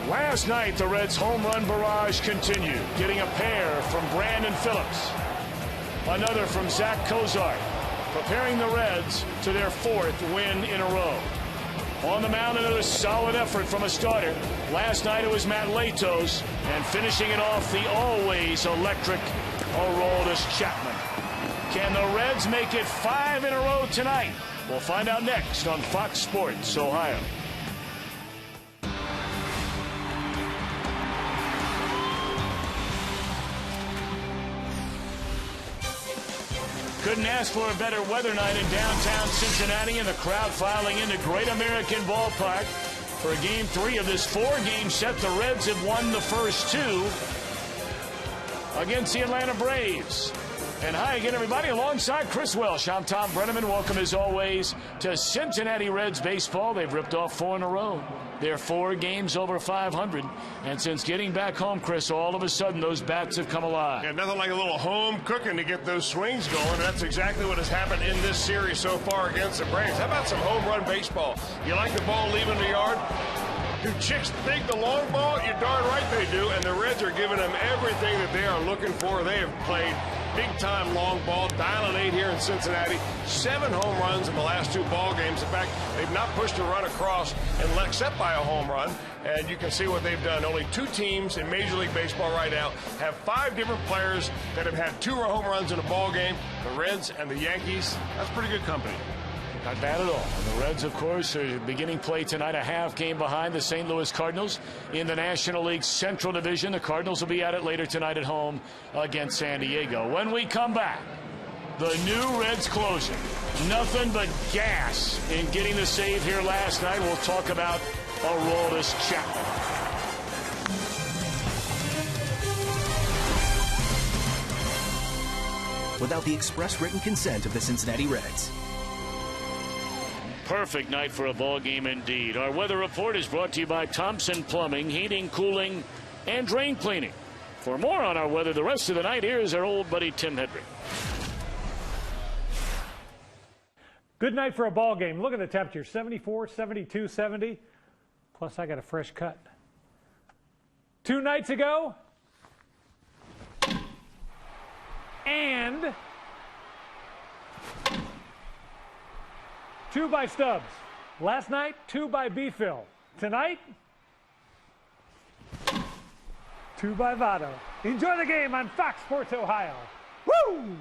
Last night, the Reds' home run barrage continued, getting a pair from Brandon Phillips, another from Zack Cozart, preparing the Reds to their 4th win in a row. On the mound, another solid effort from a starter. Last night it was Matt Latos, and finishing it off, the always electric Aroldis Chapman. Can the Reds make it 5 in a row tonight? We'll find out next on Fox Sports Ohio. Couldn't ask for a better weather night in downtown Cincinnati, and the crowd filing into Great American Ballpark for Game 3 of this 4-game set. The Reds have won the first 2 against the Atlanta Braves. And hi again, everybody. Alongside Chris Welsh, I'm Tom Brenneman. Welcome, as always, to Cincinnati Reds baseball. They've ripped off 4 in a row. They're 4 games over 500. And since getting back home, Chris, all of a sudden those bats have come alive. Yeah, nothing like a little home cooking to get those swings going. And that's exactly what has happened in this series so far against the Braves. How about some home run baseball? You like the ball leaving the yard? Do chicks think the long ball? You're darn right they do. And the Reds are giving them everything that they are looking for. They have played big-time long ball, dialing 8 here in Cincinnati. 7 home runs in the last 2 ball games. In fact, they've not pushed a run across except by a home run. And you can see what they've done. Only 2 teams in Major League Baseball right now have 5 different players that have had 2 home runs in a ball game. The Reds and the Yankees. That's pretty good company. Not bad at all. And the Reds, of course, are beginning play tonight a half game behind the St. Louis Cardinals in the National League Central Division. The Cardinals will be at it later tonight at home against San Diego. When we come back, the new Reds closer. Nothing but gas in getting the save here last night. We'll talk about Aroldis Chapman. Without the express written consent of the Cincinnati Reds. Perfect night for a ball game indeed. Our weather report is brought to you by Thompson Plumbing, Heating, Cooling, and Drain Cleaning. For more on our weather the rest of the night, here's our old buddy Tim Hedrick. Good night for a ball game. Look at the temperature, 74, 72, 70. Plus, I got a fresh cut. 2 nights ago, and 2 by Stubbs. Last night, 2 by B-Phil. Tonight, 2 by Votto. Enjoy the game on Fox Sports Ohio. Woo!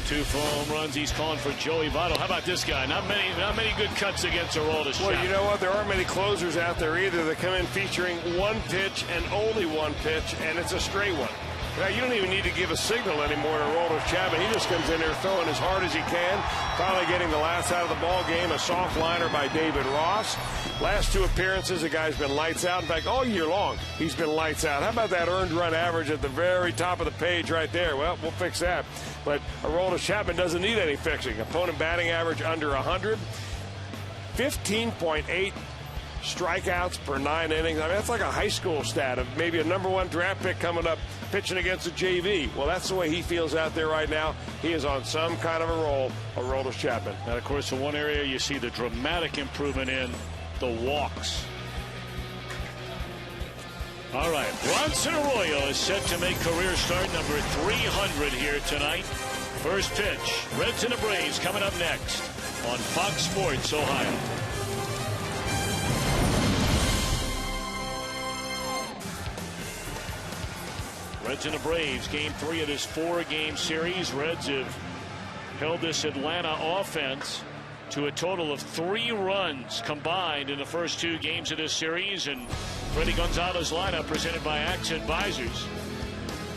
2 full home runs he's calling for Joey Votto. How about this guy? Not many good cuts against Aroldis. Well, you know what? There aren't many closers out there either that come in featuring 1 pitch and only 1 pitch, and it's a straight one. Now, you don't even need to give a signal anymore to Aroldis Chapman. He just comes in there throwing as hard as he can. Finally getting the last out of the ball game. A soft liner by David Ross. Last 2 appearances, the guy's been lights out. In fact, all year long, he's been lights out. How about that earned run average at the very top of the page right there? Well, we'll fix that. But Aroldis Chapman doesn't need any fixing. Opponent batting average under 100. 15.8 strikeouts per 9 innings. I mean, that's like a high school stat of maybe a #1 draft pick coming up pitching against a JV. Well, that's the way he feels out there right now. He is on some kind of a roll, Aroldis Chapman. And, of course, the one area you see the dramatic improvement in, the walks. All right, Bronson Arroyo is set to make career start number 300 here tonight. First pitch, Reds and the Braves coming up next on Fox Sports Ohio. Reds and the Braves, game 3 of this 4-game series. Reds have held this Atlanta offense to a total of 3 runs combined in the first 2 games of this series. And Freddie Gonzalez's lineup presented by Axe Advisors.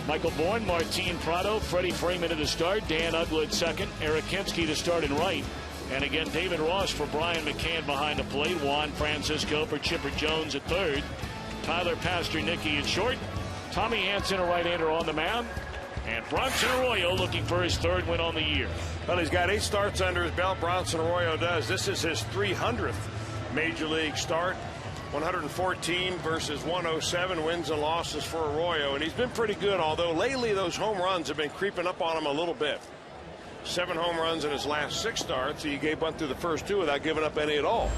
Michael Bourne, Martin Prado, Freddie Freeman at the start, Dan Uggla at second, Eric Kinski to start in right. And again, David Ross for Brian McCann behind the plate, Juan Francisco for Chipper Jones at third, Tyler Pastornicki at short, Tommy Hansen, a right-hander, on the mound, and Bronson Arroyo looking for his 3rd win on the year. Well, he's got 8 starts under his belt. Bronson Arroyo does. This is his 300th Major League start. 114 versus 107 wins and losses for Arroyo, and he's been pretty good, although lately those home runs have been creeping up on him a little bit. 7 home runs in his last 6 starts. He gave 1 through the first 2 without giving up any at all.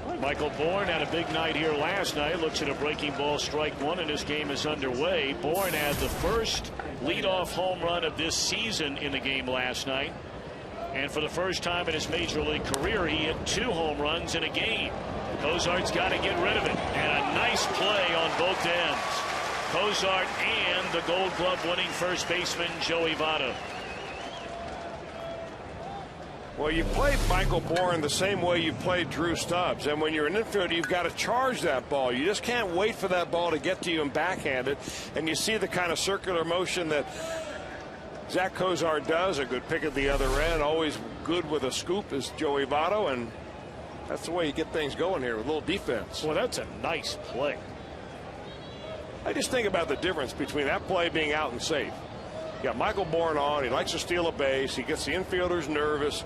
What Michael Bourne had a big night here last night. Looks at a breaking ball, strike one, and this game is underway. Bourne had the first leadoff home run of this season in the game last night. And for the first time in his major league career, he hit 2 home runs in a game. Cozart's got to get rid of it. And a nice play on both ends. Cozart and the Gold Glove winning first baseman Joey Votto. Well, you played Michael Bourne the same way you played Drew Stubbs. And when you're an infielder, you've got to charge that ball. You just can't wait for that ball to get to you and backhand it. And you see the kind of circular motion that Zack Cozart does. A good pick at the other end. Always good with a scoop is Joey Votto. And that's the way you get things going here with a little defense. Well, that's a nice play. I just think about the difference between that play being out and safe. You got Michael Bourne on. He likes to steal a base. He gets the infielders nervous.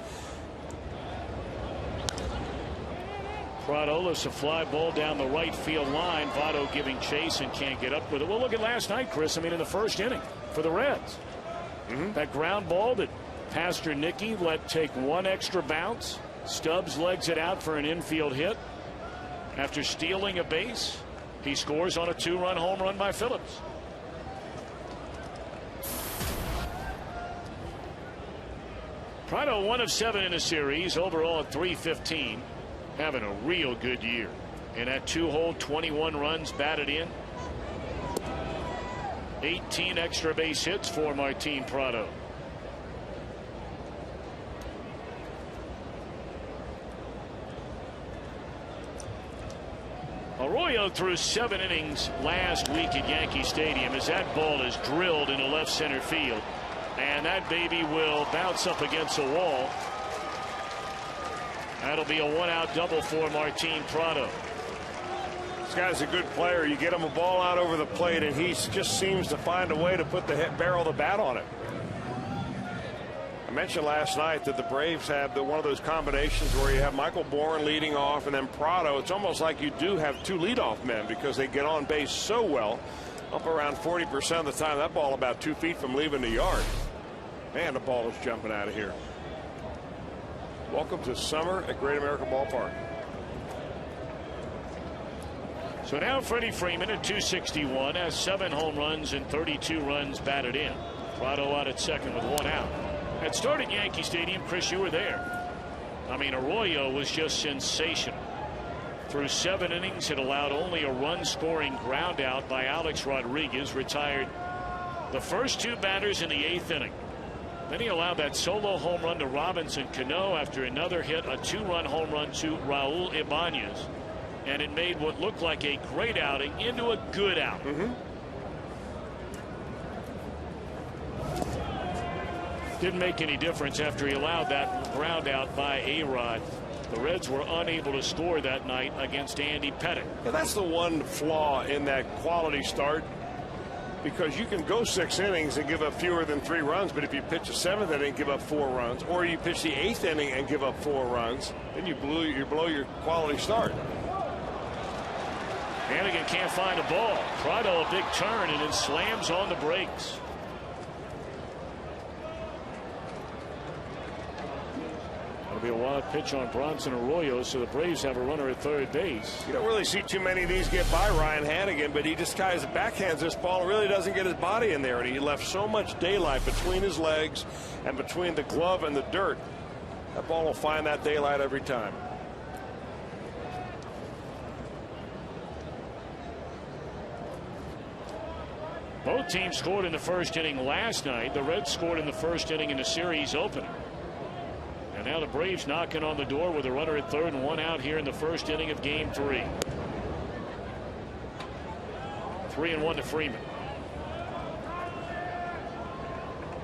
Prado lifts a fly ball down the right field line. Votto giving chase and can't get up with it. Well, look at last night, Chris. I mean, in the first inning for the Reds. That ground ball that Pastor Nicky let take one extra bounce. Stubbs legs it out for an infield hit. After stealing a base, he scores on a 2-run home run by Phillips. Prado 1 of 7 in a series, overall at .315, having a real good year. In that 2-hole, 21 runs batted in. 18 extra base hits for Martin Prado. Arroyo threw 7 innings last week at Yankee Stadium as that ball is drilled into left center field. And that baby will bounce up against the wall. That'll be a 1-out double for Martin Prado. This guy's a good player. You get him a ball out over the plate, and he just seems to find a way to put the barrel of the bat on it. I mentioned last night that the Braves have one of those combinations where you have Michael Bourne leading off and then Prado. It's almost like you do have 2 leadoff men because they get on base so well. Up around 40% of the time. That ball about 2 feet from leaving the yard. Man, the ball is jumping out of here. Welcome to summer at Great American Ballpark. So now Freddie Freeman at .261 has 7 home runs and 32 runs batted in. Prado out at second with 1 out. At start at Yankee Stadium, Chris, you were there. I mean, Arroyo was just sensational. Through 7 innings, it allowed only a run-scoring ground out by Alex Rodriguez. Retired the first 2 batters in the 8th inning. Then he allowed that solo home run to Robinson Cano after another hit, a 2-run home run to Raul Ibanez. And it made what looked like a great outing into a good outing. Didn't make any difference after he allowed that ground out by A-Rod. The Reds were unable to score that night against Andy Pettitte. Yeah, that's the one flaw in that quality start, because you can go 6 innings and give up fewer than 3 runs, but if you pitch a 7th inning and give up 4 runs, or you pitch the 8th inning and give up 4 runs, then you blow your quality start. Hannigan can't find a ball. Prado a big turn and then slams on the brakes. Be a wild pitch on Bronson Arroyo, so the Braves have a runner at third base. You don't really see too many of these get by Ryan Hannigan, but he just kind of backhands this ball, really doesn't get his body in there, and he left so much daylight between his legs and between the glove and the dirt. That ball will find that daylight every time. Both teams scored in the first inning last night. The Reds scored in the first inning in the series opener. And now the Braves knocking on the door with a runner at third and 1 out here in the first inning of game 3. 3-1 to Freeman.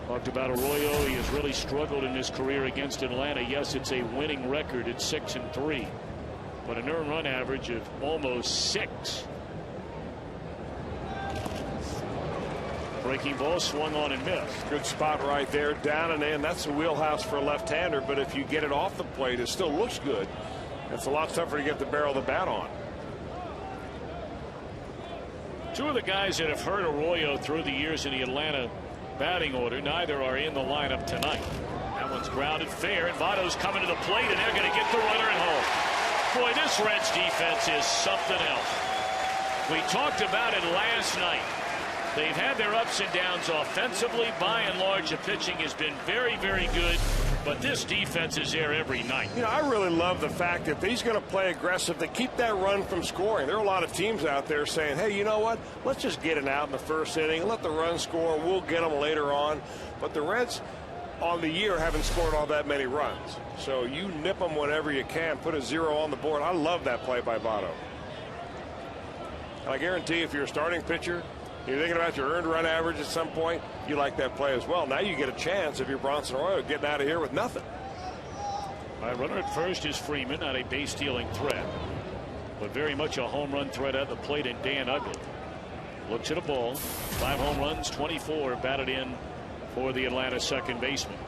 Talked about Arroyo. He has really struggled in his career against Atlanta. Yes, it's a winning record at 6-3, but an earned run average of almost 6. Breaking ball swung on and missed. Good spot right there, down and in. That's a wheelhouse for a left-hander, but if you get it off the plate, it still looks good. It's a lot tougher to get the barrel of the bat on. 2 of the guys that have hurt Arroyo through the years in the Atlanta batting order, neither are in the lineup tonight. That one's grounded fair, and Votto's coming to the plate, and they're going to get the runner at home. Boy, this Reds defense is something else. We talked about it last night. They've had their ups and downs offensively. By and large, the pitching has been very, very good. But this defense is there every night. You know, I really love the fact that he's going to play aggressive to keep that run from scoring. There are a lot of teams out there saying, hey, you know what? Let's just get it out in the first inning. Let the run score. We'll get them later on. But the Reds on the year haven't scored all that many runs. So you nip them whenever you can. Put a 0 on the board. I love that play by Votto. And I guarantee if you're a starting pitcher, you're thinking about your earned run average at some point, you like that play as well. Now you get a chance if you're Bronson Arroyo getting out of here with nothing. My runner at first is Freeman, not a base stealing threat, but very much a home run threat at the plate in Dan Uggla. Looks at a ball. 5 home runs, 24 batted in for the Atlanta second baseman.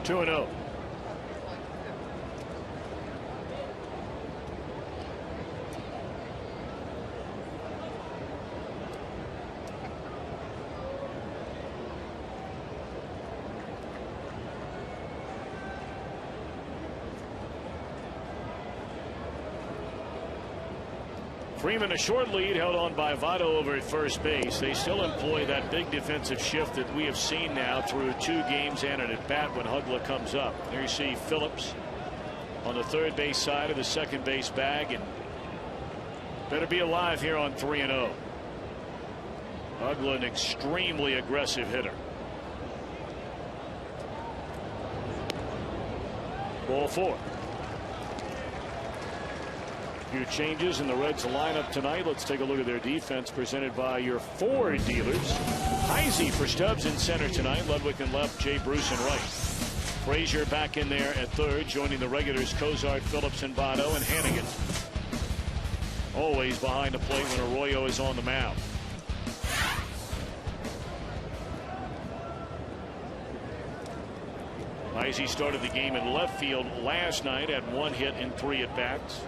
Two and 0. Freeman a short lead, held on by Votto over at first base. They still employ that big defensive shift that we have seen now through 2 games and an at bat when Uggla comes up. There you see Phillips on the third base side of the second base bag, and better be alive here on 3-0. Uggla, an extremely aggressive hitter. Ball 4. Few changes in the Reds lineup tonight. Let's take a look at their defense presented by your Ford dealers. Heisey for Stubbs in center tonight. Ludwig in left, Jay Bruce in right. Frazier back in there at third, joining the regulars Cozart, Phillips, and Votto, and Hannigan always behind the plate when Arroyo is on the mound. Heisey started the game in left field last night, had 1 hit in 3 at bats.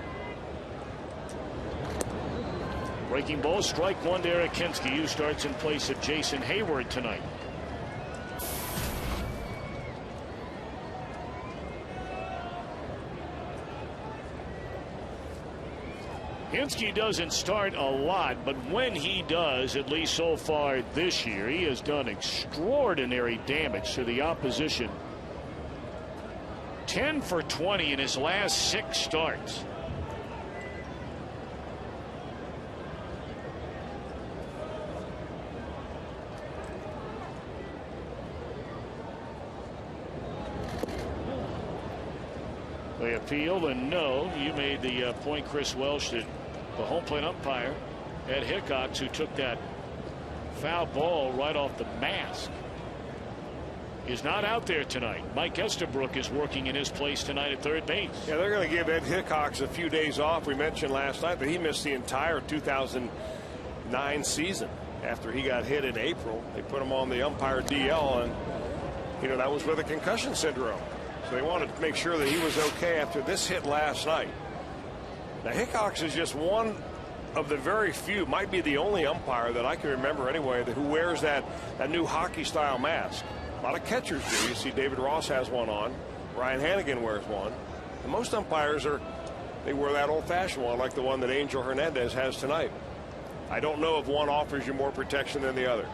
Breaking ball, strike 1 to Eric Kinski, who starts in place of Jason Hayward tonight. Kinski doesn't start a lot, but when he does, at least so far this year, he has done extraordinary damage to the opposition. 10 for 20 in his last 6 starts. They appealed, and no, you made the point, Chris Welsh, that the home plate umpire, Ed Hickox, who took that foul ball right off the mask, is not out there tonight. Mike Estabrook is working in his place tonight at third base. Yeah, they're going to give Ed Hickox a few days off. We mentioned last night that he missed the entire 2009 season after he got hit in April. They put him on the umpire DL, and, you know, that was with a concussion syndrome. So they wanted to make sure that he was okay after this hit last night. Now, Hickox is just one of the very few, might be the only umpire that I can remember anyway, who wears that new hockey-style mask. A lot of catchers do. You see David Ross has one on. Ryan Hannigan wears one. And most umpires they wear that old-fashioned one, like the one that Angel Hernandez has tonight. I don't know if one offers you more protection than the other.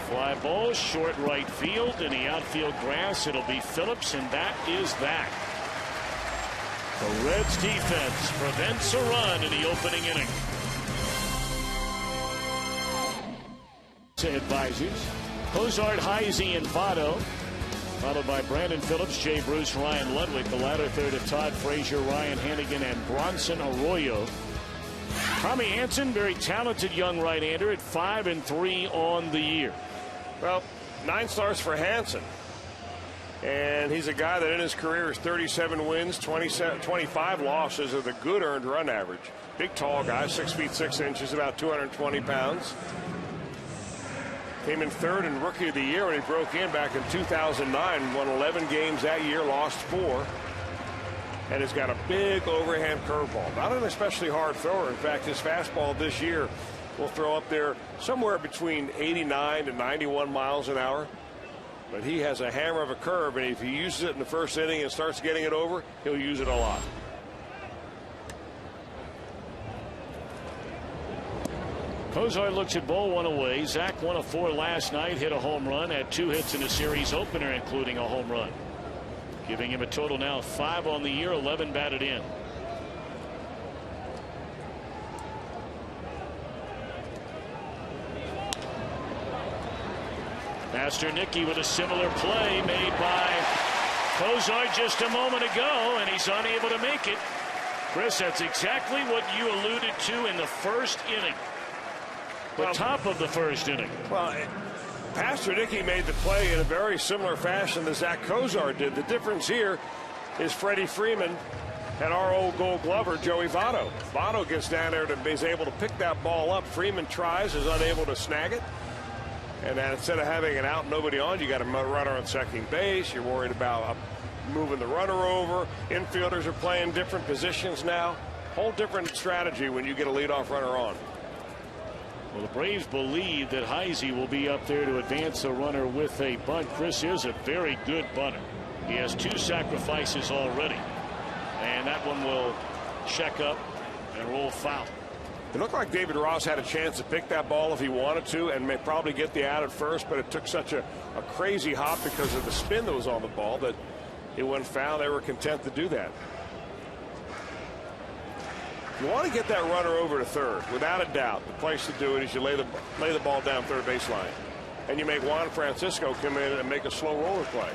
Fly ball, short right field. In the outfield grass, it'll be Phillips, and that is that. The Reds defense prevents a run in the opening inning. Advisors Cozart, Heisey, and Votto, followed by Brandon Phillips, Jay Bruce, Ryan Ludwig. The latter third of Todd Frazier, Ryan Hannigan, and Bronson Arroyo. Tommy Hansen, very talented young right-hander, at 5-3 on the year. Well, 9 starts for Hansen. And he's a guy that in his career has 37 wins, 25 losses with a good earned run average. Big, tall guy, 6 feet 6 inches, about 220 pounds. Came in third in Rookie of the Year when he broke in back in 2009. Won 11 games that year, lost 4. And has got a big overhand curveball. Not an especially hard thrower. In fact, his fastball this year will throw up there somewhere between 89 to 91 miles an hour. But he has a hammer of a curve, and if he uses it in the first inning and starts getting it over, he'll use it a lot. Cozart looks at ball 1 away. Zack 1 of 4 last night, hit a home run, had 2 hits in the series opener, including a home run, giving him a total now of 5 on the year, 11 batted in. Nicky with a similar play made by Cozart just a moment ago, and he's unable to make it. Chris, that's exactly what you alluded to in the first inning. The top of the first inning. Well, Nicky made the play in a very similar fashion that Zack Cozart did. The difference here is Freddie Freeman and our old Gold Glover, Joey Votto. Votto gets down there and is able to pick that ball up. Freeman tries, is unable to snag it. And then instead of having an out, nobody on, you got a runner on second base. You're worried about moving the runner over. Infielders are playing different positions now. Whole different strategy when you get a leadoff runner on. Well, the Braves believe that Heisey will be up there to advance a runner with a bunt. Chris is a very good bunter. He has 2 sacrifices already. And that one will check up and roll foul. It looked like David Ross had a chance to pick that ball if he wanted to and may probably get the out at first, but it took such a crazy hop because of the spin that was on the ball that it went foul. They were content to do that. You want to get that runner over to third, without a doubt. The place to do it is you lay the ball down third baseline, and you make Juan Francisco come in and make a slow roller play.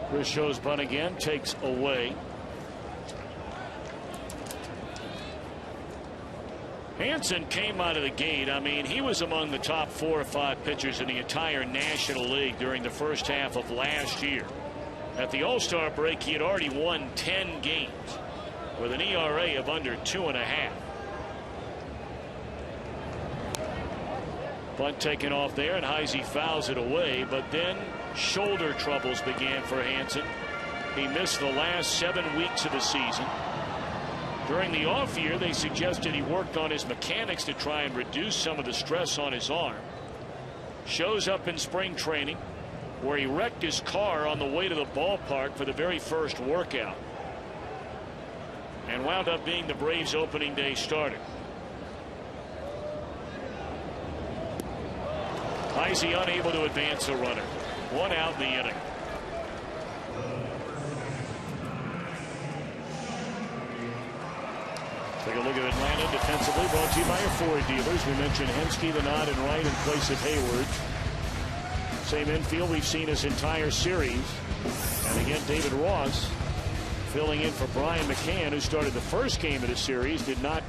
Chris shows bunt again, takes away. Hansen came out of the gate. I mean, he was among the top 4 or 5 pitchers in the entire National League during the first half of last year. At the All-Star break, he had already won 10 games with an ERA of under 2.5. Bunt taken off there, and Heisey fouls it away, but then shoulder troubles began for Hansen. He missed the last 7 weeks of the season. During the off year, they suggested he worked on his mechanics to try and reduce some of the stress on his arm. Shows up in spring training, where he wrecked his car on the way to the ballpark for the very first workout, and wound up being the Braves' opening day starter. Heisey unable to advance a runner. 1 out in the inning. Take a look at Atlanta defensively, brought to you by your Ford dealers. We mentioned Hensky, the nod and right in place of Hayward. Same infield we've seen this entire series. And again, David Ross filling in for Brian McCann, who started the first game of the series, did not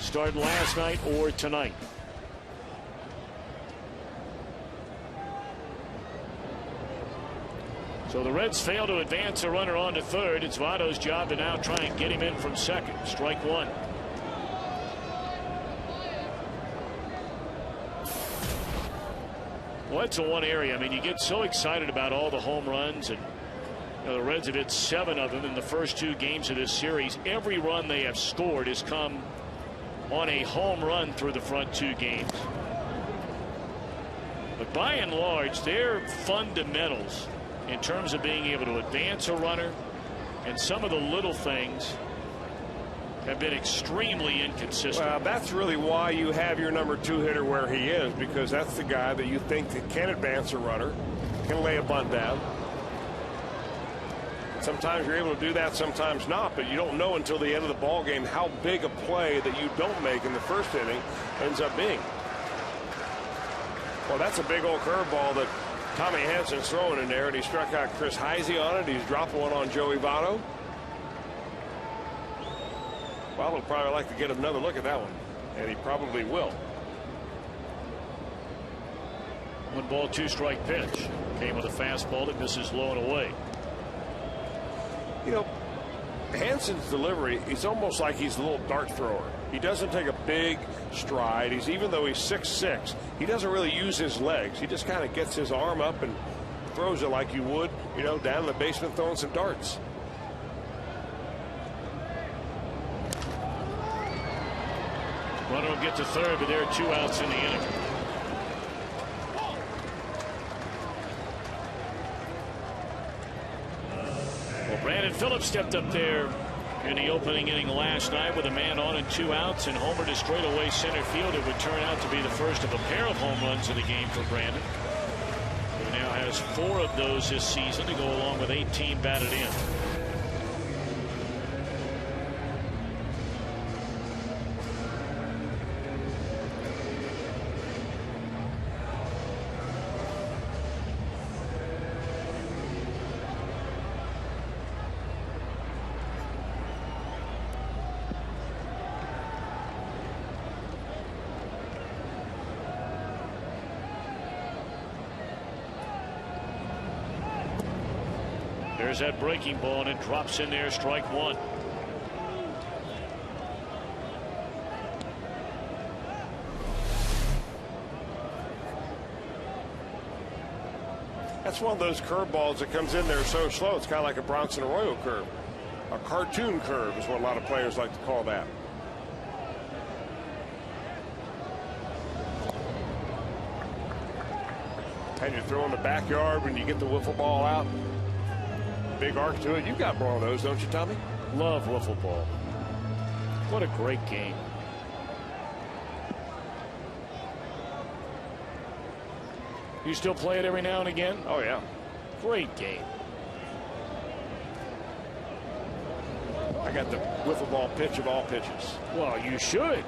start last night or tonight. So the Reds fail to advance a runner on to third. It's Votto's job to now try and get him in from second. Strike 1. Well, that's the one area. I mean, you get so excited about all the home runs, and the Reds have hit 7 of them in the first 2 games of this series. Every run they have scored has come on a home run through the front 2 games. But by and large, their fundamentals in terms of being able to advance a runner and some of the little things have been extremely inconsistent. Well, that's really why you have your number 2 hitter where he is, because that's the guy that you think that can advance a runner, can lay a bunt down. Sometimes you're able to do that, sometimes not, but you don't know until the end of the ball game how big a play that you don't make in the first inning ends up being. Well, that's a big old curveball that Tommy Hansen's throwing in there, and he struck out Chris Heisey on it. He's dropping one on Joey Votto. Well, he'll probably like to get another look at that one, and he probably will. 1 ball, 2 strike pitch. Came with a fastball that misses low and away. You know, Hansen's delivery, it's almost like he's a little dart thrower. He doesn't take a big stride. Even though he's 6'6", he doesn't really use his legs. He just kind of gets his arm up and throws it like you would, you know, down in the basement throwing some darts. Runner will get to third, but there are 2 outs in the inning. Well, Brandon Phillips stepped up there in the opening inning last night with a man on and 2 outs and homered to straightaway center field. It would turn out to be the first of a pair of home runs in the game for Brandon, who now has 4 of those this season to go along with 18 batted in. There's that breaking ball, and it drops in there, strike 1. That's one of those curveballs that comes in there so slow. It's kind of like a Bronson Arroyo curve. A cartoon curve is what a lot of players like to call that. And you throw in the backyard when you get the wiffle ball out. Big arc to it. You got one of those, don't you, Tommy? Love wiffle ball. What a great game. You still play it every now and again? Oh, yeah. Great game. I got the wiffle ball pitch of all pitches. Well, you should.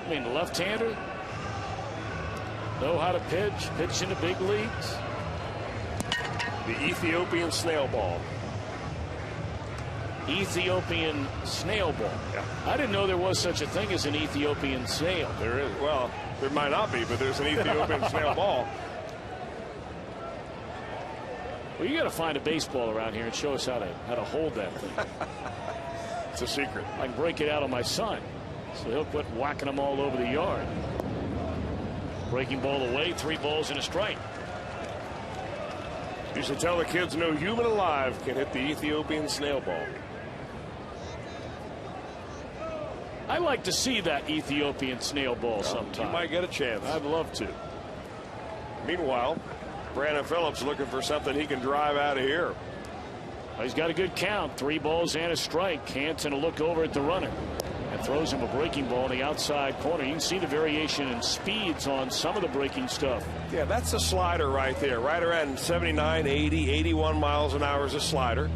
I mean, left-hander, know how to pitch in the big leagues. The Ethiopian snail ball. Ethiopian snail ball. Yeah. I didn't know there was such a thing as an Ethiopian snail. There is. Well, there might not be, but there's an Ethiopian snail ball. Well, you got to find a baseball around here and show us how to hold that thing. It's a secret. I can break it out on my son, so he'll quit whacking them all over the yard. Breaking ball away, 3 balls and a strike. You should tell the kids no human alive can hit the Ethiopian snail ball. I like to see that Ethiopian snail ball sometime. You might get a chance. I'd love to. Meanwhile, Brandon Phillips looking for something he can drive out of here. Well, he's got a good count. 3 balls and a strike. Hansen will look over at the runner and throws him a breaking ball in the outside corner. You can see the variation in speeds on some of the breaking stuff. Yeah, that's a slider right there. Right around 79, 80, 81 miles an hour is a slider.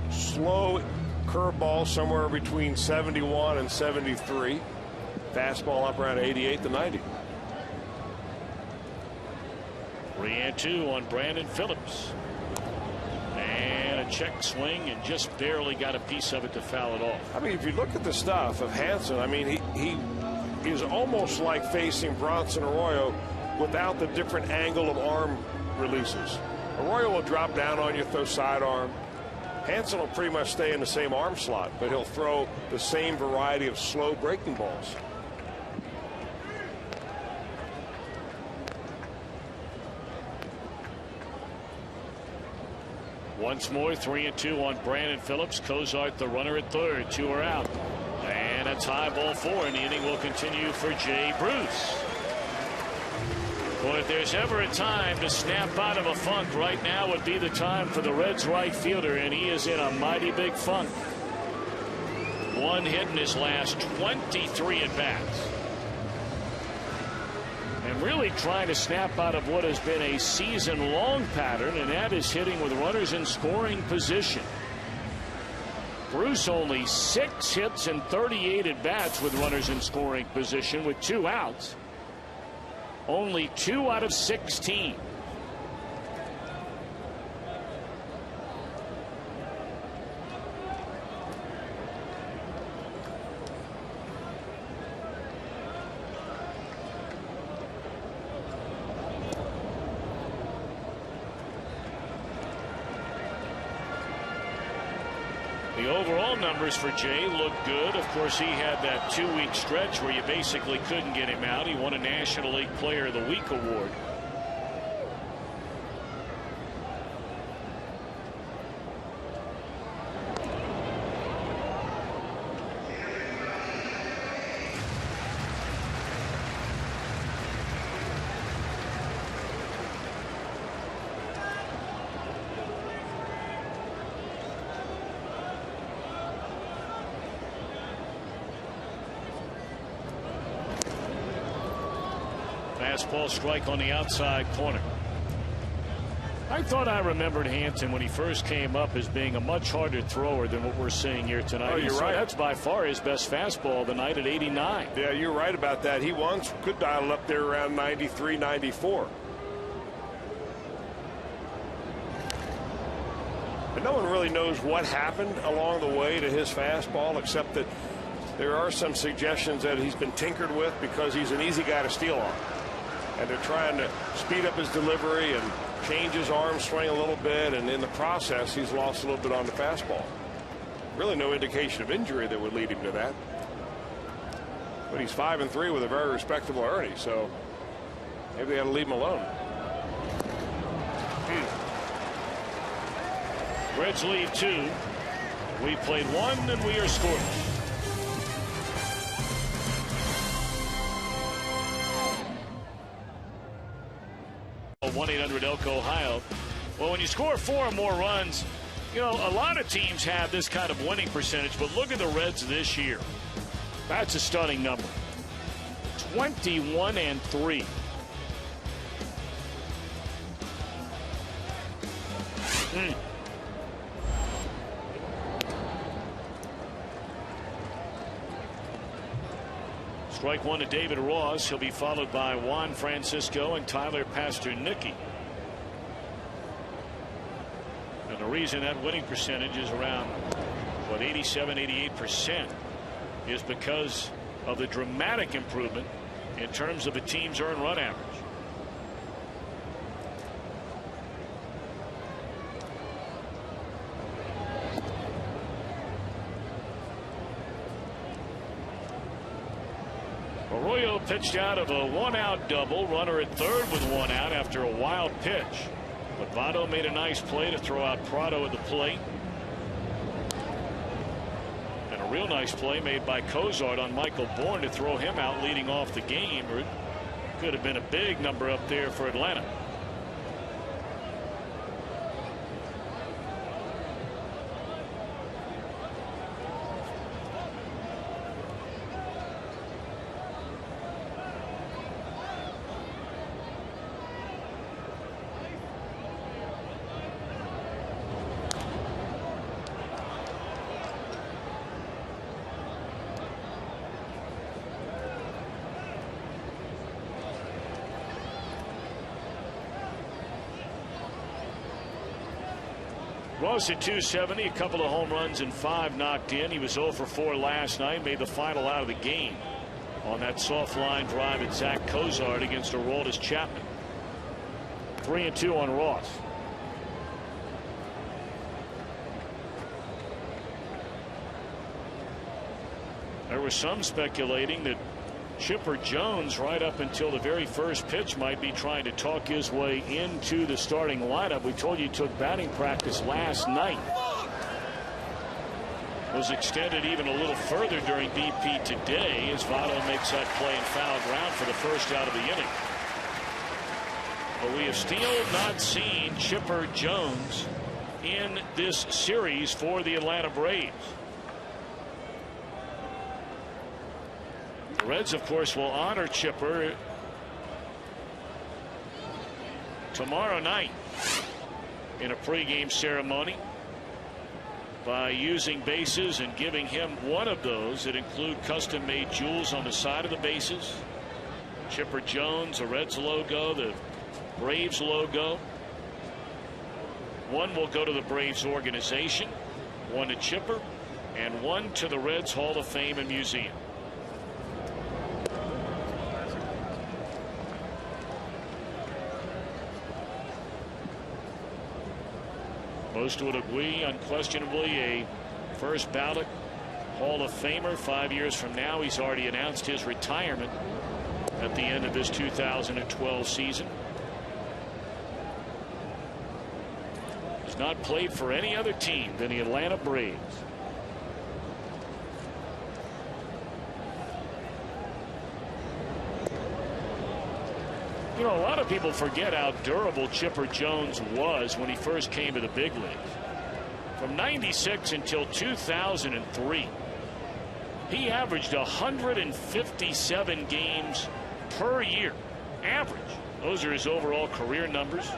Slow curveball somewhere between 71 and 73. Fastball up around 88 to 90. 3-2 on Brandon Phillips. And a check swing and just barely got a piece of it to foul it off. I mean, if you look at the stuff of Hansen, I mean, he is almost like facing Bronson Arroyo without the different angle of arm releases. Arroyo will drop down on you, throw sidearm. Hansen will pretty much stay in the same arm slot, but he'll throw the same variety of slow breaking balls. Once more, 3-2 on Brandon Phillips. Cozart, the runner, at third. 2 are out. And a tie ball 4, and the inning will continue for Jay Bruce. Boy, if there's ever a time to snap out of a funk, right now would be the time for the Reds right fielder, and he is in a mighty big funk. 1 hit in his last 23 at-bats. And really trying to snap out of what has been a season-long pattern, and that is hitting with runners in scoring position. Bruce only 6 hits and 38 at-bats with runners in scoring position with 2 outs. only 2 out of 16. The overall numbers for Jay look good. Of course, he had that 2-week stretch where you basically couldn't get him out. He won a National League Player of the Week award. Fastball strike on the outside corner. I thought I remembered Hanson when he first came up as being a much harder thrower than what we're seeing here tonight. Oh, you're right. That's by far his best fastball of the night at 89. Yeah, you're right about that. He once could dial it up there around 93, 94. And no one really knows what happened along the way to his fastball, except that there are some suggestions that he's been tinkered with because he's an easy guy to steal on. And they're trying to speed up his delivery and change his arm swing a little bit, and in the process he's lost a little bit on the fastball. Really no indication of injury that would lead him to that. But he's 5-3 with a very respectable earning, so maybe they ought to leave him alone. Reds lead 2. We played 1 and we are scoreless. 1-800-ELK Ohio. Well, when you score 4 or more runs, you know, a lot of teams have this kind of winning percentage, but look at the Reds this year. That's a stunning number. 21-3. Strike 1 to David Ross. He'll be followed by Juan Francisco and Tyler Pastornicki. And the reason that winning percentage is around, what, 87-88% is because of the dramatic improvement in terms of the team's earned run average. Arroyo pitched out of a 1-out double, runner at third with 1 out after a wild pitch. But Votto made a nice play to throw out Prado at the plate. And a real nice play made by Cozart on Michael Bourne to throw him out leading off the game. Or it could have been a big number up there for Atlanta. Ross at 270, a couple of home runs and 5 knocked in. He was 0 for 4 last night, made the final out of the game on that soft line drive at Zack Cozart against Aroldis Chapman. 3-2 on Ross. There was some speculating that Chipper Jones, right up until the very first pitch, might be trying to talk his way into the starting lineup. We told you he took batting practice last night. Was extended even a little further during BP today as Votto makes that play in foul ground for the first out of the inning. But we have still not seen Chipper Jones in this series for the Atlanta Braves. The Reds, of course, will honor Chipper tomorrow night in a pregame ceremony by using bases and giving him one of those that include custom-made jewels on the side of the bases Chipper Jones, the Reds logo, the Braves logo. One will go to the Braves organization, one to Chipper, and one to the Reds Hall of Fame and Museum. Most would agree, unquestionably a first ballot Hall of Famer. 5 years from now, he's already announced his retirement at the end of this 2012 season. He's not played for any other team than the Atlanta Braves. You know, a lot of people forget how durable Chipper Jones was when he first came to the big leagues. From 96 until 2003, he averaged 157 games per year. Average. Those are his overall career numbers.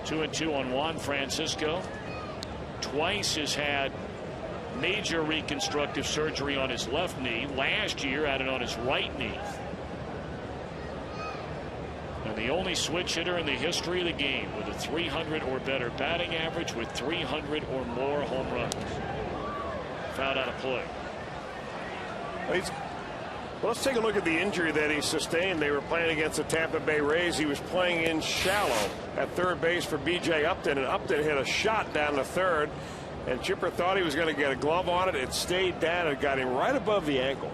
2-2 on Juan Francisco. Twice has had major reconstructive surgery on his left knee. Last year had it on his right knee. And the only switch hitter in the history of the game with a 300 or better batting average with 300 or more home runs. Fouled out of play. Well, let's take a look at the injury that he sustained. They were playing against the Tampa Bay Rays. He was playing in shallow at third base for B.J. Upton, and Upton hit a shot down the third, and Chipper thought he was going to get a glove on it. It stayed down and got him right above the ankle.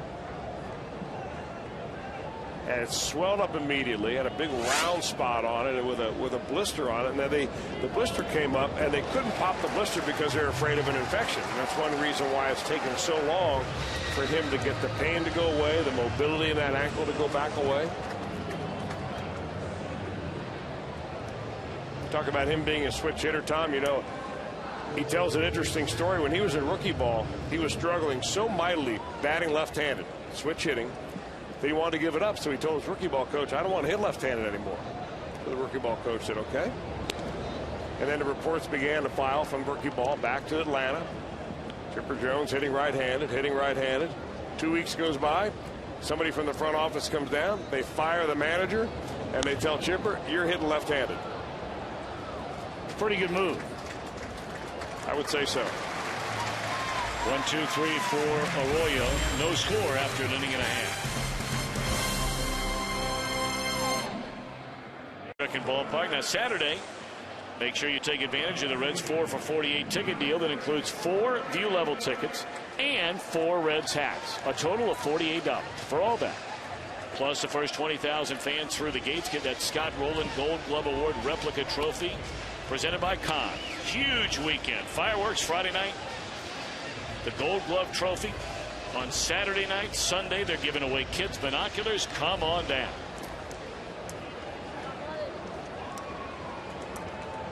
And it swelled up immediately, had a big round spot on it with a blister on it. And then the blister came up, and they couldn't pop the blister because they're afraid of an infection. And that's one reason why it's taken so long for him to get the pain to go away, the mobility in that ankle to go back away. Talk about him being a switch hitter, Tom. You know, he tells an interesting story. When he was in rookie ball, he was struggling so mightily batting left-handed, switch hitting, that he wanted to give it up. So he told his rookie ball coach, I don't want to hit left-handed anymore. So the rookie ball coach said, okay. And then the reports began to file from rookie ball back to Atlanta. Chipper Jones hitting right-handed, hitting right-handed. 2 weeks goes by. Somebody from the front office comes down. They fire the manager, and they tell Chipper, you're hitting left-handed. Pretty good move. I would say so. 1, 2, 3 for Arroyo. No score after an inning and a half. Ballpark. Now Saturday, make sure you take advantage of the Reds 4 for 48 ticket deal that includes 4 view level tickets and 4 Reds hats. A total of $48 for all that. Plus the first 20,000 fans through the gates get that Scott Rowland Gold Glove Award replica trophy presented by Con. Huge weekend. Fireworks Friday night. The Gold Glove trophy on Saturday night. Sunday they're giving away kids binoculars. Come on down.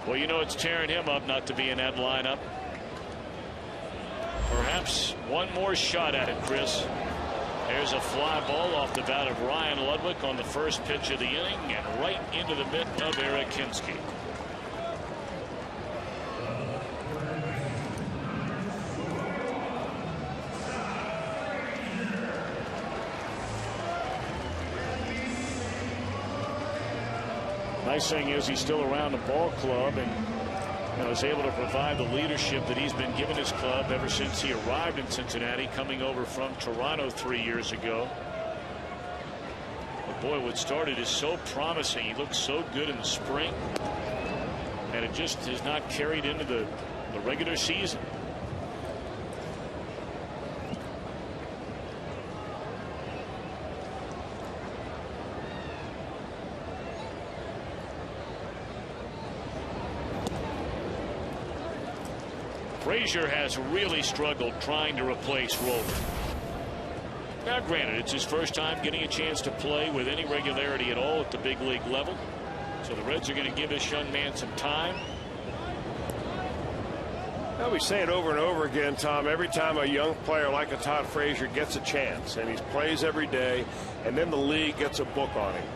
Well, you know it's tearing him up not to be in that lineup. Perhaps one more shot at it, Chris. There's a fly ball off the bat of Ryan Ludwig on the first pitch of the inning and right into the mitt of Eric Kinski. Nice thing is he's still around the ball club and was able to provide the leadership that he's been given his club ever since he arrived in Cincinnati, coming over from Toronto 3 years ago. But boy, what started is so promising. He looked so good in the spring, and it just has not carried into the regular season. Frazier has really struggled trying to replace Roller. Now granted, it's his first time getting a chance to play with any regularity at all at the big league level, so the Reds are going to give this young man some time. Now we say it over and over again, Tom. Every time a young player like a Todd Frazier gets a chance and he plays every day, and then the league gets a book on him.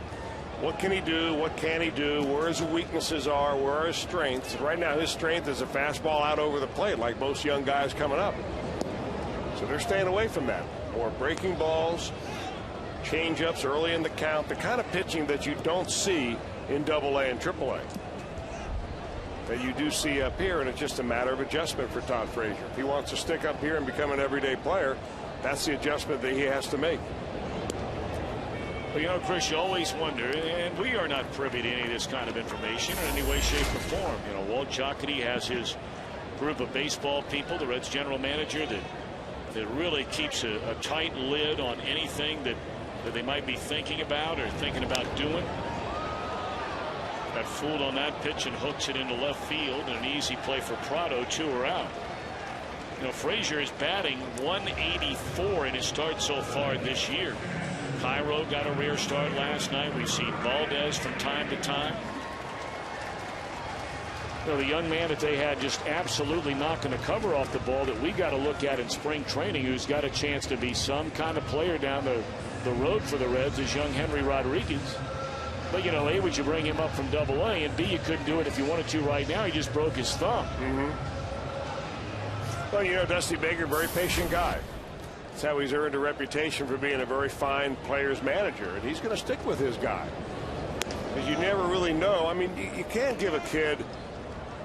What can he do? What can he do? Where his weaknesses are? Where are his strengths? Right now, his strength is a fastball out over the plate, like most young guys coming up. So they're staying away from that. More breaking balls, change-ups early in the count, the kind of pitching that you don't see in AA and AAA. That you do see up here, and it's just a matter of adjustment for Todd Frazier. If he wants to stick up here and become an everyday player, that's the adjustment that he has to make. Well, you know, Chris, you always wonder, and we are not privy to any of this kind of information in any way, shape, or form. You know, Walt Jocketty has his group of baseball people, the Reds general manager, that really keeps a tight lid on anything that they might be thinking about or thinking about doing. Got fooled on that pitch and hooks it into left field, and an easy play for Prado. 2 are out. You know, Frazier is batting .184 in his start so far this year. Cairo got a rare start last night. We've seen Valdez from time to time. You know, the young man that they had just absolutely knocking the cover off the ball that we got to look at in spring training, who's got a chance to be some kind of player down the road for the Reds, is young Henry Rodriguez. But, you know, A, would you bring him up from AA, and B, you couldn't do it if you wanted to right now. He just broke his thumb. Well, you know, Dusty Baker, very patient guy. That's how he's earned a reputation for being a very fine player's manager, and he's going to stick with his guy. Because you never really know. I mean, you can't give a kid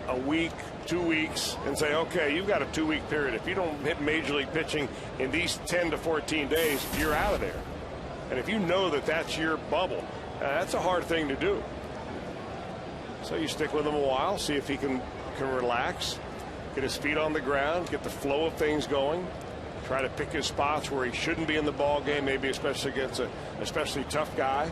a week, 2 weeks, and say, okay, you've got a 2-week period. If you don't hit major league pitching in these 10 to 14 days, you're out of there. And if you know that that's your bubble, that's a hard thing to do. So you stick with him a while, see if he can relax, get his feet on the ground, get the flow of things going, try to pick his spots where he shouldn't be in the ball game, maybe especially against a especially tough guy.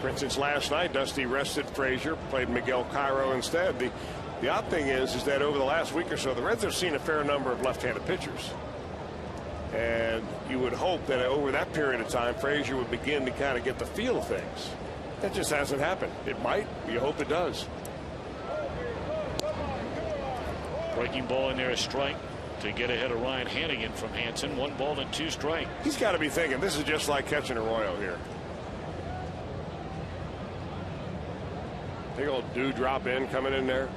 For instance, last night, Dusty rested Frazier, played Miguel Cairo instead. The odd thing is that over the last week or so, the Reds have seen a fair number of left-handed pitchers. And you would hope that over that period of time, Frazier would begin to kind of get the feel of things. That just hasn't happened. It might. You hope it does. Breaking ball in there, a strike to get ahead of Ryan Hannigan from Hansen. 1 ball and 2 strikes. He's got to be thinking, this is just like catching Arroyo here. Big old dewdrop in coming in there.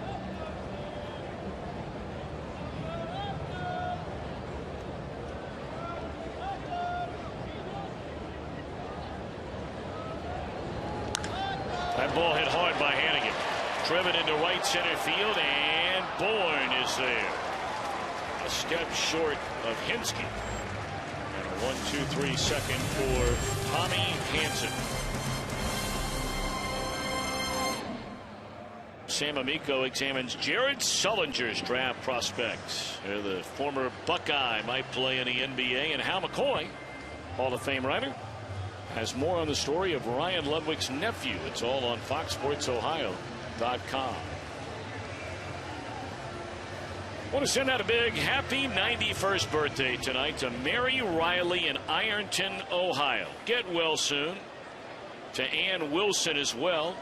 That ball hit hard by Hannigan. Driven into right center field, and Bourne is there. A step short of Hinsky. And a 1-2-3 second for Tommy Hansen. Sam Amico examines Jared Sullinger's draft prospects. The former Buckeye might play in the NBA, and Hal McCoy, Hall of Fame writer, has more on the story of Ryan Ludwig's nephew. It's all on FoxSportsOhio.com. I want to send out a big happy 91st birthday tonight to Mary Riley in Ironton, Ohio. Get well soon. To Ann Wilson as well,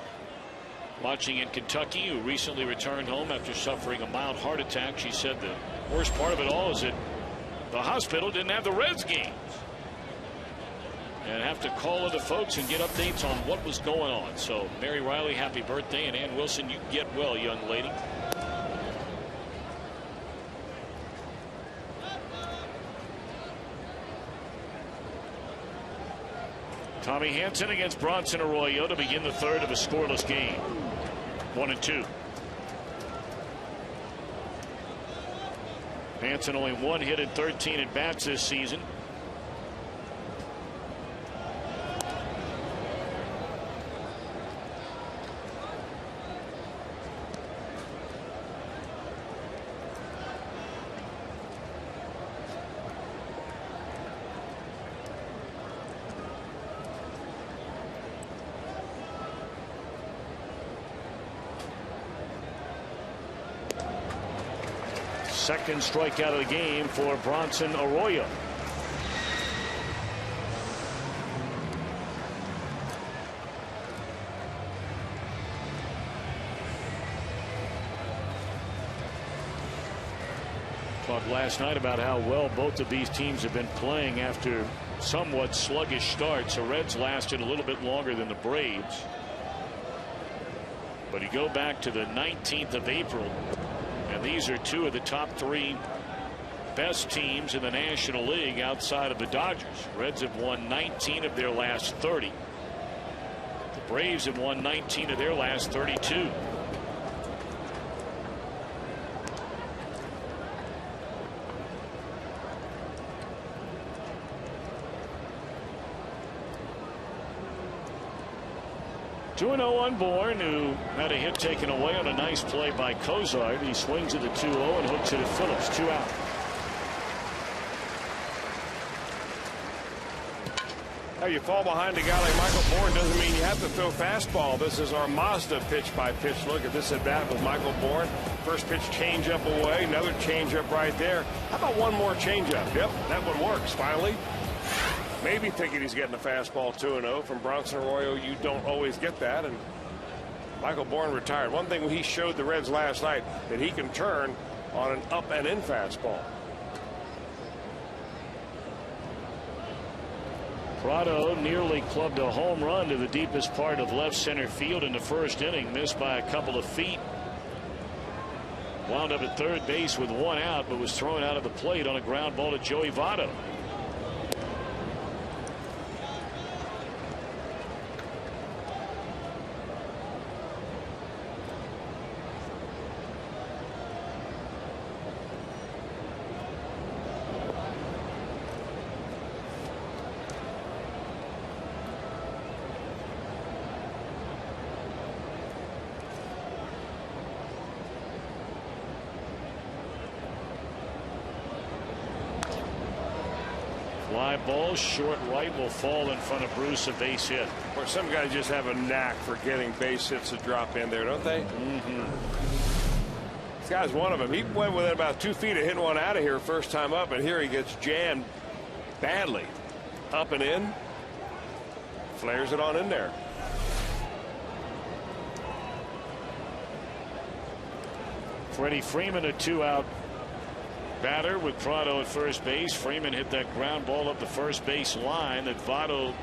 watching in Kentucky, who recently returned home after suffering a mild heart attack. She said the worst part of it all is that the hospital didn't have the Reds games. And have to call other folks and get updates on what was going on. So Mary Riley, happy birthday, and Ann Wilson, you get well, young lady. Tommy Hansen against Bronson Arroyo to begin the third of a scoreless game. 1-2. Hansen only 1 hit in 13 at bats this season. Second strikeout of the game for Bronson Arroyo. Talked last night about how well both of these teams have been playing after somewhat sluggish starts. The Reds lasted a little bit longer than the Braves. But you go back to the 19th of April, and these are two of the top 3 best teams in the National League outside of the Dodgers. Reds have won 19 of their last 30. The Braves have won 19 of their last 32. Two 2-0 on Bourne, who had a hit taken away on a nice play by Cozart. He swings at the 2-0 and hooks it at Phillips. 2 out. Now you fall behind a guy like Michael Bourne doesn't mean you have to throw fastball. This is our Mazda pitch-by-pitch look at this at bat with Michael Bourne. First pitch changeup away, another changeup right there. How about one more changeup? Yep, that one works finally. Maybe thinking he's getting a fastball 2-0 from Bronson Arroyo. You don't always get that, and Michael Bourne retired. One thing he showed the Reds last night, that he can turn on an up and in fastball. Prado nearly clubbed a home run to the deepest part of left center field in the first inning. Missed by a couple of feet. Wound up at third base with 1 out, but was thrown out of the plate on a ground ball to Joey Votto. Fly ball short right will fall in front of Bruce, a base hit. Or some guys just have a knack for getting base hits to drop in there, don't they? This guy's one of them. He went within about 2 feet of hitting one out of here first time up, and here he gets jammed badly. Up and in. Flares it on in there. Freddie Freeman, a 2-out batter with Prado at first base. Freeman hit that ground ball up the first base line that Votto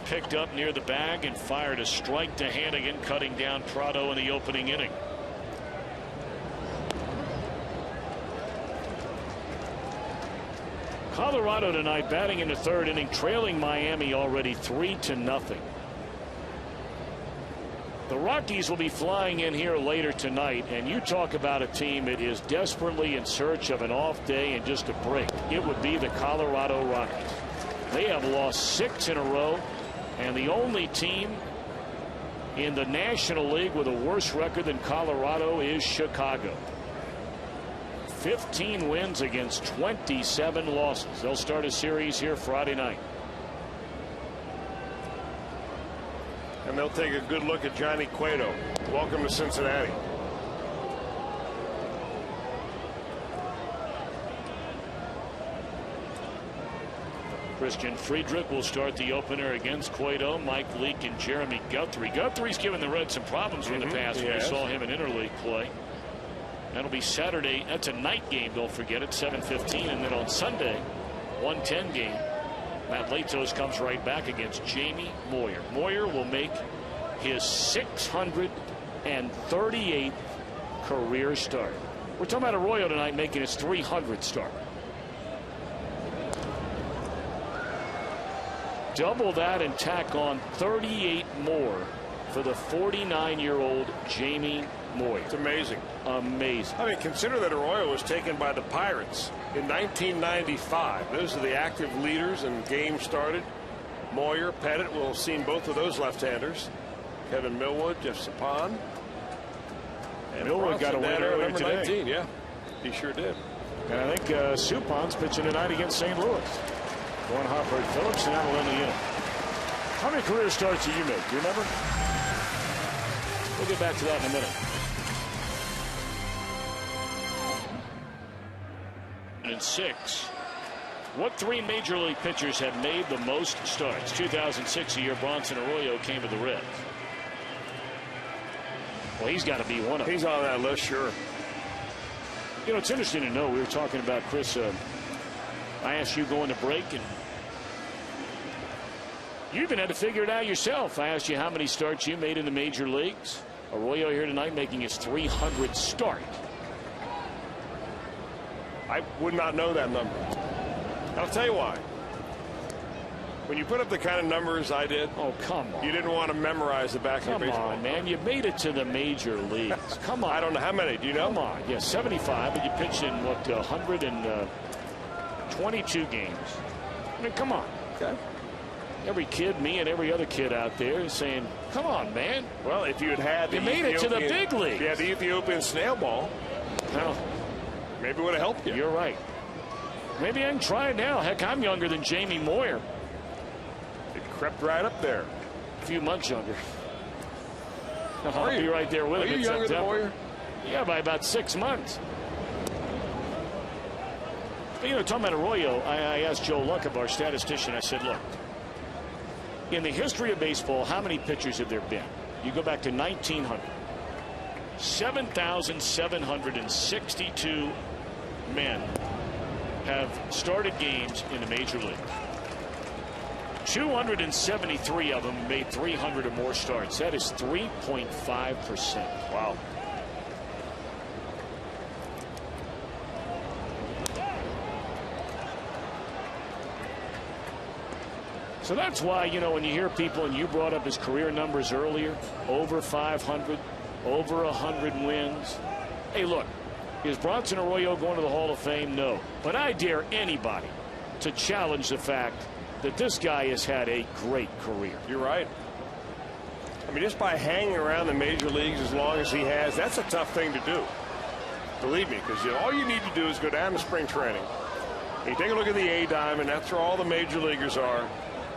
picked up near the bag and fired a strike to Hannigan, cutting down Prado in the opening inning. Colorado tonight batting in the third inning, trailing Miami already 3-0. The Rockies will be flying in here later tonight, and you talk about a team that is desperately in search of an off day and just a break. It would be the Colorado Rockies. They have lost 6 in a row, and the only team in the National League with a worse record than Colorado is Chicago. 15 wins against 27 losses. They'll start a series here Friday night. And they'll take a good look at Johnny Cueto. Welcome to Cincinnati. Christian Friedrich will start the opener against Cueto. Mike Leake and Jeremy Guthrie. Guthrie's given the Reds some problems in the past. Yes. We saw him in interleague play. That'll be Saturday. That's a night game, don't forget it, 7:15. And then on Sunday, 1:10 game. Matt Latos comes right back against Jamie Moyer. Moyer will make his 638th career start. We're talking about Arroyo tonight making his 300th start. Double that and tack on 38 more for the 49-year-old Jamie Moyer. It's amazing. Amazing. I mean, consider that Arroyo was taken by the Pirates in 1995. Those are the active leaders and games started. Moyer, Pettit, we'll have seen both of those left-handers. Kevin Millwood, Jeff Sappan. And Millwood got a win earlier number today. 19, yeah, he sure did. And I think Supan's pitching tonight against St. Louis. One hopper at Phillips, and that'll end the inning. How many career starts did you make? Do you remember? We'll get back to that in a minute. And 6. What 3 major league pitchers have made the most starts? 2006, the year Bronson Arroyo came to the Reds. Well, he's got to be one of them. He's on that list, sure. You know, it's interesting to know. We were talking about, Chris, I asked you going to break, and You even had to figure it out yourself. I asked you how many starts you made in the major leagues. Arroyo here tonight making his 300th start. I would not know that number. I'll tell you why. When you put up the kind of numbers I did, oh, come on. You didn't want to memorize the back of your baseball. Come on, man. You made it to the major leagues. Come on. I don't know. How many? Do you know? Come on. Yeah, 75, but you pitched in, what, 122 games. I mean, come on. Okay. Every kid, me and every other kid out there is saying, come on, man. Well, if you had you made it to the big league. If you had the Ethiopian snail ball, well, maybe it would have helped you. You're right. Maybe I can try it now. Heck, I'm younger than Jamie Moyer. It crept right up there. A few months younger. I'll be right there with him. Are you younger than Moyer? Yeah, by about 6 months. But, you know, talking about Arroyo, I asked Joe Luck, our statistician, I said, look, in the history of baseball, how many pitchers have there been? You go back to 1900. 7,762 men have started games in the major league. 273 of them made 300 or more starts. That is 3.5%. Wow. So that's why, you know, when you hear people, and you brought up his career numbers earlier, over 500, over 100 wins. Hey, look, is Bronson Arroyo going to the Hall of Fame? No. But I dare anybody to challenge the fact that this guy has had a great career. You're right. I mean, just by hanging around the major leagues as long as he has, that's a tough thing to do. Believe me, because all you need to do is go down to spring training. You take a look at the A-Diamond, that's where all the major leaguers are.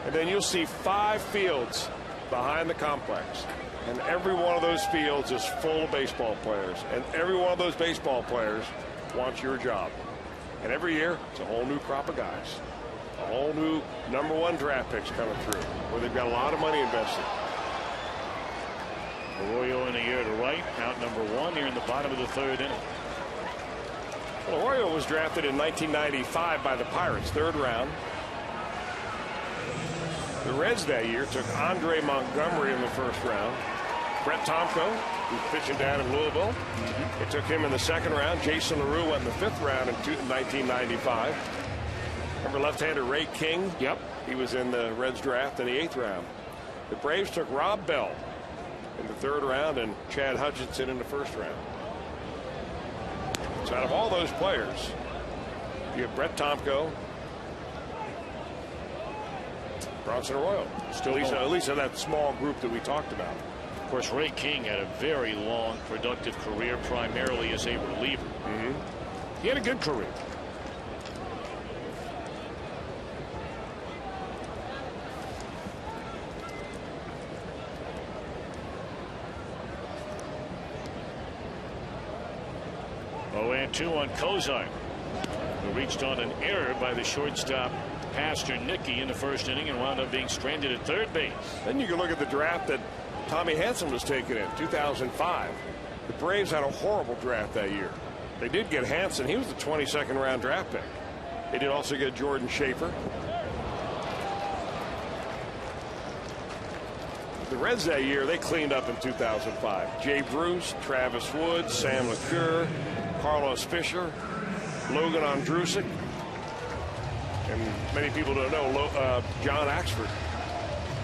And then you'll see 5 fields behind the complex. And every one of those fields is full of baseball players. And every one of those baseball players wants your job. And every year, it's a whole new crop of guys. A whole new #1 draft picks coming through, where they've got a lot of money invested. Arroyo in the air to right, out #1 here in the bottom of the 3rd inning. Well, Arroyo was drafted in 1995 by the Pirates, 3rd round. The Reds that year took Andre Montgomery in the 1st round. Brett Tomko, who's pitching down in Louisville. They took him in the 2nd round. Jason LaRue went in the 5th round in 1995. Remember left-hander Ray King? Yep. He was in the Reds draft in the 8th round. The Braves took Rob Bell in the 3rd round and Chad Hutchinson in the 1st round. So out of all those players, you have Brett Tomko, Bronson Arroyo. Still, at least in that small group that we talked about. Of course, Ray King had a very long, productive career, primarily as a reliever. He had a good career. Oh, and 2 on Cozart, who reached on an error by the shortstop Pastor Nicky in the 1st inning and wound up being stranded at 3rd base. Then you can look at the draft that Tommy Hanson was taken in 2005. The Braves had a horrible draft that year. They did get Hanson. He was the 22nd round draft pick. They did also get Jordan Schaefer. The Reds that year, they cleaned up in 2005. Jay Bruce, Travis Wood, Sam LeCure, Carlos Fisher, Logan Ondrusek, and many people don't know John Axford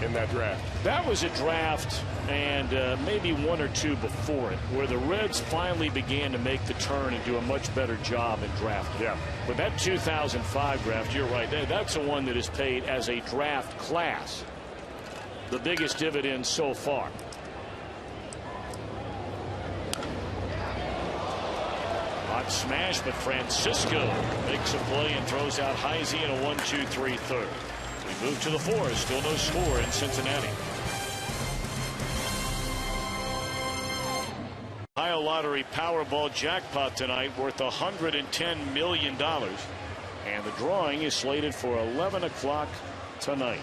in that draft. That was a draft, and maybe 1 or 2 before it, where the Reds finally began to make the turn and do a much better job in drafting. Yeah. But that 2005 draft, you're right, that's the one that is paid as a draft class the biggest dividend so far. Hot smash, but Francisco makes a play and throws out Heisey in a 1-2-3 third. We move to the 4th. Still no score in Cincinnati. Ohio Lottery Powerball jackpot tonight worth $110 million. And the drawing is slated for 11 o'clock tonight.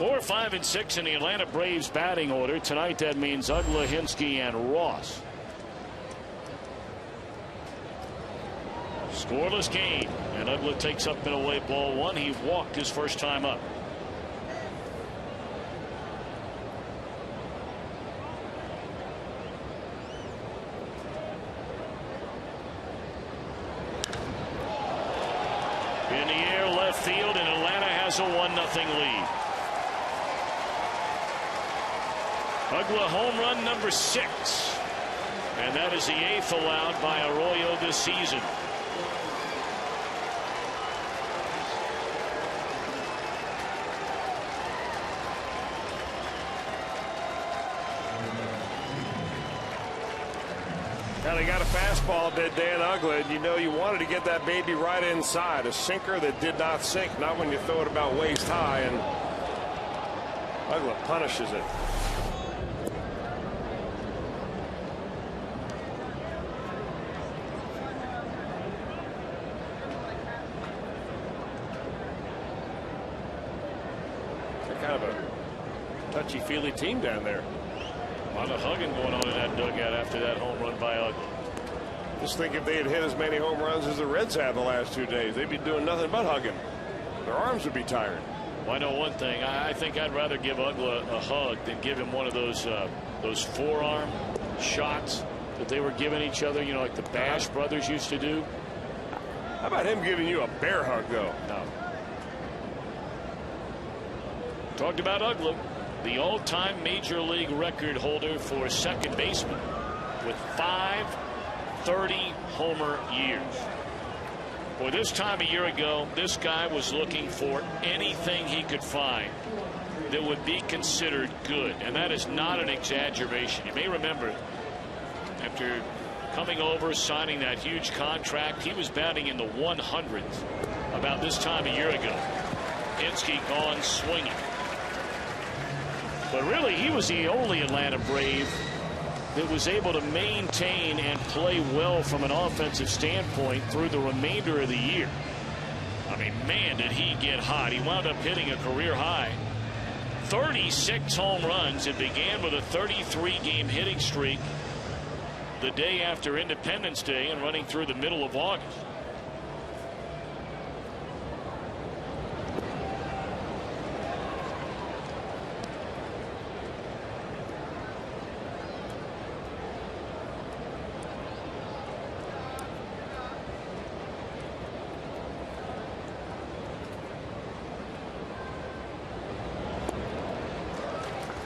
4, 5, and 6 in the Atlanta Braves batting order. Tonight that means Uggla, Hinske, and Ross. Scoreless game, and Uggla takes up and away ball 1. He walked his first time up. In the air, left field, and Atlanta has a 1-0 lead. Uggla home run number 6, and that is the 8th allowed by Arroyo this season. Now he got a fastball, did Dan Uggla, and you know you wanted to get that baby right inside. A sinker that did not sink, not when you throw it about waist high, and Uggla punishes it. They're kind of a touchy-feely team down there. A lot of hugging going on in that dugout after that home run by Uggla. Just think if they had hit as many home runs as the Reds have the last 2 days, they'd be doing nothing but hugging. Their arms would be tired. Well, I know one thing. I think I'd rather give Uggla a hug than give him one of those forearm shots that they were giving each other, you know, like the Bash brothers used to do. How about him giving you a bear hug, though? No. Talked about Uggla, the all-time major league record holder for second baseman with 530 homer years. Boy, this time a year ago, this guy was looking for anything he could find that would be considered good, and that is not an exaggeration. You may remember, after coming over, signing that huge contract, he was batting in the 100s about this time a year ago. Hinske gone swinging. But really, he was the only Atlanta Brave that was able to maintain and play well from an offensive standpoint through the remainder of the year. I mean, man, did he get hot. He wound up hitting a career high 36 home runs. It began with a 33-game hitting streak the day after Independence Day and running through the middle of August.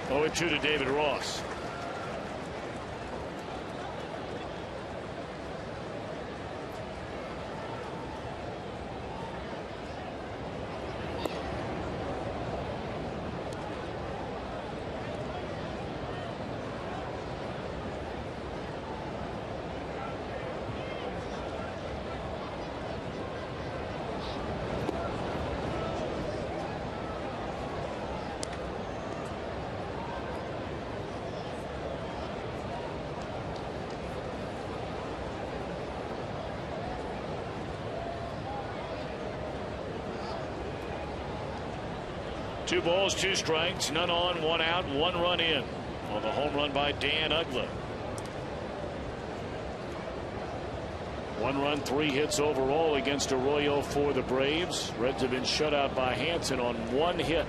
Oh, 2 to David Ross. Two balls, 2 strikes, none on, 1 out, 1 run in on the home run by Dan Uggla. 1 run, 3 hits overall against Arroyo for the Braves. Reds have been shut out by Hansen on 1 hit.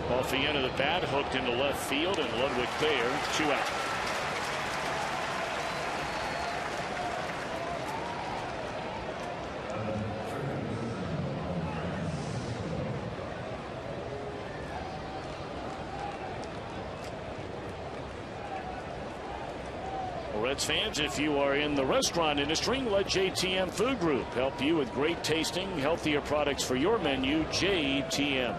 Off the end of the bat, hooked into left field, and Ludwig there, 2 out. Well, Reds fans, if you are in the restaurant industry, let JTM Food Group help you with great tasting, healthier products for your menu. JTM.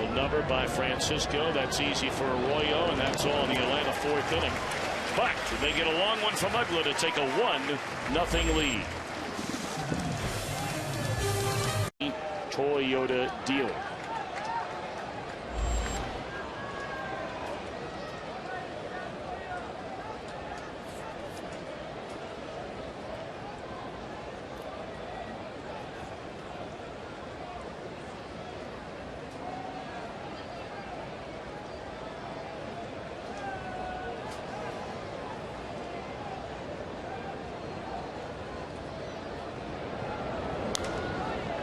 Little number by Francisco. That's easy for Arroyo, and that's all in the Atlanta fourth inning. But they get a long one from Uggla to take a 1-0 lead. Toyota dealer.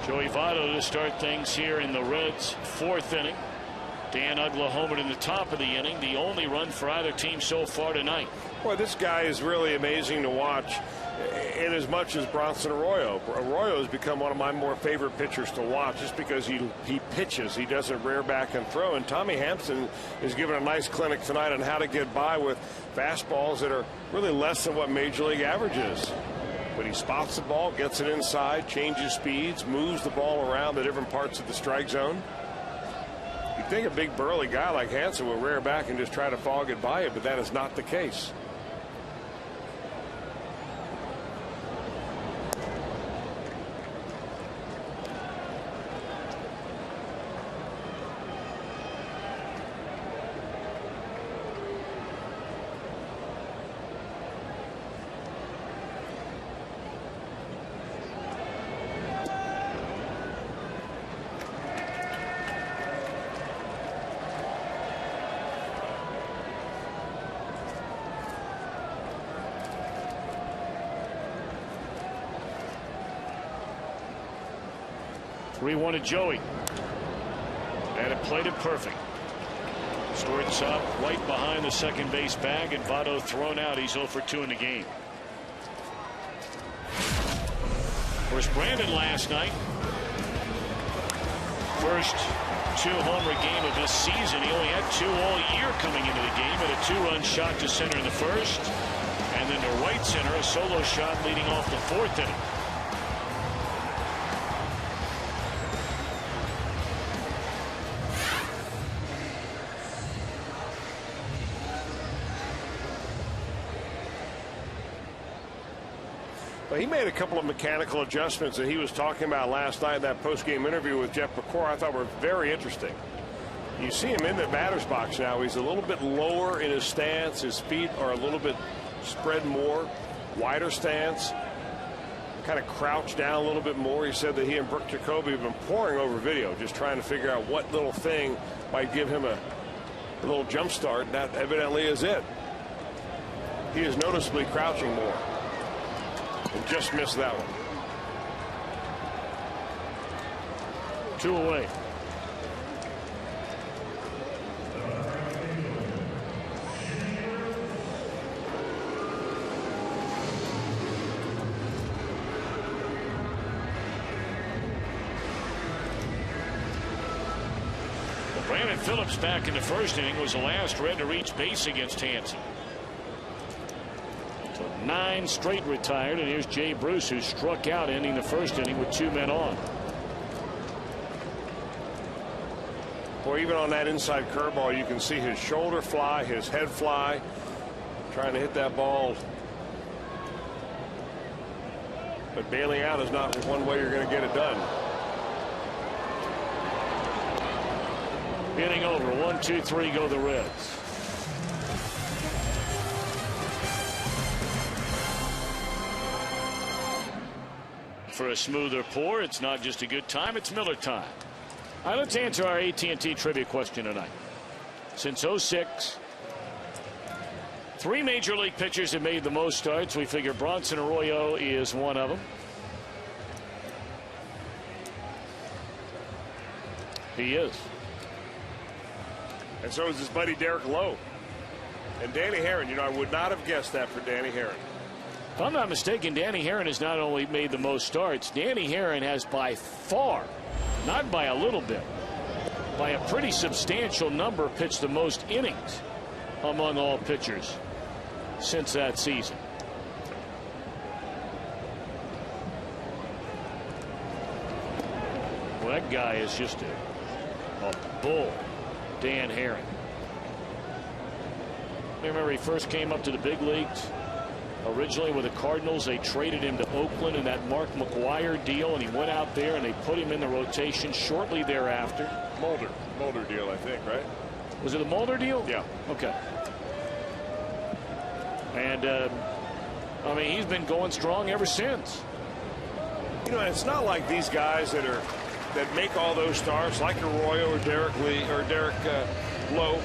Joey Votto to start things here in the Reds' fourth inning. Dan Uggla homered in the top of the inning, the only run for either team so far tonight. Boy, this guy is really amazing to watch in as much as Bronson Arroyo. Arroyo has become one of my more favorite pitchers to watch just because he pitches. He doesn't rear back and throw. And Tommy Hampson is giving a nice clinic tonight on how to get by with fastballs that are really less than what Major League average is. But he spots the ball, gets it inside, changes speeds, moves the ball around the different parts of the strike zone. You'd think a big burly guy like Hansen would rear back and just try to fog it by you, but that is not the case. Wanted Joey, and it played it perfect. Shortstop right behind the second base bag, and Votto thrown out. He's 0 for 2 in the game. Whereas Brandon last night, first 2-homer game of this season. He only had 2 all year coming into the game. Had a 2-run shot to center in the first, and then to right center, a solo shot leading off the fourth inning. He made a couple of mechanical adjustments that he was talking about last night in that post-game interview with Jeff McCord. I thought were very interesting. You see him in the batter's box now. He's a little bit lower in his stance. His feet are a little bit spread more, wider stance, kind of crouched down a little bit more. He said that he and Brooke Jacoby have been poring over video, just trying to figure out what little thing might give him a little jump start. And that evidently is it. He is noticeably crouching more. And just missed that one. 2 away. Brandon Phillips back in the first inning was the last Red to reach base against Hansen. 9 straight retired, and here's Jay Bruce, who struck out ending the first inning with 2 men on. Boy, even on that inside curveball, you can see his shoulder fly, his head fly, trying to hit that ball. But bailing out is not one way you're going to get it done. Inning over. 1, 2, 3 go the Reds. For a smoother pour, it's not just a good time, it's Miller time. All right, let's answer our AT&T trivia question tonight. Since 06, 3 major league pitchers have made the most starts. We figure Bronson Arroyo is one of them. He is. And so is his buddy Derek Lowe. And Danny Herron, I would not have guessed that for Danny Herron. If I'm not mistaken, Danny Herron has not only made the most starts, Danny Herron has by far, not by a little bit, by a pretty substantial number, pitched the most innings among all pitchers since that season. Well, that guy is just A bull, Dan Herring. Remember, he first came up to the big leagues originally with the Cardinals. They traded him to Oakland in that Mark McGwire deal, and he went out there and they put him in the rotation shortly thereafter. Mulder deal, I think, right? Was it the Mulder deal? Yeah. Okay. And I mean, he's been going strong ever since. You know, it's not like these guys that make all those starts, like Arroyo or Derek Lowe,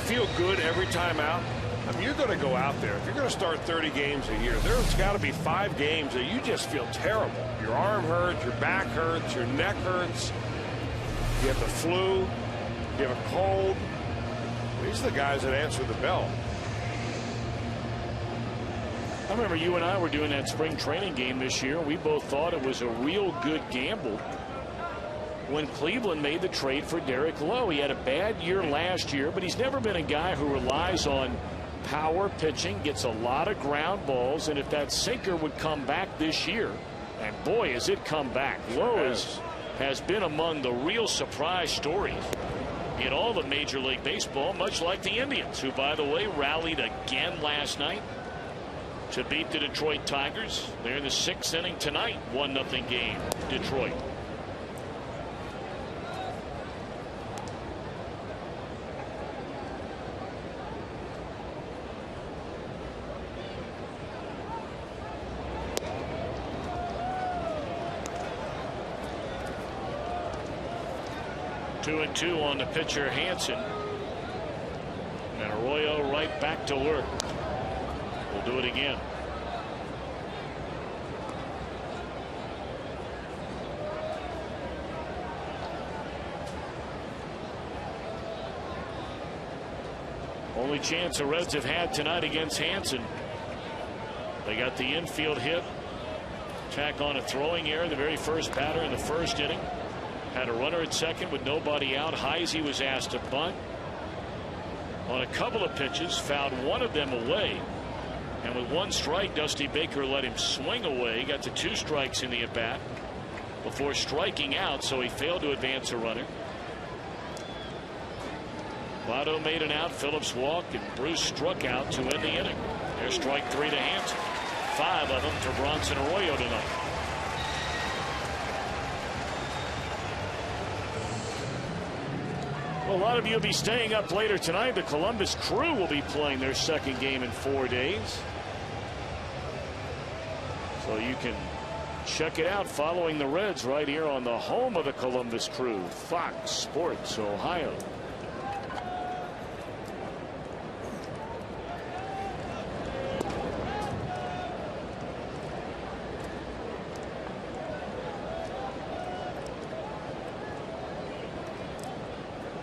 feel good every time out. I mean, you're going to go out there. If you're going to start 30 games a year, there's got to be 5 games that you just feel terrible. Your arm hurts, your back hurts, your neck hurts. You have the flu. You have a cold. These are the guys that answer the bell. I remember you and I were doing that spring training game this year. We both thought it was a real good gamble when Cleveland made the trade for Derek Lowe. He had a bad year last year, but he's never been a guy who relies on power pitching, gets a lot of ground balls, and if that sinker would come back this year, and boy, has it come back. Lowe has been among the real surprise stories in all of Major League Baseball, much like the Indians, who, by the way, rallied again last night to beat the Detroit Tigers. They're in the 6th inning tonight. 1-0 game, Detroit. Two and two on the pitcher, Hansen. And Arroyo right back to work. We'll do it again. Only chance the Reds have had tonight against Hansen. They got the infield hit. Tack on a throwing error, the very first batter in the first inning. Had a runner at second with nobody out. Heisey was asked to bunt. On a couple of pitches, fouled one of them away. And with 1 strike, Dusty Baker let him swing away. Got to 2 strikes in the at-bat before striking out, so he failed to advance a runner. Votto made an out. Phillips walked, and Bruce struck out to end the inning. There's strike 3 to Hansen. 5 of them to Bronson Arroyo tonight. Well, a lot of you will be staying up later tonight. The Columbus Crew will be playing their 2nd game in 4 days. So you can check it out following the Reds right here on the home of the Columbus Crew, Fox Sports Ohio.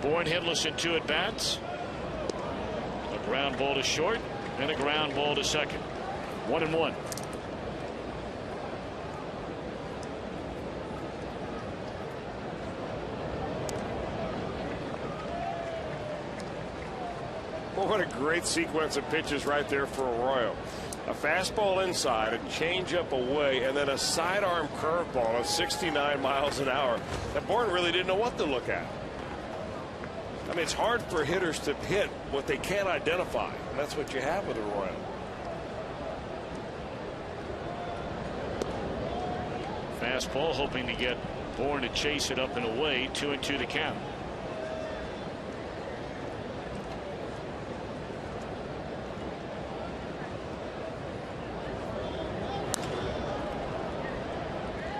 Bourne hitless in 2 at-bats. A ground ball to short and a ground ball to second. 1-1. Well, what a great sequence of pitches right there for Arroyo. A fastball inside, a changeup away, and then a sidearm curveball at 69 miles an hour. That Bourne really didn't know what to look at. I mean, it's hard for hitters to hit what they can't identify, and that's what you have with Arroyo. Fastball, hoping to get Bourne to chase it up and away. 2-2 the count.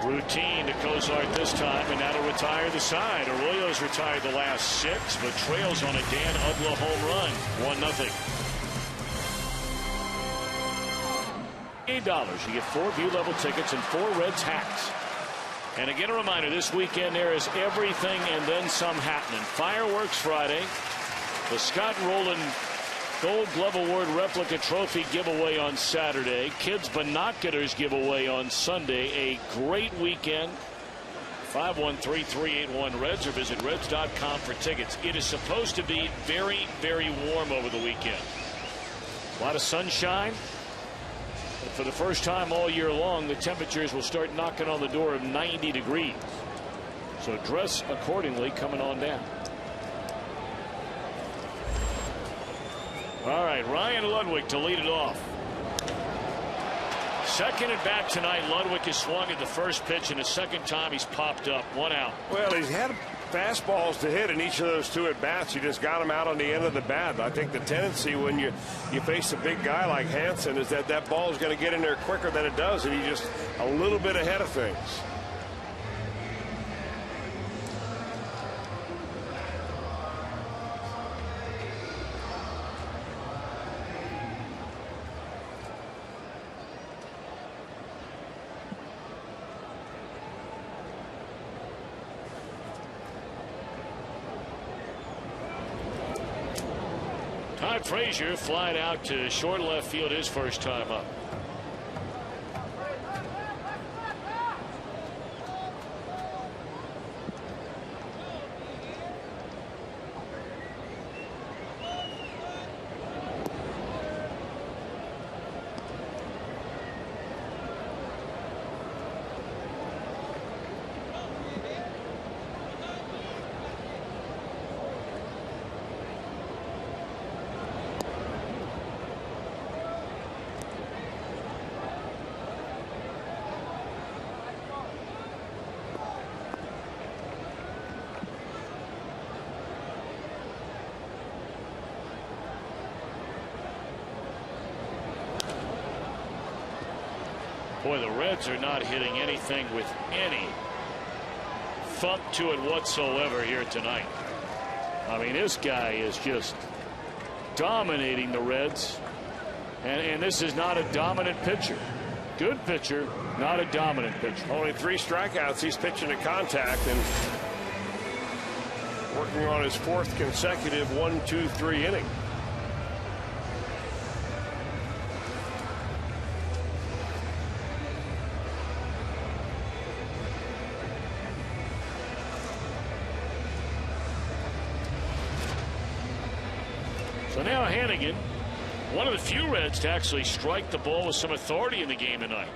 Routine to Cozart this time, and that'll retire the side. Arroyo's retired the last 6, but trails on a Dan Uggla home run. 1-0. $8. You get 4 view level tickets and 4 Reds hats. And again, a reminder, this weekend there is everything and then some happening. Fireworks Friday, the Scott Rowland Gold Glove Award replica trophy giveaway on Saturday. Kids binoculars giveaway on Sunday. A great weekend. 513-381-REDS or visit Reds.com for tickets. It is supposed to be very, very warm over the weekend. A lot of sunshine. But for the first time all year long, the temperatures will start knocking on the door of 90 degrees. So dress accordingly coming on down. All right, Ryan Ludwig to lead it off. Second at bat tonight. Ludwig has swung at the first pitch, and the second time he's popped up. 1 out. Well, he's had fastballs to hit in each of those 2 at bats. He just got him out on the end of the bat. I think the tendency when you face a big guy like Hansen is that ball is going to get in there quicker than it does, and he's just a little bit ahead of things. Todd Frazier flying out to short left field his first time up. Boy, the Reds are not hitting anything with any thump to it whatsoever here tonight. I mean, this guy is just dominating the Reds. And this is not a dominant pitcher. Good pitcher, not a dominant pitcher. Only 3 strikeouts. He's pitching to contact and working on his 4th consecutive 1-2-3 inning. So now Hannigan, one of the few Reds to actually strike the ball with some authority in the game tonight.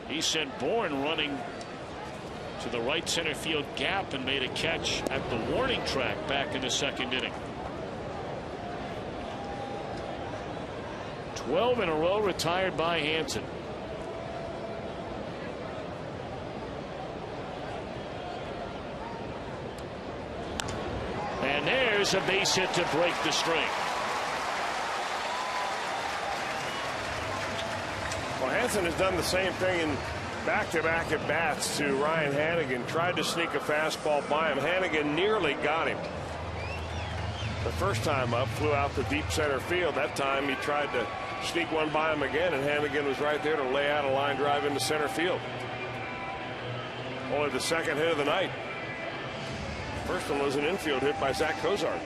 He sent Bourne running to the right center field gap and made a catch at the warning track back in the 2nd inning. 12 in a row retired by Hansen. And there's a base hit to break the string. Well, Hansen has done the same thing in back-to-back at bats to Ryan Hannigan. Tried to sneak a fastball by him. Hannigan nearly got him. The first time up, flew out to deep center field. That time he tried to sneak one by him again, and Hannigan was right there to lay out a line drive into center field. Only the 2nd hit of the night. First one was an infield hit by Zack Cozart.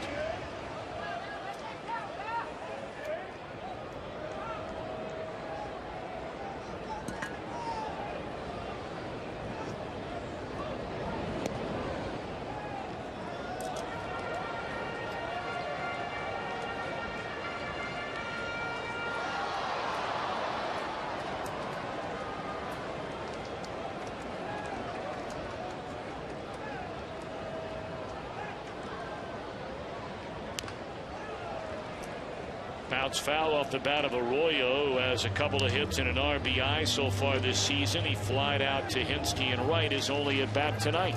Bounce foul off the bat of Arroyo, who has a couple of hits and an RBI so far this season. He flied out to Hinsky and Wright, his only at bat tonight.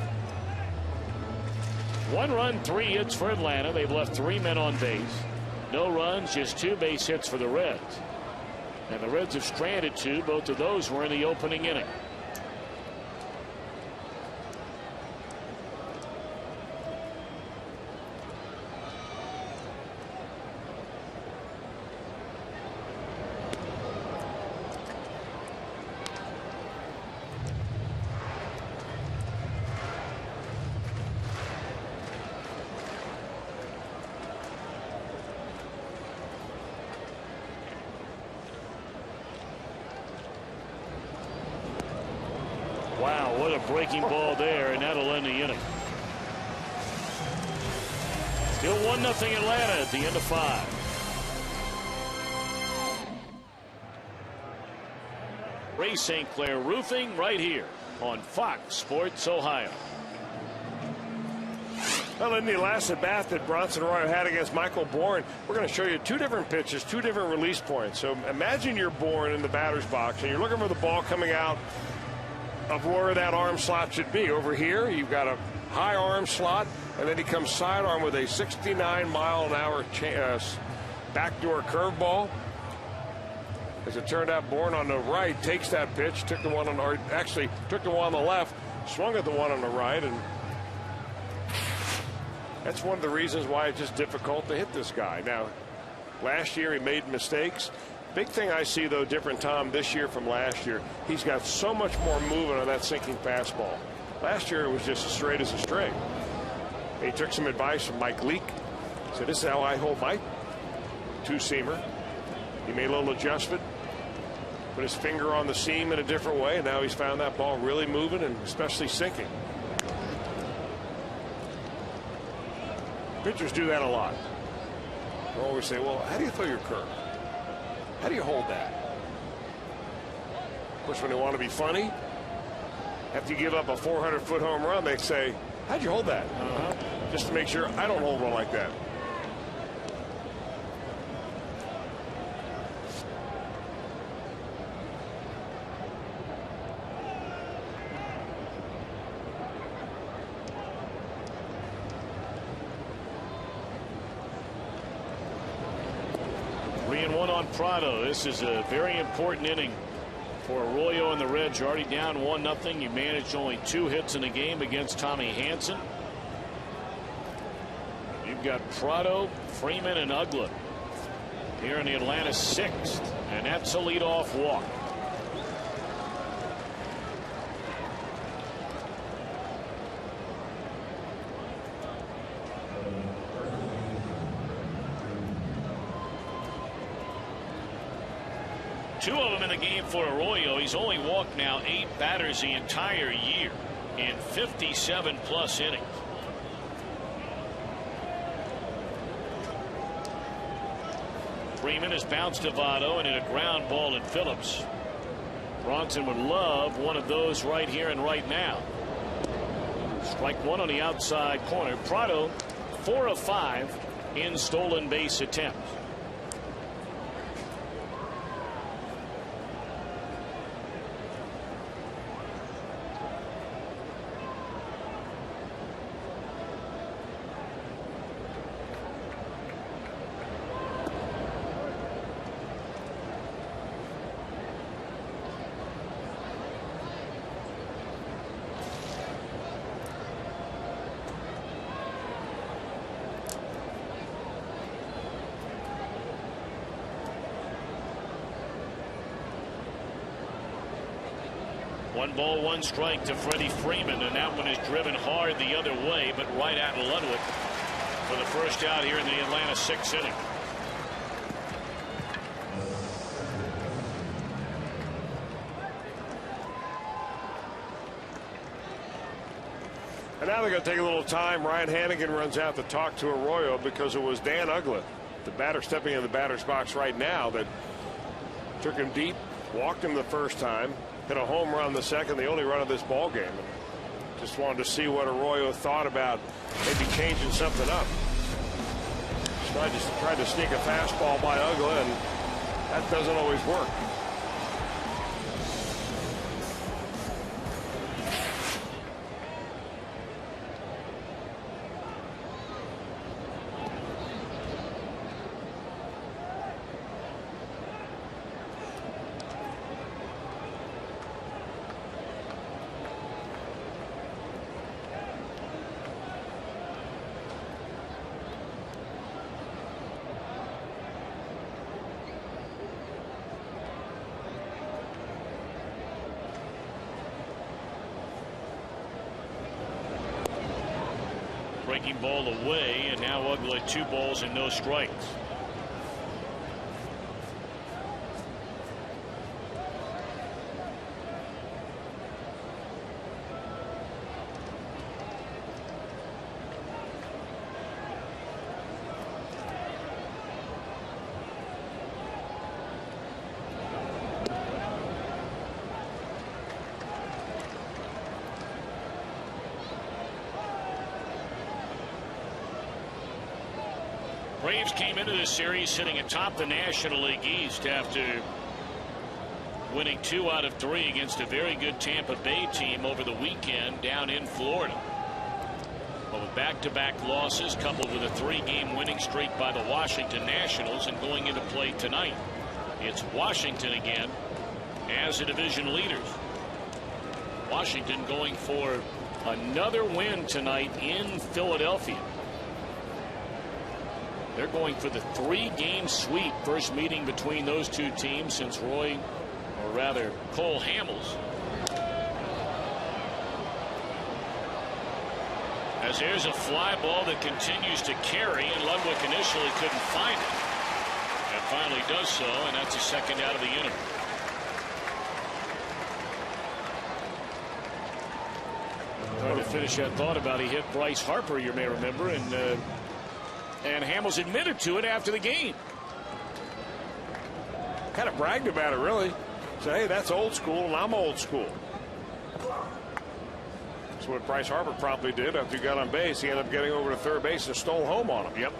1 run, 3 hits for Atlanta. They've left 3 men on base. No runs, just 2 base hits for the Reds. And the Reds have stranded 2. Both of those were in the opening inning. Wow, what a breaking ball there, and that'll end the inning. Still 1-0 Atlanta at the end of 5. Ray St. Clair Roofing right here on Fox Sports Ohio. Well, in the last at bat that Bronson Arroyo had against Michael Bourne, we're going to show you 2 different pitches, 2 different release points. So imagine you're Bourne in the batter's box, and you're looking for the ball coming out of where that arm slot should be. Over here, you've got a high arm slot, and then he comes sidearm with a 69-mile-an-hour backdoor curveball. As it turned out, Bourne on the right takes that pitch, took the one on the left, swung at the one on the right, and that's one of the reasons why it's just difficult to hit this guy. Now, last year he made mistakes. Big thing I see, though, different, Tom, this year from last year, he's got so much more movement on that sinking fastball. Last year it was just as straight as a string. He took some advice from Mike Leake. Said, this is how I hold my two-seamer. He made a little adjustment, put his finger on the seam in a different way, and now he's found that ball really moving and especially sinking. Pitchers do that a lot. They always say, well, how do you throw your curve? How do you hold that? Of course, when they want to be funny, after you give up a 400-foot home run, they say, how'd you hold that? Just to make sure I don't hold one like that. Prado. This is a very important inning for Arroyo and the Reds. You're already down 1-0. You managed only 2 hits in the game against Tommy Hanson. You've got Prado, Freeman, and Ugla here in the Atlanta 6th, and that's a leadoff walk. Two of them in the game for Arroyo. He's only walked now 8 batters the entire year in 57+ innings. Freeman has bounced to Votto and hit a ground ball at Phillips. Bronson would love one of those right here and right now. Strike 1 on the outside corner. Prado 4 of 5 in stolen base attempts. One ball, one strike to Freddie Freeman, and that one is driven hard the other way, but right at Ludwig for the first out here in the Atlanta 6th inning. And now they're going to take a little time. Ryan Hannigan runs out to talk to Arroyo because it was Dan Ugla, the batter stepping in the batter's box right now, that took him deep, walked him the first time, hit a home run the second, the only run of this ball game. Just wanted to see what Arroyo thought about maybe changing something up. Tried to sneak a fastball by Ugla, and that doesn't always work. Breaking ball away, and now Ugla 2 balls and no strikes. Braves came into this series sitting atop the National League East after winning 2 out of 3 against a very good Tampa Bay team over the weekend down in Florida. But with back-to-back losses coupled with a 3-game winning streak by the Washington Nationals, and going into play tonight, it's Washington again as the division leaders. Washington going for another win tonight in Philadelphia. They're going for the 3-game sweep. First meeting between those two teams since Cole Hamels. As there's a fly ball that continues to carry, and Ludwig initially couldn't find it. And finally does so, and that's a second out of the inning. Trying to finish that thought about he hit Bryce Harper, you may remember, and Hamels admitted to it after the game. Kind of bragged about it, really. Said, hey, that's old school, and I'm old school. That's what Bryce Harper probably did after he got on base. He ended up getting over to third base and stole home on him. Yep.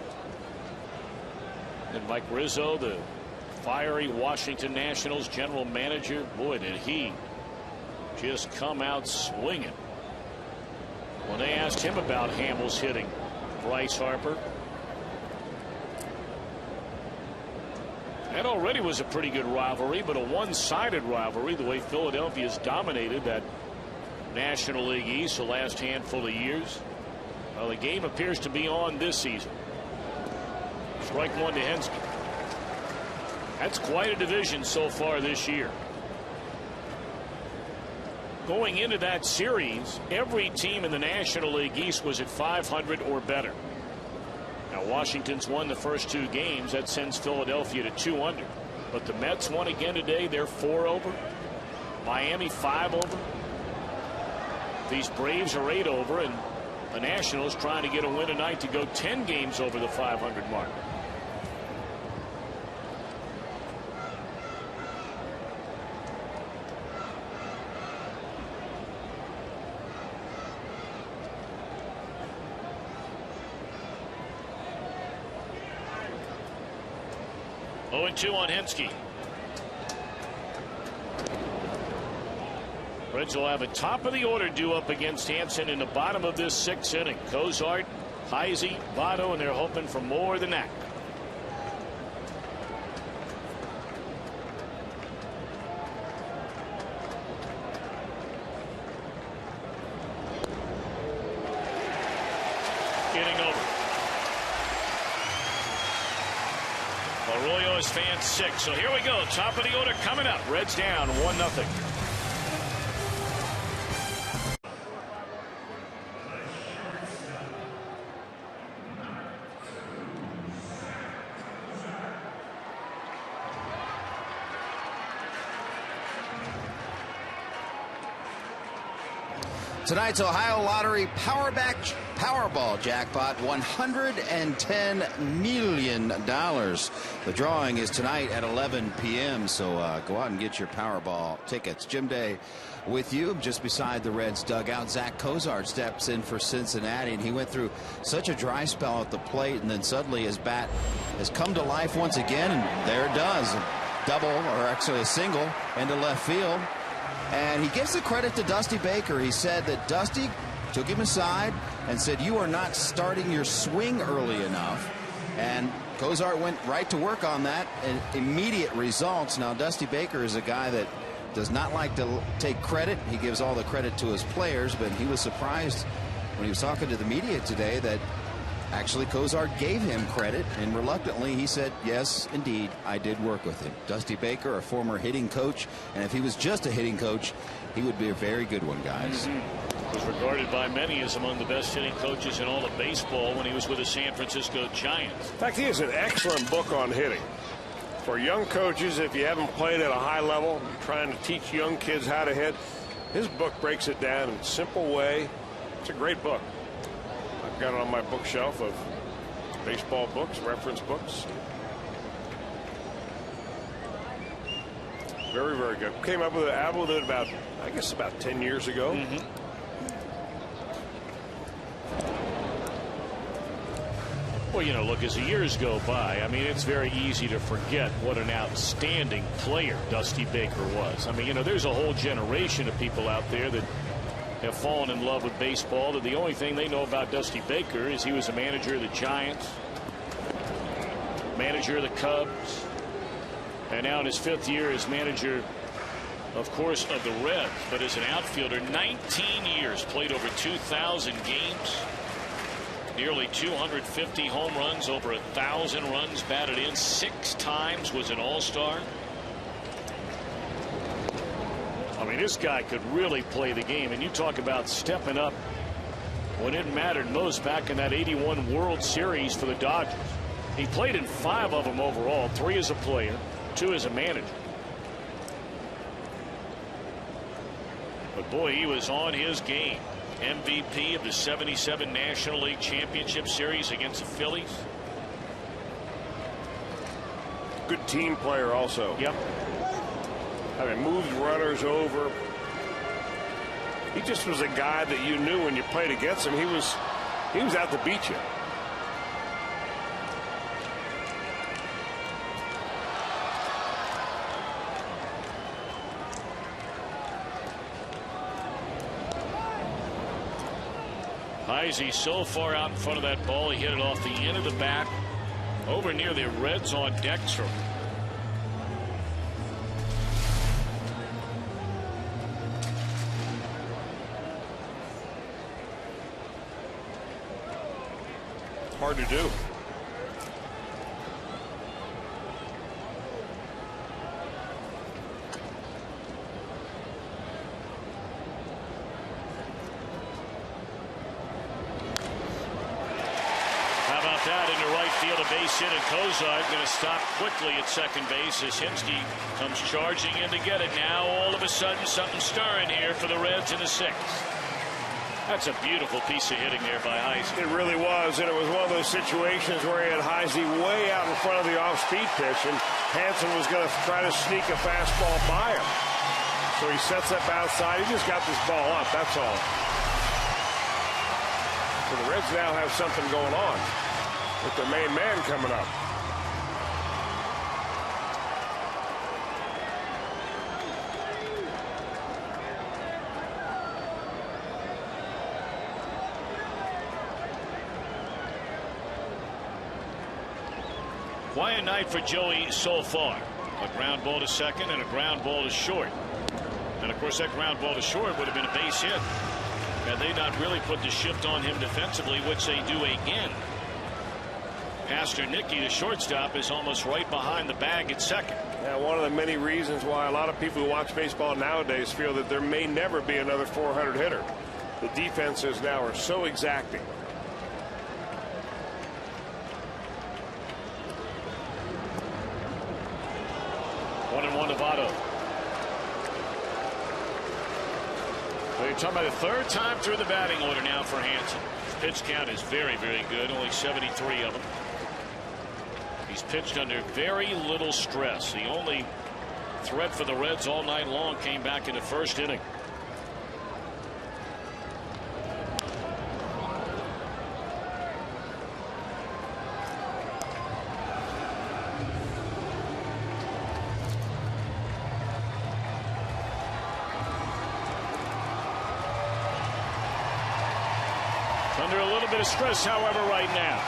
And Mike Rizzo, the fiery Washington Nationals general manager, boy, did he just come out swinging. When they asked him about Hamels hitting Bryce Harper, that already was a pretty good rivalry, but a one-sided rivalry, the way Philadelphia's dominated that National League East the last handful of years. Well, the game appears to be on this season. Strike one to Heisey. That's quite a division so far this year. Going into that series, every team in the National League East was at 500 or better. Now, Washington's won the first 2 games. That sends Philadelphia to 2 under. But the Mets won again today. They're 4 over. Miami 5 over. These Braves are 8 over, and the Nationals trying to get a win tonight to go 10 games over the 500 mark. Oh, 0-2 on Heisey. Reds will have a top of the order due up against Hansen in the bottom of this 6th inning. Cozart, Heisey, Votto, and they're hoping for more than that. Inning over. Arroyo is fan 6. So here we go. Top of the order coming up. Reds down 1-0. Tonight's Ohio Lottery Powerball jackpot, $110 million. The drawing is tonight at 11 p.m., so go out and get your Powerball tickets. Jim Day with you just beside the Reds dugout. Zack Cozart steps in for Cincinnati, and he went through such a dry spell at the plate, and then suddenly his bat has come to life once again, and there it does. A double, or actually a single, into left field. And he gives the credit to Dusty Baker. He said that Dusty took him aside and said, you are not starting your swing early enough. And Cozart went right to work on that, and immediate results. Now, Dusty Baker is a guy that does not like to take credit. He gives all the credit to his players, but he was surprised when he was talking to the media today that actually Cozart gave him credit, and reluctantly he said, yes, indeed, I did work with him. Dusty Baker, a former hitting coach, and if he was just a hitting coach, he would be a very good one, guys. Was regarded by many as among the best hitting coaches in all of baseball when he was with the San Francisco Giants. In fact, he has an excellent book on hitting. For young coaches, if you haven't played at a high level, trying to teach young kids how to hit, his book breaks it down in a simple way. It's a great book. I've got it on my bookshelf of baseball books, reference books. Very, very good. Came up with an album with it about, I guess, about 10 years ago. Well, you know, look, as the years go by, I mean, it's very easy to forget what an outstanding player Dusty Baker was. I mean, you know, there's a whole generation of people out there that have fallen in love with baseball, that the only thing they know about Dusty Baker is he was a manager of the Giants, manager of the Cubs, and now in his 5th year as manager, of course, of the Reds. But as an outfielder, 19 years, played over 2,000 games. Nearly 250 home runs, over 1,000 runs batted in, 6 times, was an all-star. I mean, this guy could really play the game. And you talk about stepping up when it mattered most back in that '81 World Series for the Dodgers. He played in 5 of them overall, 3 as a player, 2 as a manager. But boy, he was on his game. MVP of the '77 National League Championship Series against the Phillies. Good team player also. Yep. I mean, moved runners over. He just was a guy that you knew when you played against him. He was out to beat you. Heisey so far out in front of that ball, he hit it off the end of the bat over near the Reds on deck's room. Hard to do. A base hit, and Cozart going to stop quickly at second base as Heisey comes charging in to get it. Now all of a sudden something stirring here for the Reds in the 6th. That's a beautiful piece of hitting there by Heisey. It really was, and it was one of those situations where he had Heisey way out in front of the off-speed pitch, and Hansen was going to try to sneak a fastball by him. So he sets up outside. He just got this ball up, that's all. So the Reds now have something going on with their main man coming up. Quiet night for Joey so far. A ground ball to second and a ground ball to short. And of course that ground ball to short would have been a base hit had they not really put the shift on him defensively, which they do again. Pastor Nicky, the shortstop, is almost right behind the bag at second. Yeah, one of the many reasons why a lot of people who watch baseball nowadays feel that there may never be another 400 hitter. The defenses now are so exacting. 1-1 to Votto. So you're talking about the 3rd time through the batting order now for Hansen. His pitch count is very, very good, only 73 of them. He's pitched under very little stress. The only threat for the Reds all night long came back in the 1st inning. Under a little bit of stress, however, right now.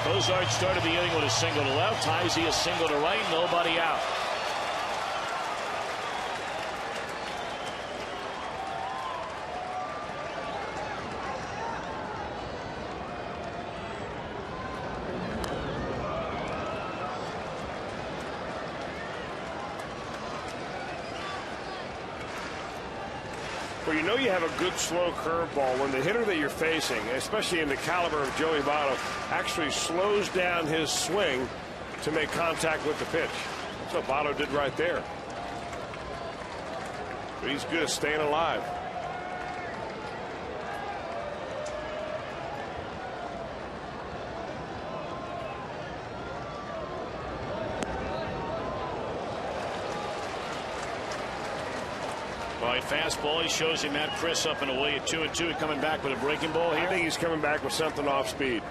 Cozart started the inning with a single to left. Heisey a single to right. Nobody out. Well, you know you have a good slow curveball when the hitter that you're facing, especially in the caliber of Joey Votto, actually slows down his swing to make contact with the pitch. That's what Votto did right there. But he's good at staying alive. Right, fastball. He shows him that Chris up and away at 2-2. Coming back with a breaking ball here. I think he's coming back with something off speed.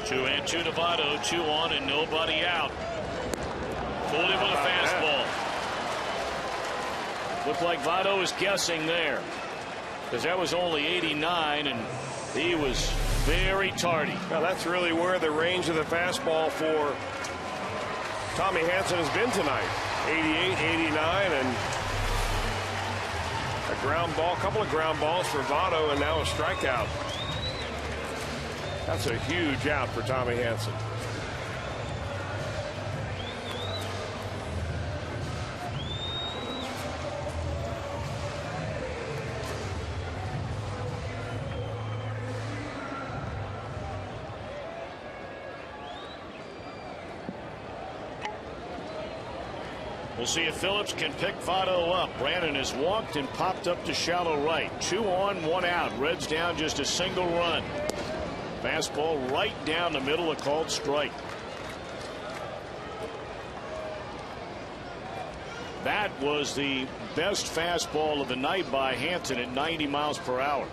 2-2 to Votto, 2 on and nobody out. Pulled him with a fastball. Looked like Votto was guessing there, because that was only 89 and he was very tardy. Now that's really where the range of the fastball for Tommy Hanson has been tonight. 88, 89, and a ground ball, couple of ground balls for Votto, and now a strikeout. That's a huge out for Tommy Hanson. We'll see if Phillips can pick Votto up. Brandon has walked and popped up to shallow right. 2 on, 1 out. Reds down just a single run. Fastball right down the middle, a called strike. That was the best fastball of the night by Hanson at 90 miles per hour.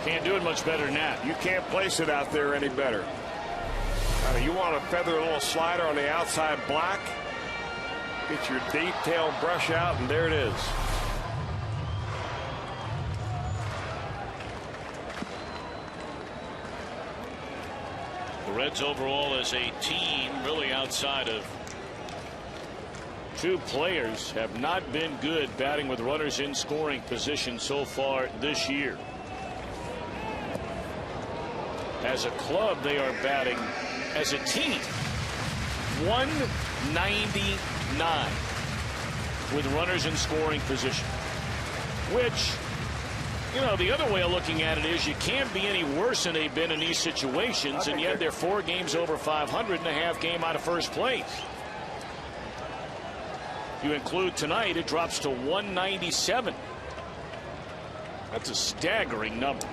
Can't do it much better than that. You can't place it out there any better. You want to feather a little slider on the outside black. Get your detail brush out, and there it is. The Reds overall as a team, really outside of 2 players, have not been good batting with runners in scoring position so far this year. As a club, they are batting as a team 199 with runners in scoring position, which, you know, the other way of looking at it is you can't be any worse than they've been in these situations, and yet they're 4 games over 500 and a half game out of first place. If you include tonight, it drops to 197. That's a staggering number.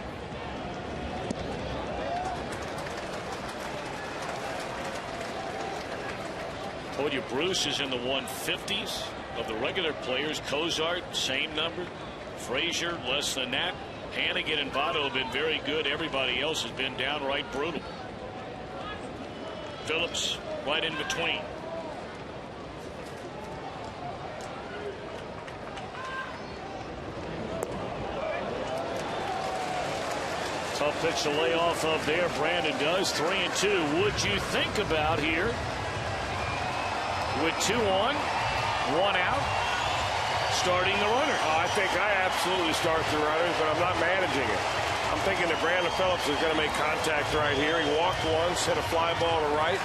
Told you Bruce is in the 150s of the regular players. Cozart, same number. Frazier, less than that. Hannigan and Votto have been very good. Everybody else has been downright brutal. Phillips right in between. Tough pitch to lay off of there. Brandon does. 3-2. Would you think about here? With 2 on, 1 out, starting the runner. I think I absolutely start the runners, but I'm not managing it. I'm thinking that Brandon Phillips is going to make contact right here. He walked once, hit a fly ball to right.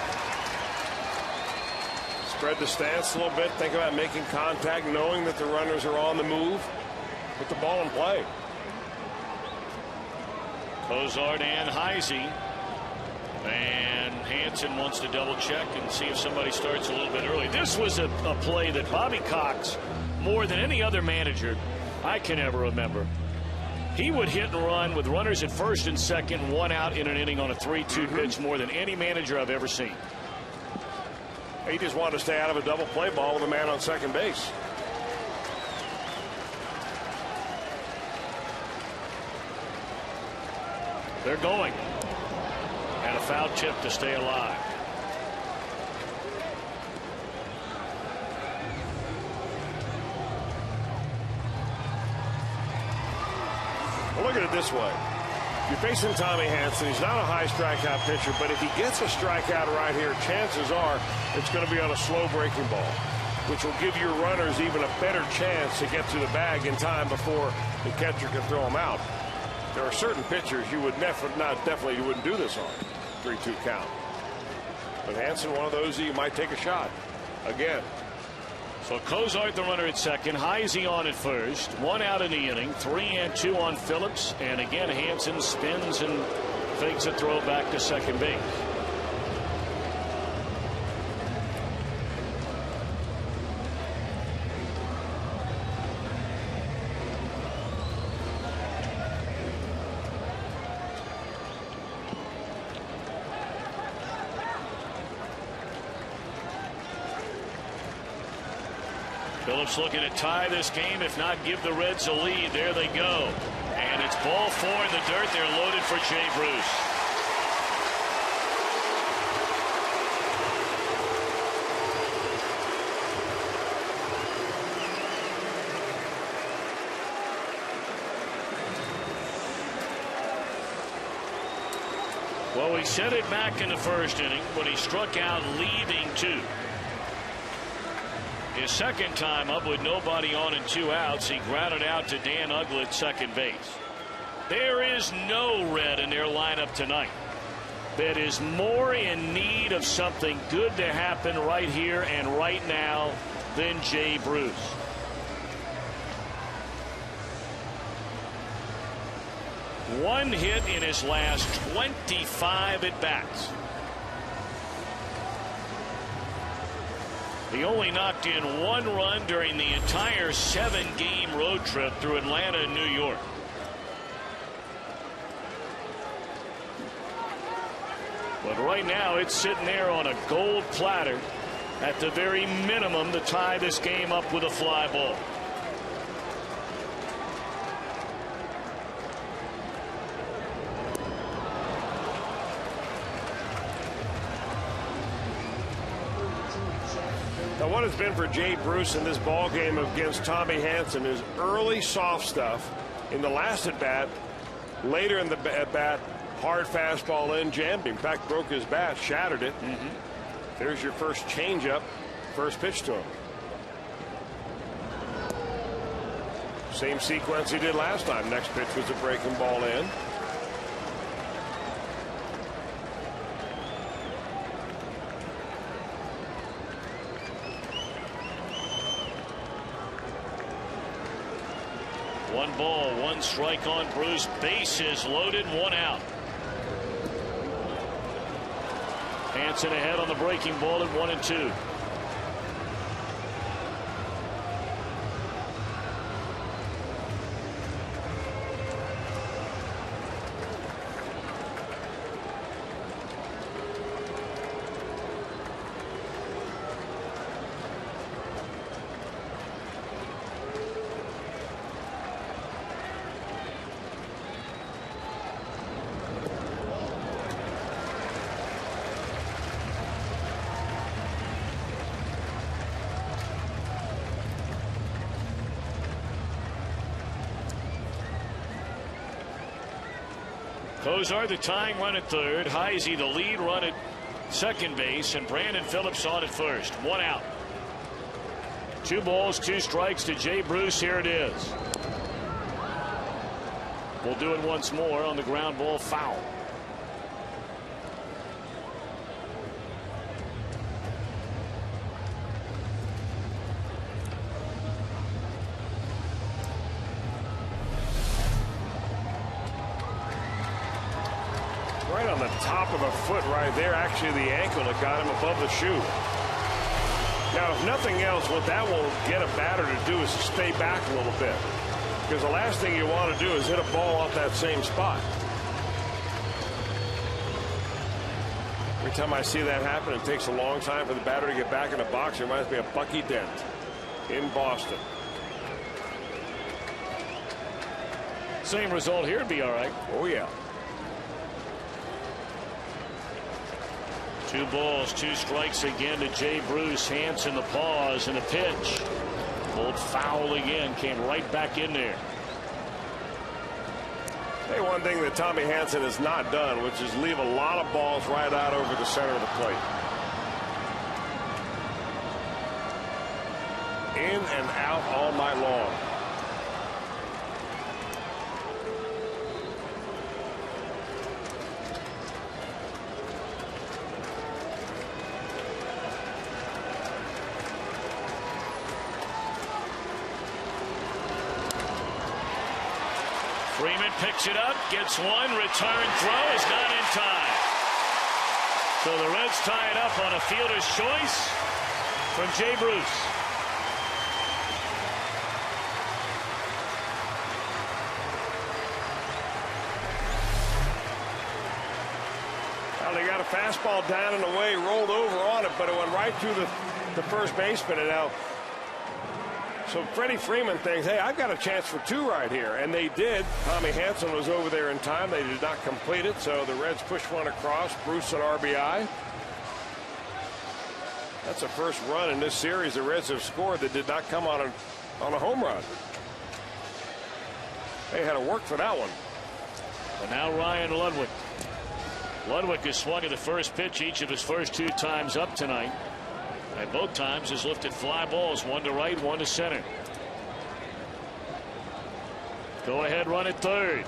Spread the stance a little bit. Think about making contact, knowing that the runners are on the move. Put the ball in play. Cozart and Heisey. And Hanson wants to double check and see if somebody starts a little bit early. This was a play that Bobby Cox, more than any other manager I can ever remember, he would hit and run with runners at first and second, 1 out in an inning on a 3-2 pitch more than any manager I've ever seen. He just wanted to stay out of a double play ball with a man on second base. They're going. And a foul tip to stay alive. Well, look at it this way. You're facing Tommy Hanson. He's not a high strikeout pitcher, but if he gets a strikeout right here, chances are it's going to be on a slow breaking ball, which will give your runners even a better chance to get to the bag in time before the catcher can throw them out. There are certain pitchers you would definitely you wouldn't do this on. 3-2 count. But Hanson, one of those you might take a shot again. So Cozart the runner at second, Heisey on at first, 1 out in the inning, 3-2 on Phillips, and again Hanson spins and fakes a throw back to second base. Phillips looking to tie this game, if not give the Reds a lead. There they go. And it's ball 4 in the dirt. They're loaded for Jay Bruce. Well, we set it back in the first inning when he struck out leaving 2. His second time up with nobody on and 2 outs, he grounded out to Dan Uggla at second base. There is no Red in their lineup tonight that is more in need of something good to happen right here and right now than Jay Bruce. One hit in his last 25 at-bats. He only knocked in 1 run during the entire 7-game road trip through Atlanta and New York. But right now it's sitting there on a gold platter at the very minimum to tie this game up with a fly ball. Now, what has been for Jay Bruce in this ball game against Tommy Hanson is early soft stuff in the last at bat. Later in the at bat, hard fastball in, jammed him. In fact, broke his bat, shattered it. There's your first changeup, first pitch to him. Same sequence he did last time. Next pitch was a breaking ball in. One ball, 1 strike on Bruce. Bases loaded, 1 out. Hanson ahead on the breaking ball at 1-2. Cozart the tying run at third. Heisey the lead run at second base, and Brandon Phillips on at first. 1 out. 2 balls, 2 strikes to Jay Bruce. Here it is. We'll do it once more on the ground ball, foul. Right on the top of the foot right there. Actually, the ankle that got him above the shoe. Now, if nothing else, what that will get a batter to do is to stay back a little bit. Because the last thing you want to do is hit a ball off that same spot. Every time I see that happen, it takes a long time for the batter to get back in the box. It reminds me of Bucky Dent in Boston. Same result here would be all right. Oh, yeah. 2 balls, 2 strikes again to Jay Bruce. Hanson the pause and a pitch. Pulled foul again. Came right back in there. Hey, one thing that Tommy Hanson has not done, which is leave a lot of balls right out over the center of the plate. In and out all night long. Freeman picks it up, gets one, return throw is not in time. So the Reds tie it up on a fielder's choice from Jay Bruce. Well, they got a fastball down and away, rolled over on it, but it went right through the first baseman. And now So Freddie Freeman thinks, hey, I've got a chance for 2 right here. And they did. Tommy Hanson was over there in time. They did not complete it. So the Reds push one across. Bruce an RBI. That's the first run in this series the Reds have scored that did not come on a home run. They had to work for that one. And now Ryan Ludwig. Ludwig has swung at the first pitch each of his first 2 times up tonight. And both times has lifted fly balls, one to right, one to center. Go ahead run at third.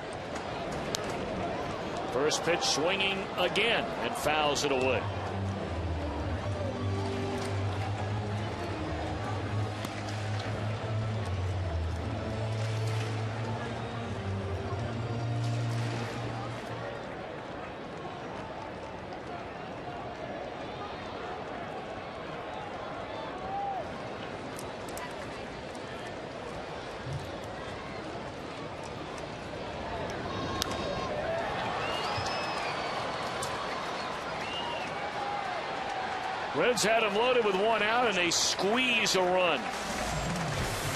First pitch swinging again and fouls it away. Reds had him loaded with 1 out, and they squeeze a run.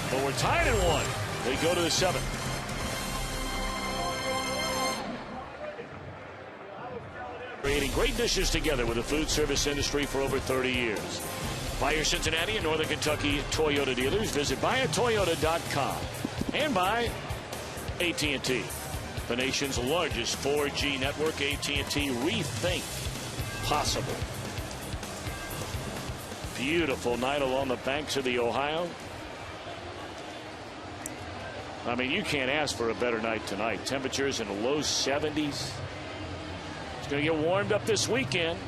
But we're tied at 1. They go to the 7th. Creating great dishes together with the food service industry for over 30 years. By your Cincinnati and Northern Kentucky Toyota dealers, visit buyatoyota.com. And by AT&T, the nation's largest 4G network. AT&T, rethink possible. Beautiful night along the banks of the Ohio. I mean, you can't ask for a better night tonight. Temperatures in the low 70s. It's going to get warmed up this weekend.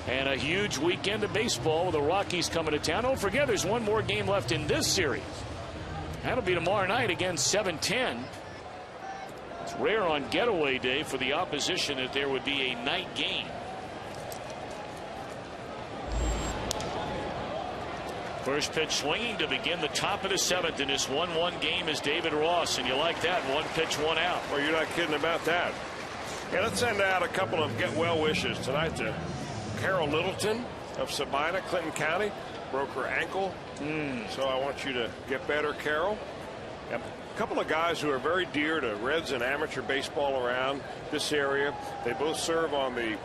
And a huge weekend of baseball with the Rockies coming to town. Don't forget, there's one more game left in this series. That'll be tomorrow night against 7:10. It's rare on getaway day for the opposition that there would be a night game. First pitch swinging to begin the top of the 7th in this 1-1 game is David Ross, and you like that. 1 pitch, 1 out. Well, you're not kidding about that. Yeah, let's send out a couple of get well wishes tonight to Carol Littleton of Sabina, Clinton County. Broke her ankle. So I want you to get better, Carol. And a couple of guys who are very dear to Reds and amateur baseball around this area. They both serve on the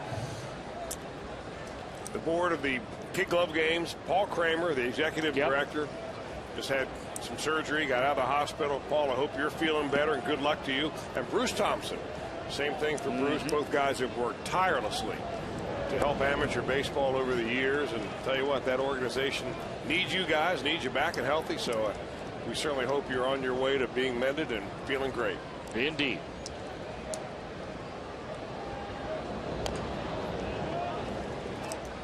board of the Kid Glove Games. Paul Kramer, the executive director, just had some surgery, got out of the hospital. Paul, I hope you're feeling better, and good luck to you. And Bruce Thompson, same thing for Bruce. Both guys have worked tirelessly to help amateur baseball over the years, and tell you what, that organization needs you guys, needs you back and healthy. So we certainly hope you're on your way to being mended and feeling great. Indeed.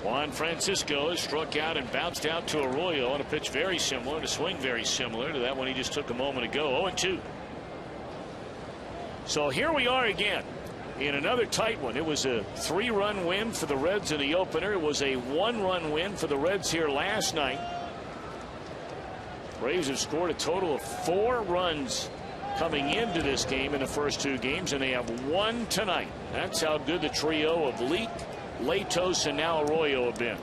Juan Francisco has struck out and bounced out to Arroyo on a pitch very similar, and a swing very similar to that one he just took a moment ago. 0-2. So here we are again in another tight one. It was a 3-run win for the Reds in the opener. It was a 1-run win for the Reds here last night. Braves have scored a total of 4 runs coming into this game in the first 2 games, and they have 1 tonight. That's how good the trio of Leak, Latos, and now Arroyo have been.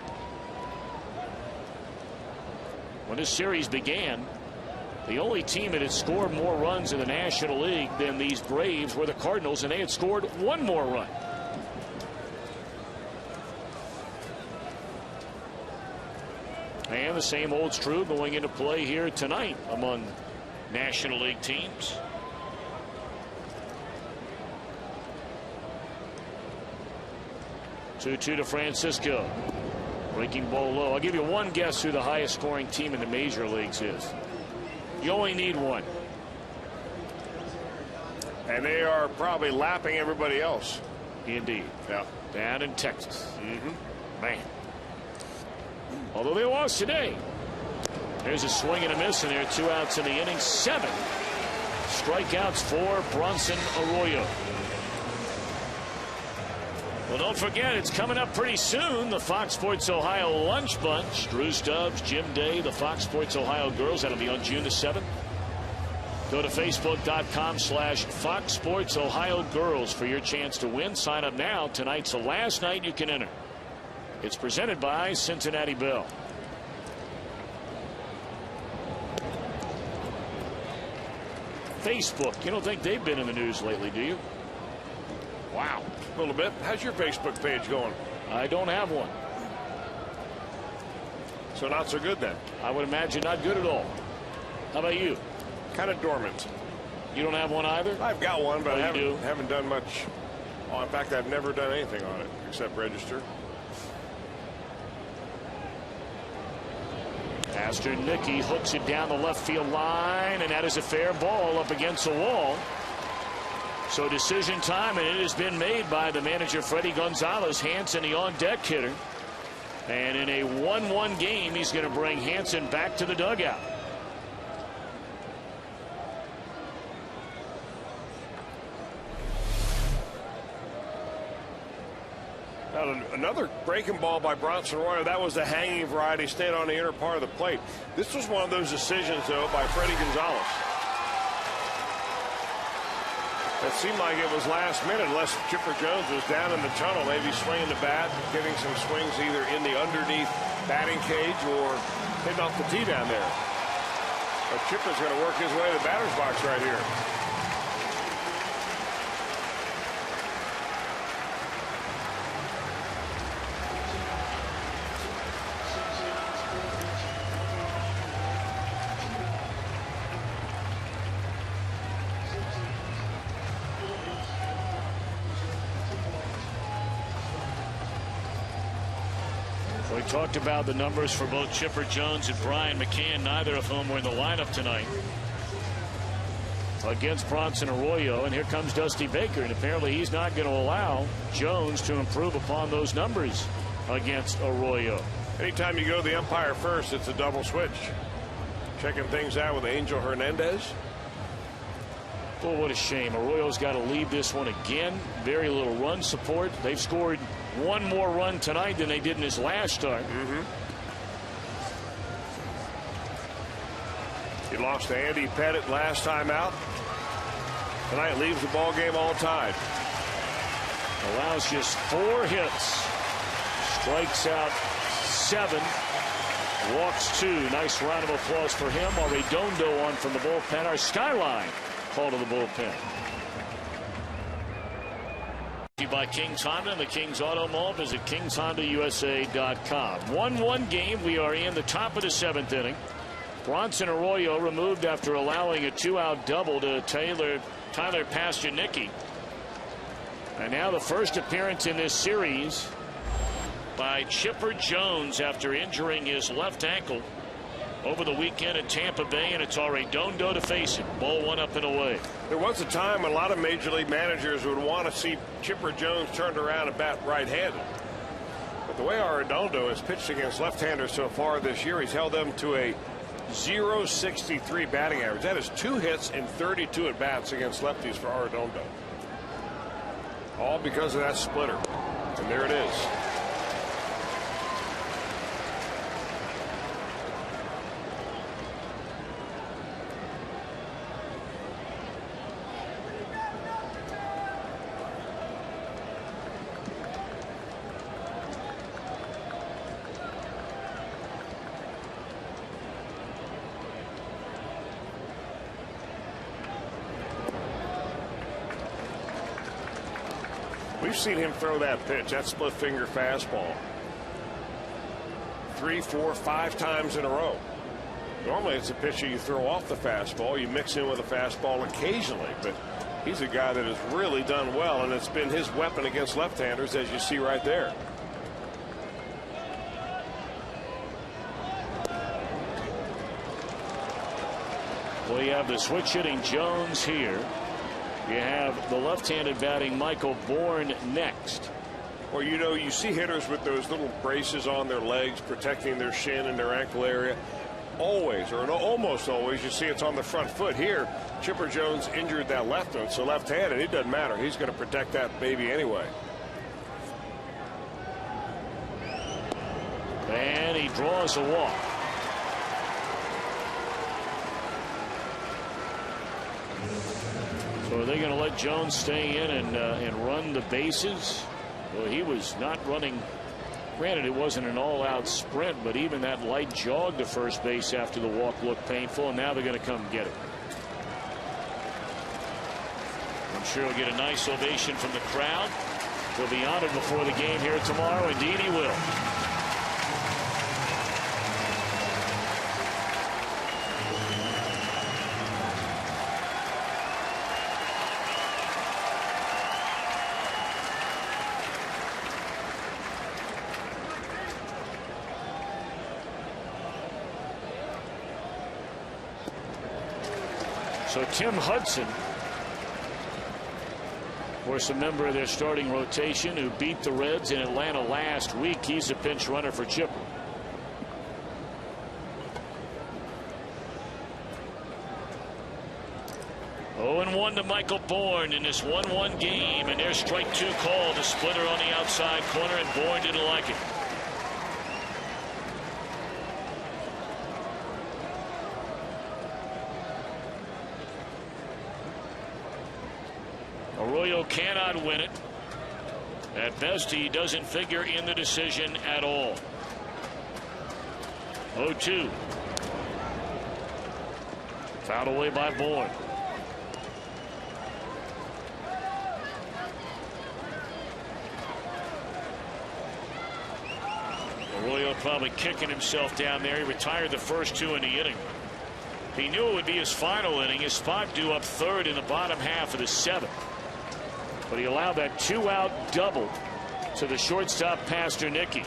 When this series began, the only team that had scored more runs in the National League than these Braves were the Cardinals, and they had scored 1 more run. And the same holds true going into play here tonight among National League teams. Two to Francisco. Breaking ball low. I'll give you one guess who the highest scoring team in the major leagues is. You only need one. And they are probably lapping everybody else. Indeed. Yeah. Down in Texas. Man. Although they lost today. There's a swing and a miss, and there are 2 outs in the inning. 7 strikeouts for Bronson Arroyo. Well, don't forget, it's coming up pretty soon. The Fox Sports Ohio Lunch Bunch. Drew Stubbs, Jim Day, the Fox Sports Ohio girls. That'll be on June the 7th. Go to Facebook.com/Fox Sports Ohio Girls for your chance to win. Sign up now. Tonight's the last night you can enter. It's presented by Cincinnati Bell. Facebook. You don't think they've been in the news lately, do you? Wow. A little bit. How's your Facebook page going? I don't have one. So not so good then. I would imagine not good at all. How about you? Kind of dormant. You don't have one either? I've got one, but Oh, I you haven't done much. Oh, in fact, I've never done anything on it except register. Pastor Nicky hooks it down the left field line, and that is a fair ball up against the wall. So decision time, and it has been made by the manager, Freddie Gonzalez. Hansen, the on-deck hitter. And in a 1-1 game, he's going to bring Hansen back to the dugout. Another breaking ball by Bronson Arroyo. That was the hanging variety, stayed on the inner part of the plate. This was one of those decisions, though, by Freddie Gonzalez. It seemed like it was last minute, unless Chipper Jones was down in the tunnel, maybe swinging the bat, getting some swings either in the underneath batting cage or hitting off the tee down there. But Chipper's going to work his way to the batter's box right here. We talked about the numbers for both Chipper Jones and Brian McCann, neither of whom were in the lineup tonight against Bronson Arroyo. And here comes Dusty Baker, and apparently he's not going to allow Jones to improve upon those numbers against Arroyo. Anytime you go to the umpire first, it's a double switch. Checking things out with Angel Hernandez. Oh, what a shame. Arroyo's got to leave this one again. Very little run support. They've scored one more run tonight than they did in his last start. He lost to Andy Pettit last time out. Tonight leaves the ball game all tied. Allows just 4 hits. Strikes out 7. Walks 2. Nice round of applause for him. Arredondo on from the bullpen. Our skyline call to the bullpen. By King's Honda and the King's Auto Mall. Visit KingsHondaUSA.com. 1-1 game. We are in the top of the 7th inning. Bronson Arroyo removed after allowing a 2-out double to Tyler Pastornicki. And now the first appearance in this series by Chipper Jones after injuring his left ankle over the weekend at Tampa Bay, and it's Arredondo to face him. Ball 1 up and away. There was a time when a lot of major league managers would want to see Chipper Jones turned around and bat right-handed. But the way Arredondo has pitched against left-handers so far this year, he's held them to a .063 batting average. That is 2 hits and 32 at-bats against lefties for Arredondo. All because of that splitter. And there it is. We've seen him throw that pitch, that split finger fastball, 3, 4, 5 times in a row. Normally it's a pitch you throw off the fastball. You mix in with a fastball occasionally, but he's a guy that has really done well, and it's been his weapon against left-handers, as you see right there. Well, you have the switch hitting Jones here. You have the left-handed batting Michael Bourne next. Well, you know, you see hitters with those little braces on their legs protecting their shin and their ankle area. Always, or almost always, you see it's on the front foot. Here, Chipper Jones injured that left one, so left-handed, it doesn't matter. He's going to protect that baby anyway. And he draws a walk. So are they going to let Jones stay in and run the bases? Well, he was not running. Granted, it wasn't an all-out sprint, but even that light jog to first base after the walk looked painful, and now they're going to come get it. I'm sure he'll get a nice ovation from the crowd. He'll be honored before the game here tomorrow. Indeed he will. So Tim Hudson, of course, a member of their starting rotation who beat the Reds in Atlanta last week. He's a pinch runner for Chipper. Oh, and 1 to Michael Bourne in this 1-1 game, and there's strike 2 call to Splitter on the outside corner, and Bourne didn't like it. Arroyo cannot win it. At best, he doesn't figure in the decision at all. 0-2. Fouled away by Bourne. Arroyo probably kicking himself down there. He retired the first 2 in the inning. He knew it would be his final inning. His spot due up third in the bottom half of the 7th. But he allowed that 2-out double to the shortstop Pasternicki.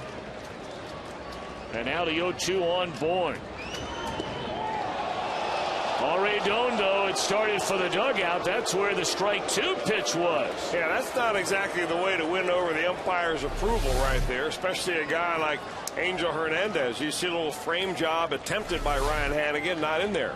And now the 0-2 on Bourne. Arredondo, it started for the dugout. That's where the strike 2 pitch was. Yeah, that's not exactly the way to win over the umpire's approval right there, especially a guy like Angel Hernandez. You see a little frame job attempted by Ryan Hannigan, not in there.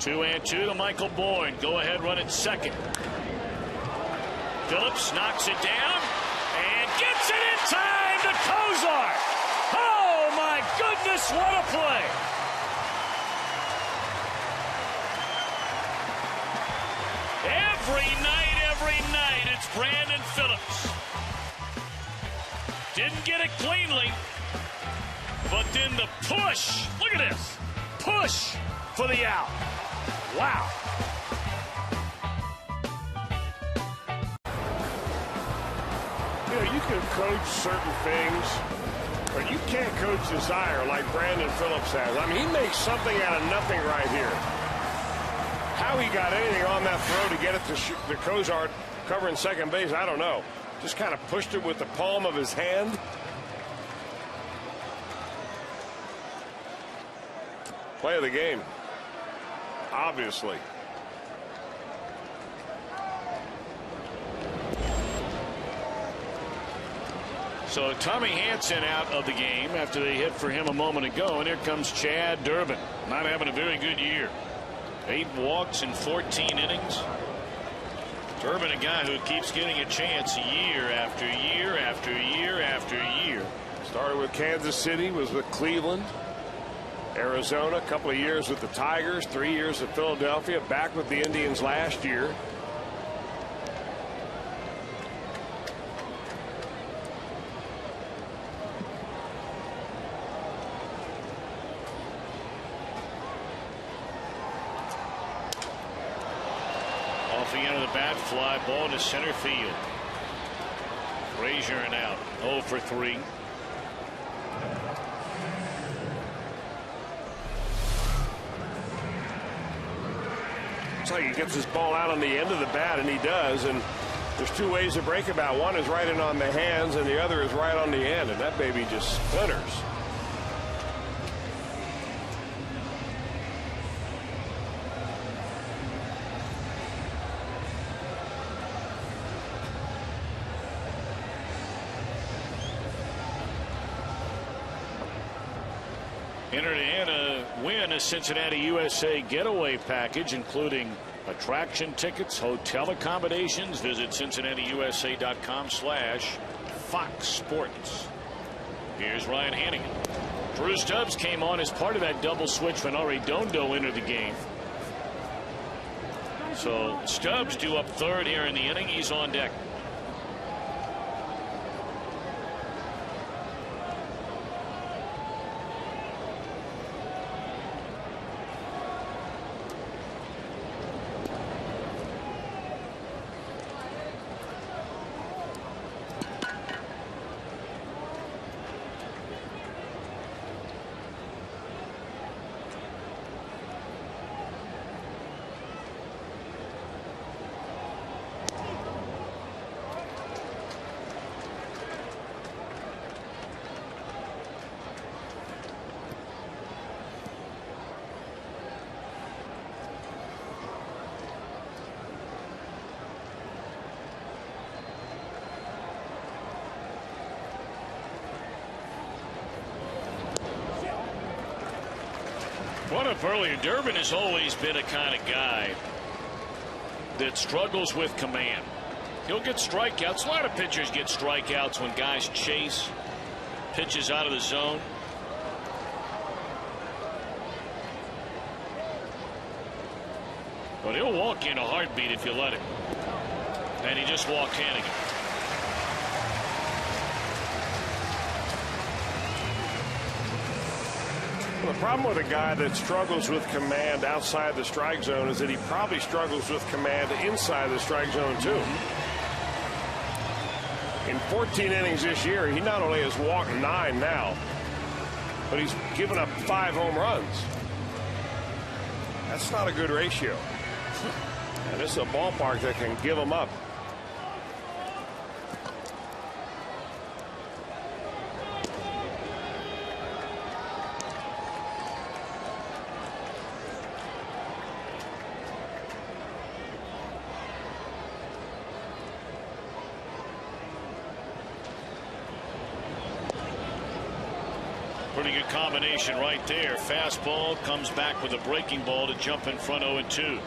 Two and 2 to Michael Bourne. Go ahead, run at second. Phillips knocks it down and gets it in time to Cozart. Oh my goodness, what a play! Every night, it's Brandon Phillips. Didn't get it cleanly, but then the push. Look at this push for the out. Wow. You know, you can coach certain things, but you can't coach desire like Brandon Phillips has. I mean, he makes something out of nothing right here. How he got anything on that throw to get it to Cozart covering second base, I don't know. Just kind of pushed it with the palm of his hand. Play of the game. Obviously. So Tommy Hanson out of the game after they hit for him a moment ago, and here comes Chad Durbin, not having a very good year. 8 walks in 14 innings. Durbin, a guy who keeps getting a chance year after year after year after year. Started with Kansas City, was with Cleveland, Arizona, a couple of years with the Tigers, 3 years at Philadelphia, back with the Indians last year. Off the end of the bat, fly ball to center field. Frazier and out, 0 for 3. Looks like he gets his ball out on the end of the bat, and he does. And there's 2 ways to break a bat. One is right in on the hands, and the other is right on the end. And that baby just splinters. Entered in a win a Cincinnati USA getaway package, including attraction tickets, hotel accommodations. Visit CincinnatiUSA.com/fun. Fox Sports. Here's Ryan Hannigan. Drew Stubbs came on as part of that double switch when Arredondo entered the game. So Stubbs due up third here in the inning. He's on deck. Brought up earlier, Durbin has always been a kind of guy that struggles with command. He'll get strikeouts. A lot of pitchers get strikeouts when guys chase pitches out of the zone. But he'll walk in a heartbeat if you let him. And he just walked Hannigan. Well, the problem with a guy that struggles with command outside the strike zone is that he probably struggles with command inside the strike zone too. In 14 innings this year, he not only has walked 9 now, but he's given up 5 home runs. That's not a good ratio. And this is a ballpark that can give them up. Pretty good combination right there. Fastball comes back with a breaking ball to jump in front 0-2.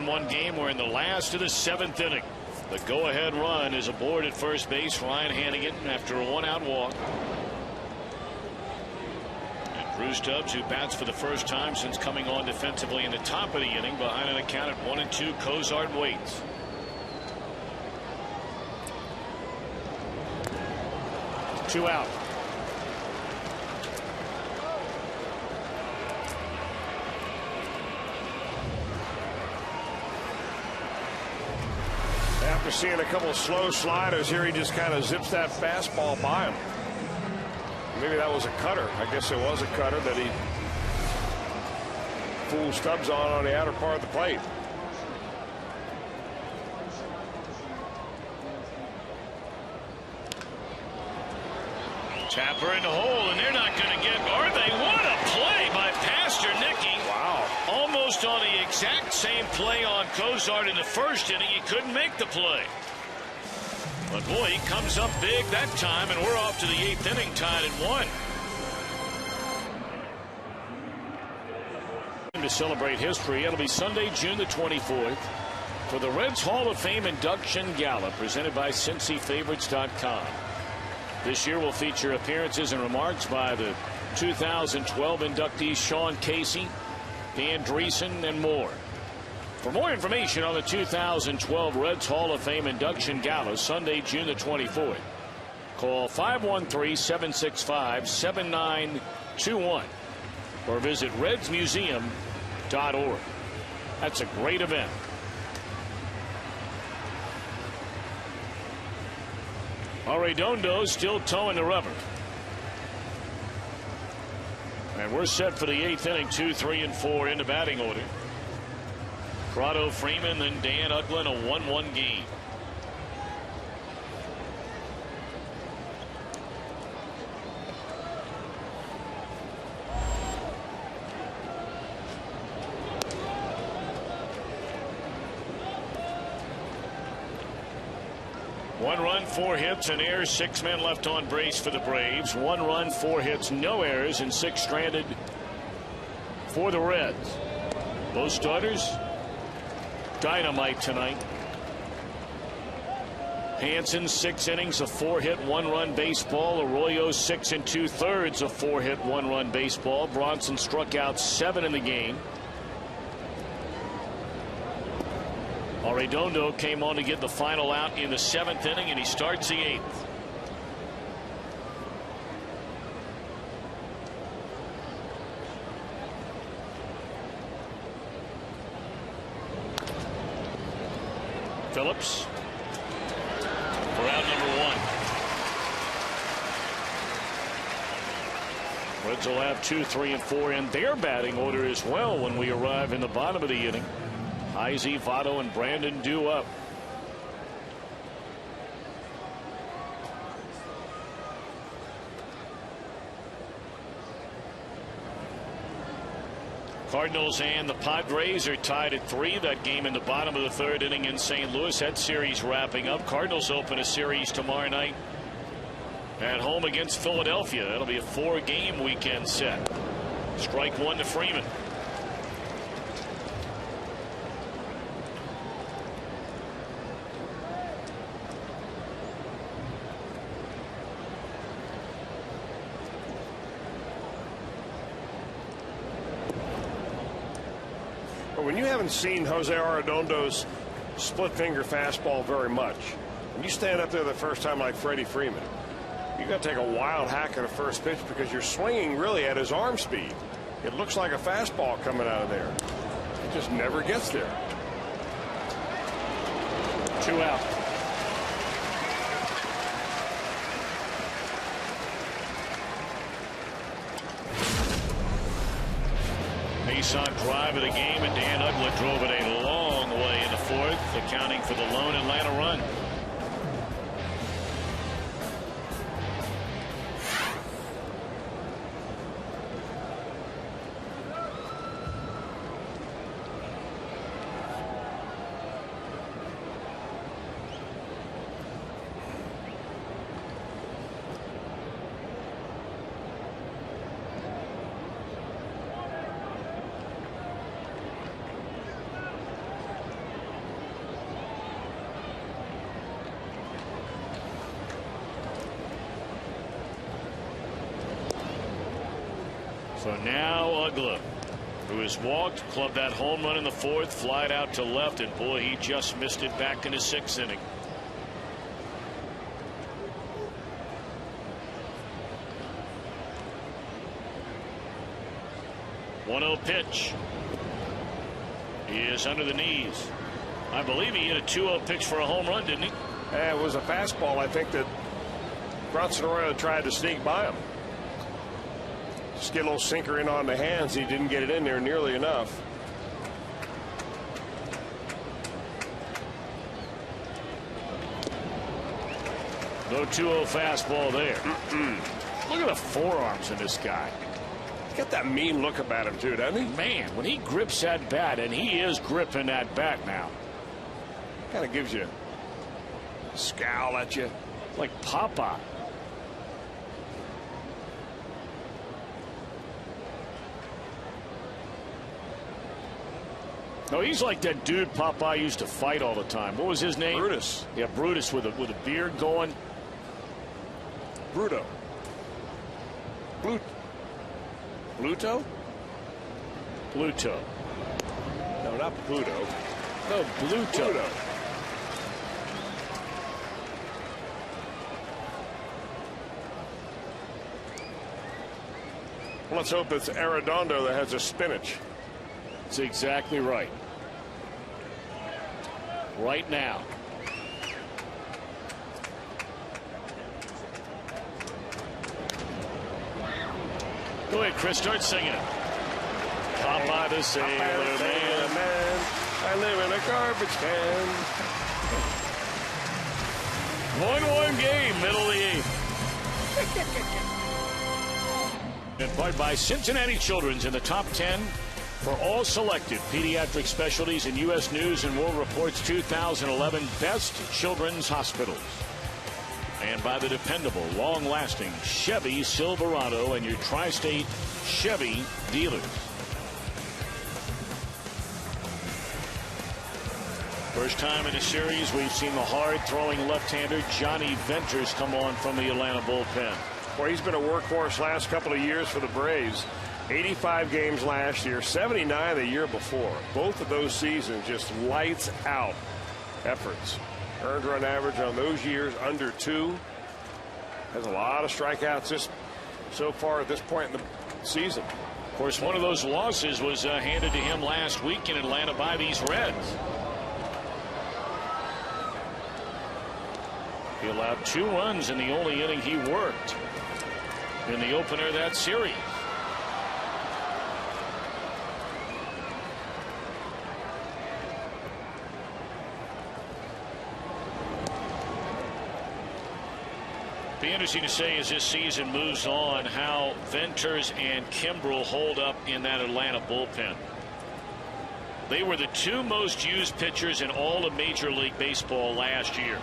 One game. We're in the last of the 7th inning. The go-ahead run is aboard at first base. Ryan Hannigan after a 1-out walk. And Drew Stubbs, who bats for the first time since coming on defensively in the top of the inning, behind an account at 1-2. Cozart waits. Two out. After seeing a couple of slow sliders here, he just kind of zips that fastball by him. Maybe that was a cutter. I guess it was a cutter that he fooled Stubbs on the outer part of the plate. Tapper in the hole, and they're not going to get, are they? What a play by Pasternicki. Wow. Almost on the exact same play on Cozart in the first inning. He couldn't make the play. But boy, he comes up big that time, and we're off to the 8th inning, tied at 1. To celebrate history, it'll be Sunday, June the 24th, for the Reds Hall of Fame induction gala presented by CincyFavorites.com. This year will feature appearances and remarks by the 2012 inductees Sean Casey, Dan Dreesen, and more. For more information on the 2012 Reds Hall of Fame induction gala, Sunday, June the 24th, call 513-765-7921 or visit redsmuseum.org. That's a great event. Arredondo still towing the rubber. And we're set for the 8th inning. 2, 3, and 4 in the batting order. Prado, Freeman, then Dan Ugglen, a 1-1 game. 1 run, 4 hits, and errors, 6 men left on base for the Braves. 1 run, 4 hits, no errors, and 6 stranded for the Reds. Both starters dynamite tonight. Hansen 6 innings of 4-hit 1-run baseball. Arroyo 6 2/3 of 4-hit 1-run baseball. Bronson struck out 7 in the game. Arredondo came on to get the final out in the 7th inning, and he starts the 8th. Phillips for out number 1. Reds will have 2, 3, and 4 in their batting order as well when we arrive in the bottom of the inning. Heisey, Votto, and Brandon due up. Cardinals and the Padres are tied at 3. That game in the bottom of the 3rd inning in St. Louis. That series wrapping up. Cardinals open a series tomorrow night at home against Philadelphia. That'll be a 4-game weekend set. Strike 1 to Freeman. When you haven't seen Jose Arredondo's split finger fastball very much, when you stand up there the first time like Freddie Freeman, you got to take a wild hack at the first pitch because you're swinging really at his arm speed. It looks like a fastball coming out of there. It just never gets there. 2 out. Mason drive of the game, and Dan Uggla drove it a long way in the 4th, accounting for the lone Atlanta run. So now Uggla, who has walked, clubbed that home run in the 4th, flied out to left, and boy, he just missed it back in the 6th inning. One-0 pitch. He is under the knees. I believe he hit a 2-0 pitch for a home run, didn't he? Yeah, it was a fastball, I think, that Bronson Arroyo tried to sneak by him. Just get a little sinker in on the hands. He didn't get it in there nearly enough. No 2-0 fastball there. Look at the forearms in this guy. He's got that mean look about him, too, doesn't he? Man, when he grips that bat, and he is gripping that bat now. Kind of gives you a scowl at you. Like Popeye. No, he's like that dude Popeye used to fight all the time. What was his name? Brutus. Yeah, Brutus with a beard going. Bruto. Pluto? Pluto. No, not Pluto. No, Bluto. Pluto. Let's hope it's Arredondo that has a spinach. That's exactly right. Right now. Go ahead, Chris. Start singing it. Popeye the Sailor Man. I live in a garbage can. 1-1 game, middle of the 8th. In part by Cincinnati Children's in the top 10 for all selected pediatric specialties in U.S. News and World Report's 2011 Best Children's Hospitals. and by the dependable, long-lasting Chevy Silverado and your Tri-State Chevy dealers. First time in the series we've seen the hard-throwing left-hander Johnny Venters come on from the Atlanta bullpen. Well, he's been a workhorse last couple of years for the Braves. 85 games last year, 79 the year before. Both of those seasons just lights out efforts. Earned run average on those years under 2. Has a lot of strikeouts just so far at this point in the season. Of course, one of those losses was handed to him last week in Atlanta by these Reds. He allowed 2 runs in the only inning he worked in the opener of that series. Be interesting to say as this season moves on how Venters and Kimbrel hold up in that Atlanta bullpen. They were the 2 most used pitchers in all of Major League Baseball last year.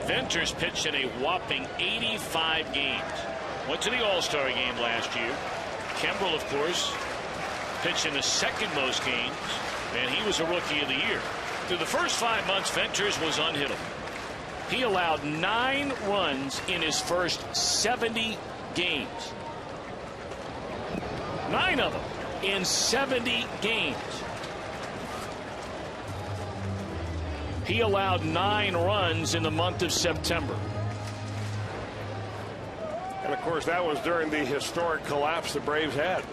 Venters pitched in a whopping 85 games. Went to the All-Star game last year. Kimbrel, of course, pitched in the 2nd most games, and he was a Rookie of the Year. Through the first 5 months, Venters was unhittable. He allowed 9 runs in his first 70 games. 9 of them in 70 games. He allowed 9 runs in the month of September. And of course, that was during the historic collapse the Braves had.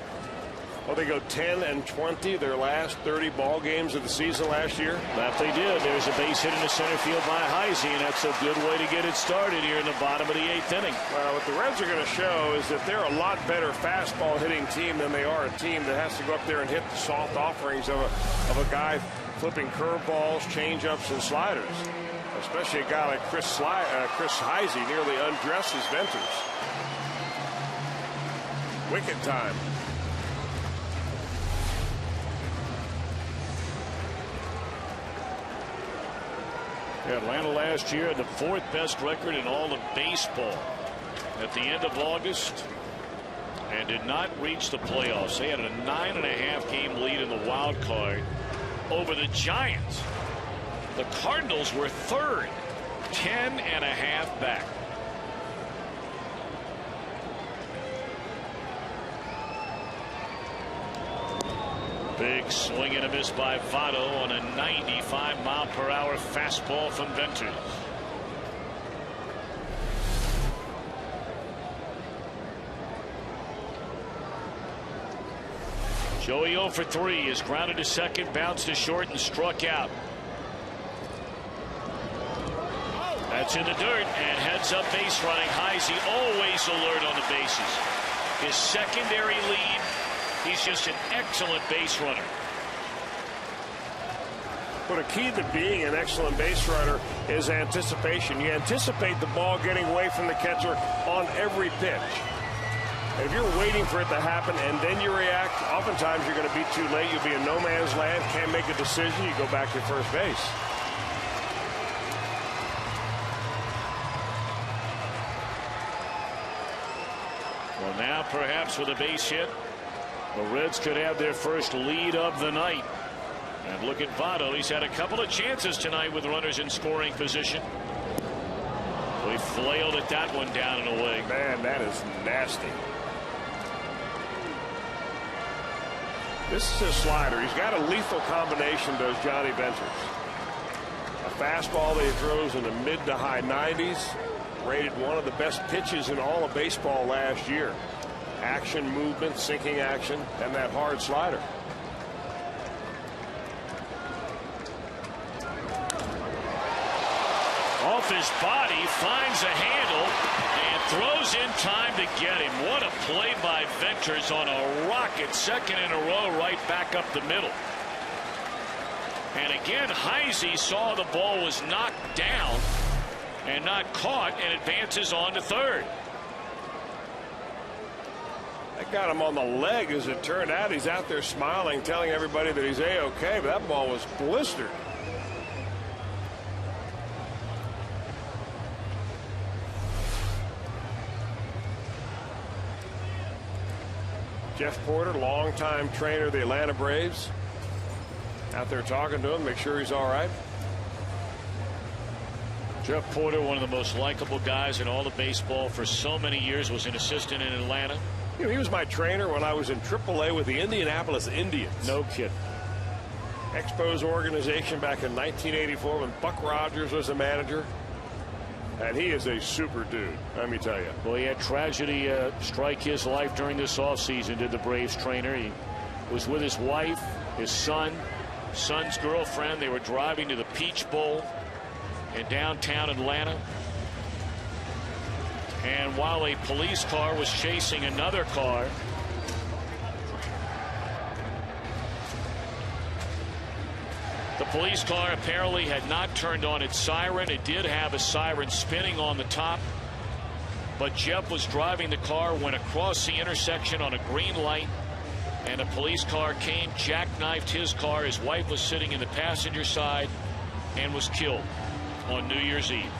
Well, they go 10-20 their last 30 ball games of the season last year. That they did. There's a base hit in the center field by Heisey, and that's a good way to get it started here in the bottom of the 8th inning. Well, what the Reds are going to show is that they're a lot better fastball hitting team than they are a team that has to go up there and hit the soft offerings of a guy flipping curveballs, changeups, and sliders. Especially a guy like Chris Heisey nearly undresses Venters. Wicked time. Atlanta last year had the 4th best record in all of baseball at the end of August and did not reach the playoffs. They had a 9.5 game lead in the wild card over the Giants. The Cardinals were 3rd, 10.5 back. Big swing and a miss by Votto on a 95-mile-per-hour fastball from Venters. Joey 0 for 3 is grounded to second, bounced to short, and struck out. That's in the dirt and heads up base running. Heisey always alert on the bases. His secondary lead. He's just an excellent base runner. But a key to being an excellent base runner is anticipation. You anticipate the ball getting away from the catcher on every pitch. And if you're waiting for it to happen and then you react, oftentimes you're going to be too late. You'll be in no man's land, can't make a decision. You go back to first base. Well, now perhaps with a base hit, the Reds could have their first lead of the night. And look at Votto. He's had a couple of chances tonight with runners in scoring position. We flailed at that one down and away. Man, that is nasty. This is a slider. He's got a lethal combination, does Johnny Venters. A fastball that he throws in the mid to high 90s. Rated one of the best pitches in all of baseball last year. Action, movement, sinking action, and that hard slider. Off his body, finds a handle, and throws in time to get him. What a play by Venters on a rocket, 2nd in a row, right back up the middle. And again, Heisey saw the ball was knocked down and not caught, and advances on to 3rd. That got him on the leg. As it turned out, he's out there smiling, telling everybody that he's A-OK, but that ball was blistered. Jeff Porter, longtime trainer of the Atlanta Braves, out there talking to him, make sure he's all right. Jeff Porter, one of the most likable guys in all of baseball for so many years, was an assistant in Atlanta. You know, he was my trainer when I was in AAA with the Indianapolis Indians. No kidding. Expos organization back in 1984 when Buck Rogers was the manager. And he is a super dude, let me tell you. Well, he had tragedy strike his life during this offseason, did the Braves trainer. He was with his wife, his son's girlfriend. They were driving to the Peach Bowl in downtown Atlanta. And while a police car was chasing another car, the police car apparently had not turned on its siren. It did have a siren spinning on the top, but Jeff was driving the car, went across the intersection on a green light, and a police car came, jackknifed his car. His wife was sitting in the passenger side and was killed on New Year's Eve.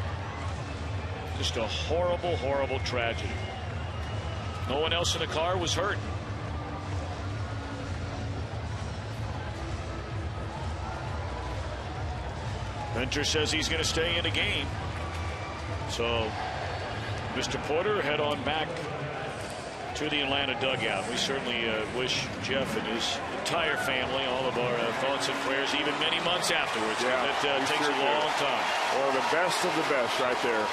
Just a horrible, horrible tragedy. No one else in the car was hurt. Venter says he's going to stay in the game. So, Mr. Porter, head on back to the Atlanta dugout. We certainly wish Jeff and his entire family all of our thoughts and prayers, even many months afterwards. Yeah, that takes a long time. One of the best of the best right there.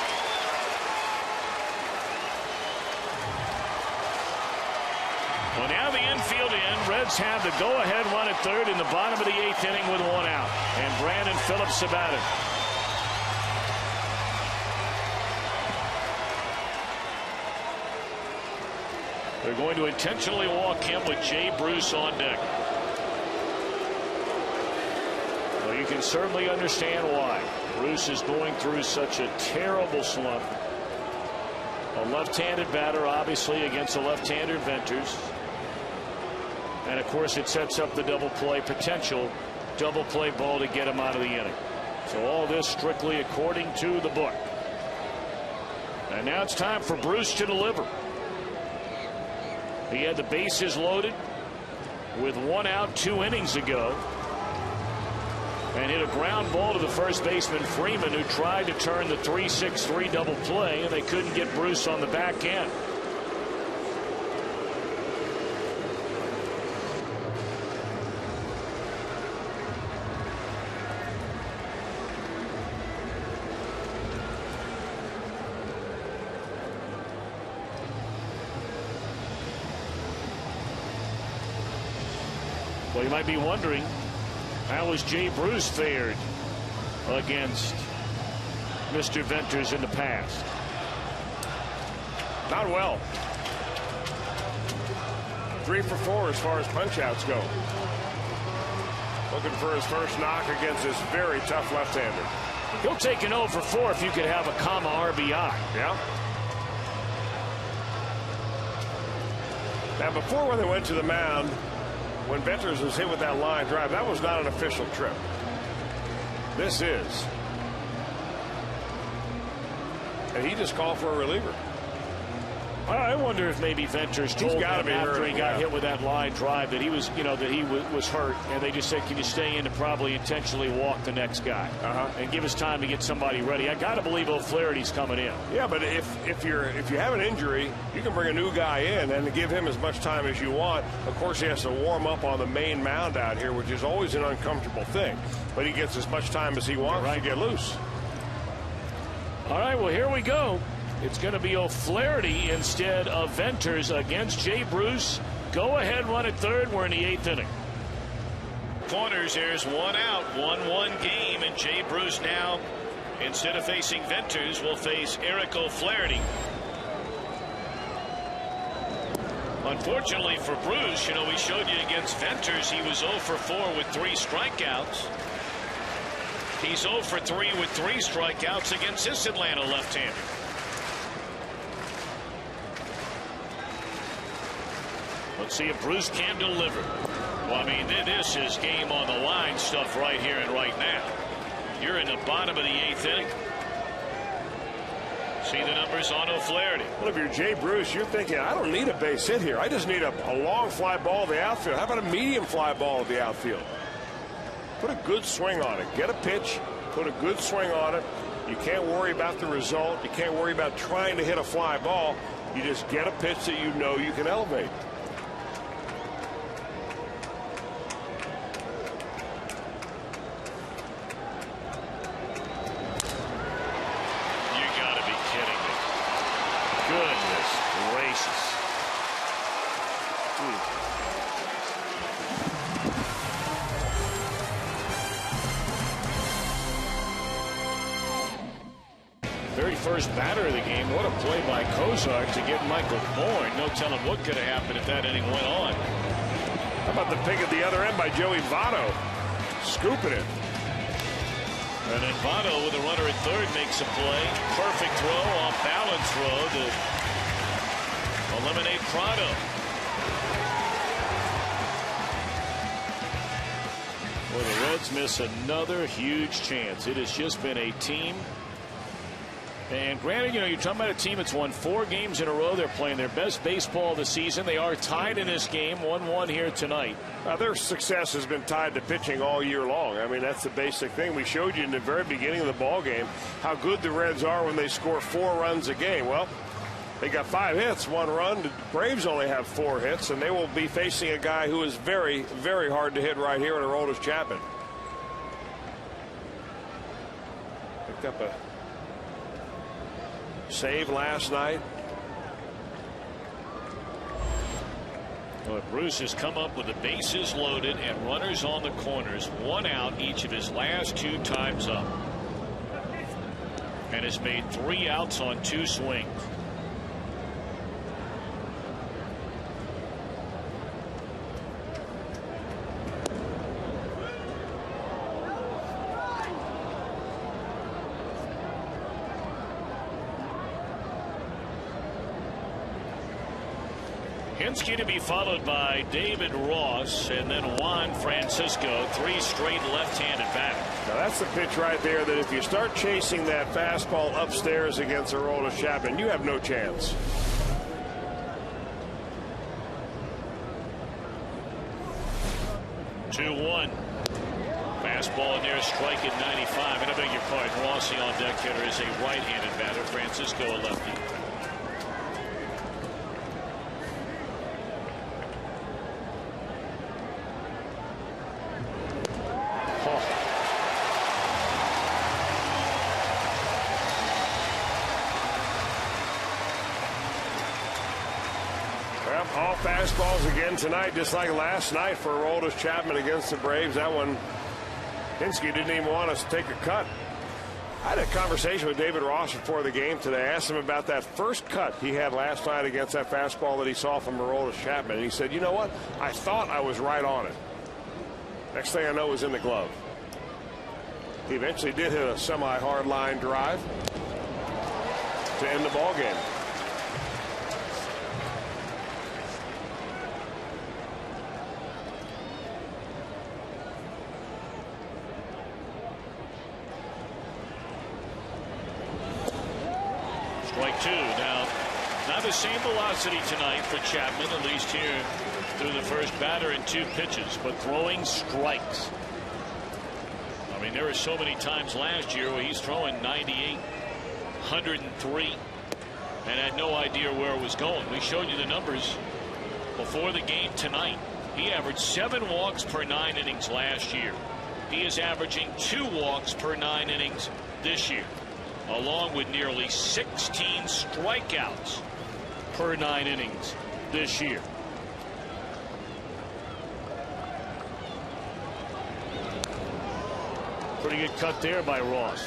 Well, now the infield in. Reds have the go-ahead run at third in the bottom of the 8th inning with 1 out. And Brandon Phillips about it. They're going to intentionally walk him with Jay Bruce on deck. Well, you can certainly understand why. Bruce is going through such a terrible slump. A left-handed batter, obviously, against the left-hander Venters. And, of course, it sets up the double play potential, double play ball to get him out of the inning. So all this strictly according to the book. And now it's time for Bruce to deliver. He had the bases loaded with 1 out 2 innings ago. And hit a ground ball to the first baseman Freeman, who tried to turn the 3-6-3 double play, and they couldn't get Bruce on the back end. Well, you might be wondering, how has Jay Bruce fared against Mr. Venters in the past? Not well. 3 for 4 as far as punch-outs go. Looking for his first knock against this very tough left-hander. He'll take an 0 for 4 if you could have a comma RBI. Yeah. Now, before when they went to the mound, when Venters was hit with that line drive, that was not an official trip. This is. And he just called for a reliever. I wonder if maybe Venters told him after he got hit with that line drive that he was, that he was hurt, and they just said, "Can you stay in?" to probably intentionally walk the next guy and give us time to get somebody ready. I got to believe O'Flaherty's coming in. Yeah, but if you have an injury, you can bring a new guy in and give him as much time as you want. Of course, he has to warm up on the main mound out here, which is always an uncomfortable thing. But he gets as much time as he wants to get loose. All right, well, here we go. It's going to be O'Flaherty instead of Venters against Jay Bruce. Go ahead, run at third. We're in the 8th inning. Corners, there's 1 out, 1-1 game, and Jay Bruce now, instead of facing Venters, will face Eric O'Flaherty. Unfortunately for Bruce, we showed you against Venters, he was 0 for 4 with 3 strikeouts. He's 0 for 3 with 3 strikeouts against this Atlanta left-hander. Let's see if Bruce can deliver. Well, I mean, this is game on the line stuff right here and right now. You're in the bottom of the 8th inning. See the numbers on O'Flaherty. Well, if you're Jay Bruce, you're thinking, I don't need a base hit here. I just need a long fly ball to the outfield. How about a medium fly ball to the outfield? Put a good swing on it. Get a pitch. Put a good swing on it. You can't worry about the result. You can't worry about trying to hit a fly ball. You just get a pitch that you know you can elevate. First batter of the game. What a play by Cozart to get Michael Bourne. No telling what could have happened if that inning went on. How about the pick at the other end by Joey Votto? Scooping it. And then Votto with a runner at third makes a play. Perfect throw, off balance throw to eliminate Prado. Well, the Reds miss another huge chance. It has just been a team. And granted, you know, you're talking about a team that's won 4 games in a row. They're playing their best baseball of the season. They are tied in this game, 1-1 here tonight. Their success has been tied to pitching all year long. I mean, that's the basic thing. We showed you in the very beginning of the ball game how good the Reds are when they score 4 runs a game. Well, they got 5 hits, 1 run. The Braves only have 4 hits, and they will be facing a guy who is very, very hard to hit right here in Aroldis Chapman. Picked up a save last night. Well, Bruce has come up with the bases loaded and runners on the corners, 1 out each of his last 2 times up, and has made 3 outs on 2 swings. Hinske to be followed by David Ross and then Juan Francisco, 3 straight left-handed batters. Now that's the pitch right there that if you start chasing that fastball upstairs against Aroldis Chapman, you have no chance. Two-one. Fastball in there, strike at 95. And I beg your pardon, Rossi on deck hitter is a right-handed batter, Francisco a lefty. All fastballs again tonight, just like last night for Aroldis Chapman against the Braves. That one, Hinske didn't even want us to take a cut. I had a conversation with David Ross before the game today. I asked him about that first cut he had last night against that fastball that he saw from Aroldis Chapman. And he said, you know what? I thought I was right on it. Next thing I know, it was in the glove. He eventually did hit a semi-hard line drive to end the ball game. Strike 2. Now, not the same velocity tonight for Chapman, at least here through the first batter and 2 pitches, but throwing strikes. I mean, there were so many times last year where he's throwing 98, 103, and had no idea where it was going. We showed you the numbers before the game tonight. He averaged 7 walks per 9 innings last year. He is averaging 2 walks per 9 innings this year, along with nearly 16 strikeouts per 9 innings this year. Pretty good cut there by Ross.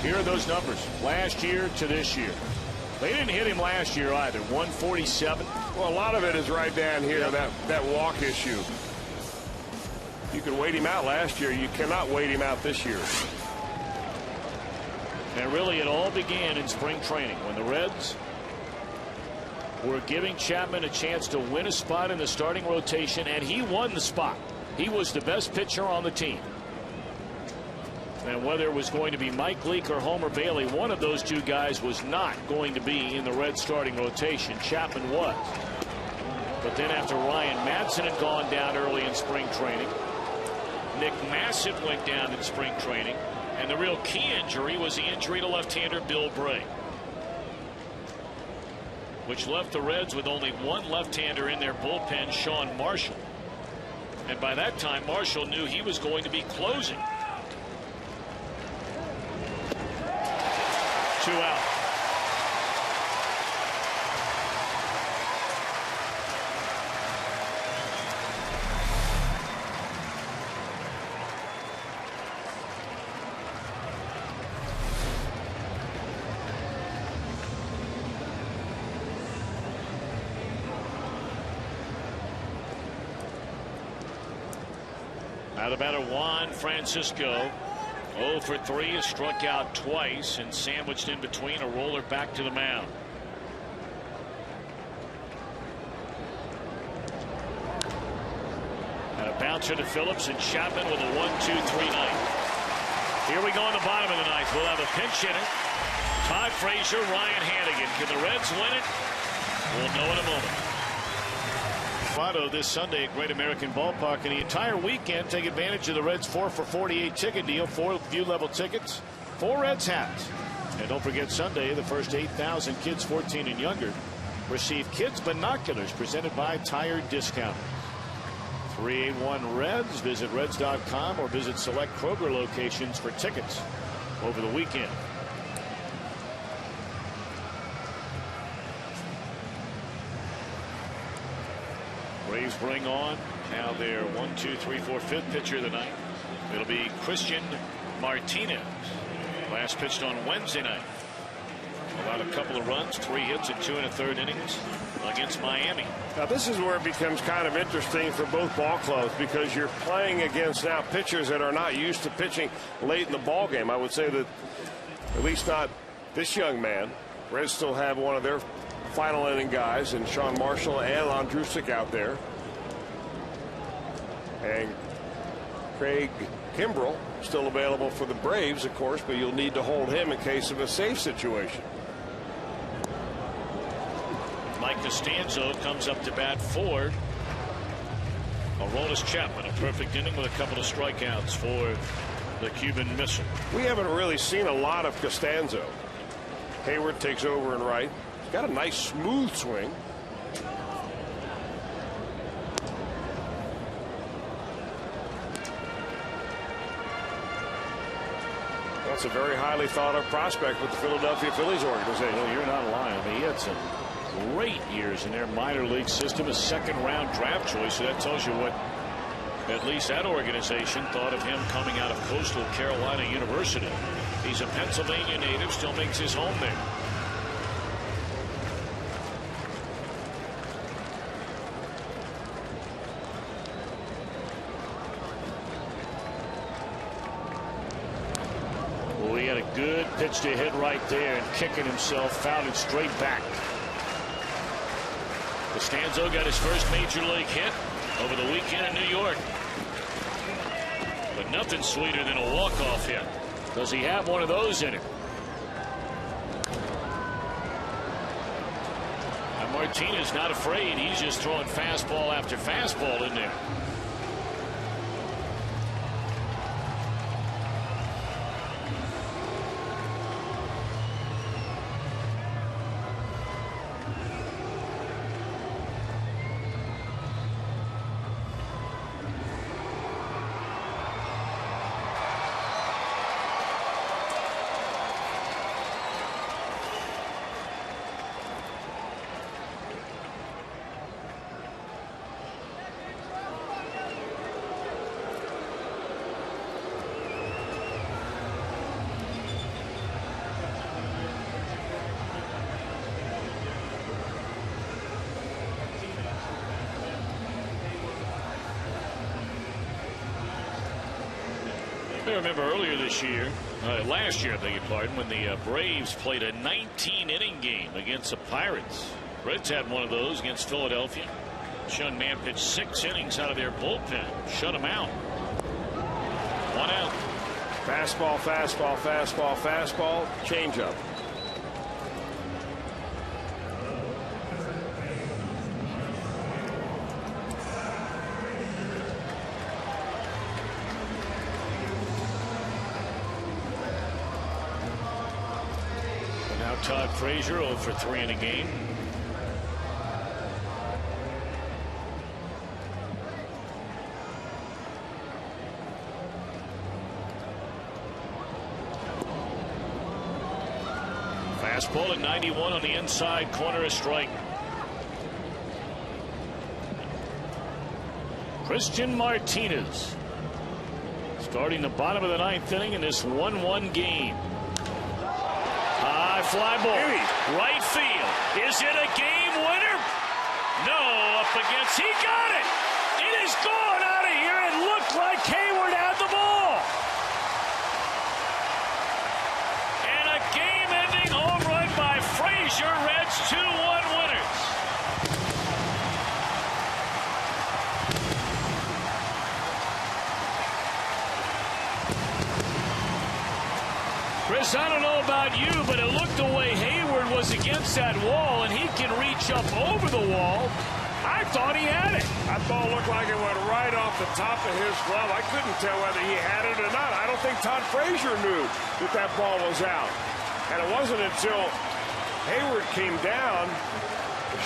Here are those numbers last year to this year. They didn't hit him last year either. 147. Well, a lot of it is right down here, that walk issue. You could wait him out last year. You cannot wait him out this year. And really, it all began in spring training when the Reds were giving Chapman a chance to win a spot in the starting rotation, and he won the spot. He was the best pitcher on the team. And whether it was going to be Mike Leake or Homer Bailey, one of those two guys was not going to be in the Reds starting rotation. Chapman was. But then after Ryan Madsen had gone down early in spring training, Nick Massive went down in spring training, and the real key injury was the injury to left-hander Bill Bray, which left the Reds with only one left-hander in their bullpen, Sean Marshall. And by that time, Marshall knew he was going to be closing. 2 out. Now the batter Juan Francisco, 0 for 3, has struck out twice and sandwiched in between a roller back to the mound. And a bouncer to Phillips, and Chapman with a 1-2-3 ninth. Here we go in the bottom of the ninth. We'll have a pinch hitter, Todd Frazier, Ryan Hannigan. Can the Reds win it? We'll know in a moment. This Sunday at Great American Ballpark, and the entire weekend take advantage of the Reds 4 for 48 ticket deal. 4 view level tickets, 4 Reds hats. And don't forget, Sunday the first 8,000 kids 14 and younger receive kids binoculars presented by Tire Discount. 381 Reds. Visit Reds.com or visit select Kroger locations for tickets over the weekend. Braves bring on now their 1, 2, 3, 4, 5th pitcher of the night. It'll be Christian Martinez. Last pitched on Wednesday night. Allowed a couple of runs, 3 hits in 2 1/3 innings against Miami. Now this is where it becomes kind of interesting for both ball clubs, because you're playing against now pitchers that are not used to pitching late in the ball game. I would say that at least not this young man. Reds still have one of their final inning guys and Sean Marshall and Andrusik out there, and Craig Kimbrell still available for the Braves, of course, but you'll need to hold him in case of a safe situation. Mike Costanzo comes up to bat for Aroldis Chapman. A perfect inning with a couple of strikeouts for the Cuban Missile. We haven't really seen a lot of Costanzo. Hayward takes over in right. Got a nice smooth swing. That's a very highly thought of prospect with the Philadelphia Phillies organization. Well, you're not lying. I mean, he had some great years in their minor league system, a 2nd round draft choice. So that tells you what at least that organization thought of him coming out of Coastal Carolina University. He's a Pennsylvania native, still makes his home there. He had a good pitch to hit right there, and kicking himself, fouled it straight back. Costanzo got his first major league hit over the weekend in New York. But nothing sweeter than a walk-off hit. Does he have one of those in him? And Martinez not afraid. He's just throwing fastball after fastball in there. I remember earlier this year, last year, I beg your pardon, when the Braves played a 19-inning game against the Pirates. Reds had one of those against Philadelphia. Shun Man pitched 6 innings out of their bullpen. Shut him out. 1 out. Fastball, fastball, fastball, fastball, changeup. And now Todd Frazier 0 for 3 in a game. Fastball at 91 on the inside corner, a strike. Christian Martinez starting the bottom of the 9th inning in this 1-1 game. High fly ball, right field. Is it a game winner? No, up against, he got it. It is gone out of here. It looked like Hayward had the ball. And a game-ending home run by Frazier. Reds 2-1 winners. Chris, I don't know about you, but it looked the way Hayward was against that wall, and he can reach up over the wall. I thought he had it. That ball looked like it went right off the top of his glove. I couldn't tell whether he had it or not. I don't think Todd Frazier knew that that ball was out. And it wasn't until Hayward came down,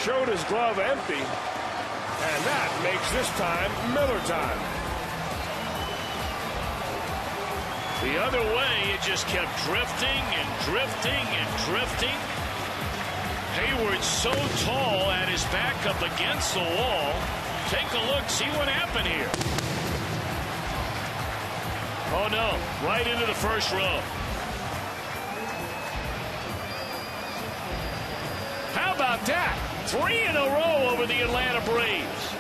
showed his glove empty, and that makes this time Miller time. The other way, it just kept drifting and drifting and drifting. Hayward's so tall, at his back up against the wall. Take a look, see what happened here. Oh no, right into the first row. How about that? 3 in a row over the Atlanta Braves.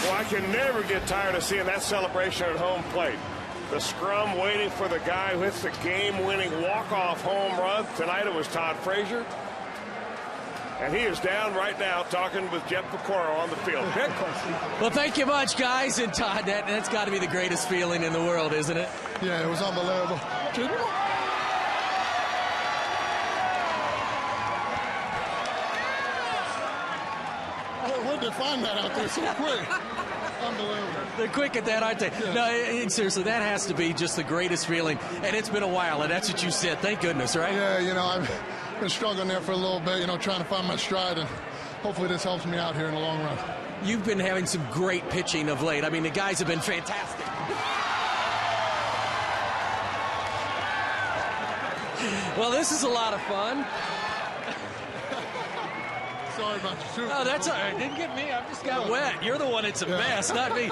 Well, I can never get tired of seeing that celebration at home plate. The scrum waiting for the guy who hits the game-winning walk-off home run. Tonight it was Todd Frazier. And he is down right now talking with Jeff Pecoro on the field. Pick. Well, thank you much, guys. And Todd, that's got to be the greatest feeling in the world, isn't it? Yeah, it was unbelievable. Where'd they find that out there so quick? Unbelievable. They're quick at that, aren't they? Yeah. No, seriously, that has to be just the greatest feeling. And it's been a while, and that's what you said. Thank goodness, right? Yeah, you know, I've been struggling there for a little bit, you know, trying to find my stride, and hopefully this helps me out here in the long run. You've been having some great pitching of late. I mean, the guys have been fantastic. Well, this is a lot of fun. Sorry about you. Oh, that's all right. Didn't get me. I just got wet. You're the one that's a mess, not me.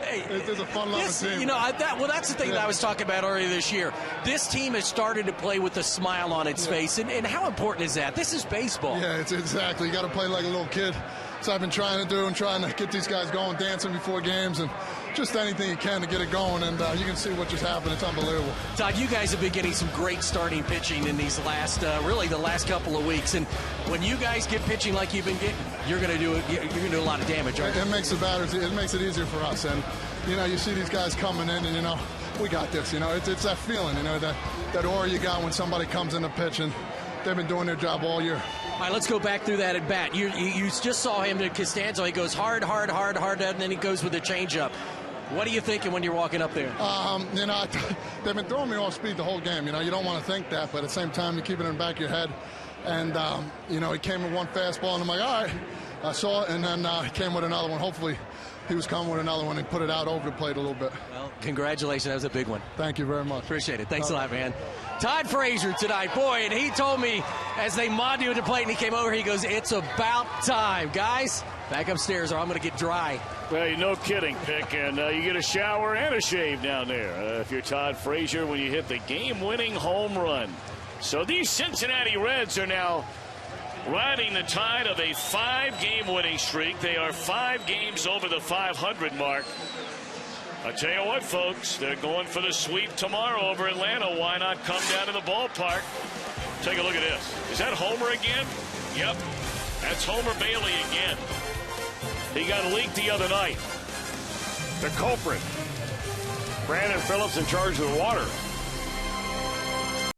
Hey, it's a fun-loving team. You know, that's the thing that I was talking about earlier this year. This team has started to play with a smile on its face, and how important is that? This is baseball. Yeah, it's exactly. You got to play like a little kid. So I've been trying to do and trying to get these guys going, dancing before games, and just anything you can to get it going. And you can see what just happened. It's unbelievable. Todd, you guys have been getting some great starting pitching in these last, really the last couple of weeks. And when you guys get pitching like you've been getting, you're going to do it. You're going to do a lot of damage, right? It makes the batters. It makes it easier for us. And you know, you see these guys coming in, and you know, we got this. You know, it's that feeling. You know, that aura you got when somebody comes in the pitch, and they've been doing their job all year. All right, let's go back through that at bat. You just saw him to Costanzo. He goes hard, and then he goes with the changeup. What are you thinking when you're walking up there? You know, they've been throwing me off speed the whole game. You know, you don't want to think that, but at the same time, you keep it in the back of your head. And, you know, he came with one fastball, and I'm like, all right. I saw it, and then he came with another one. Hopefully, he was coming with another one and put it out over the plate a little bit. Well, congratulations. That was a big one. Thank you very much. Appreciate it. Thanks a lot, man. Todd Frazier tonight. Boy, and he told me as they mobbed you at the plate and he came over, he goes, it's about time. Guys, back upstairs or I'm going to get dry. Well, no kidding, Pick. And you get a shower and a shave down there if you're Todd Frazier when you hit the game-winning home run. So these Cincinnati Reds are now riding the tide of a 5-game winning streak. They are 5 games over the 500 mark. I tell you what, folks, they're going for the sweep tomorrow over Atlanta. Why not come down to the ballpark? Take a look at this. Is that Homer again? Yep. That's Homer Bailey again. He got leaked the other night. The culprit. Brandon Phillips in charge of the water.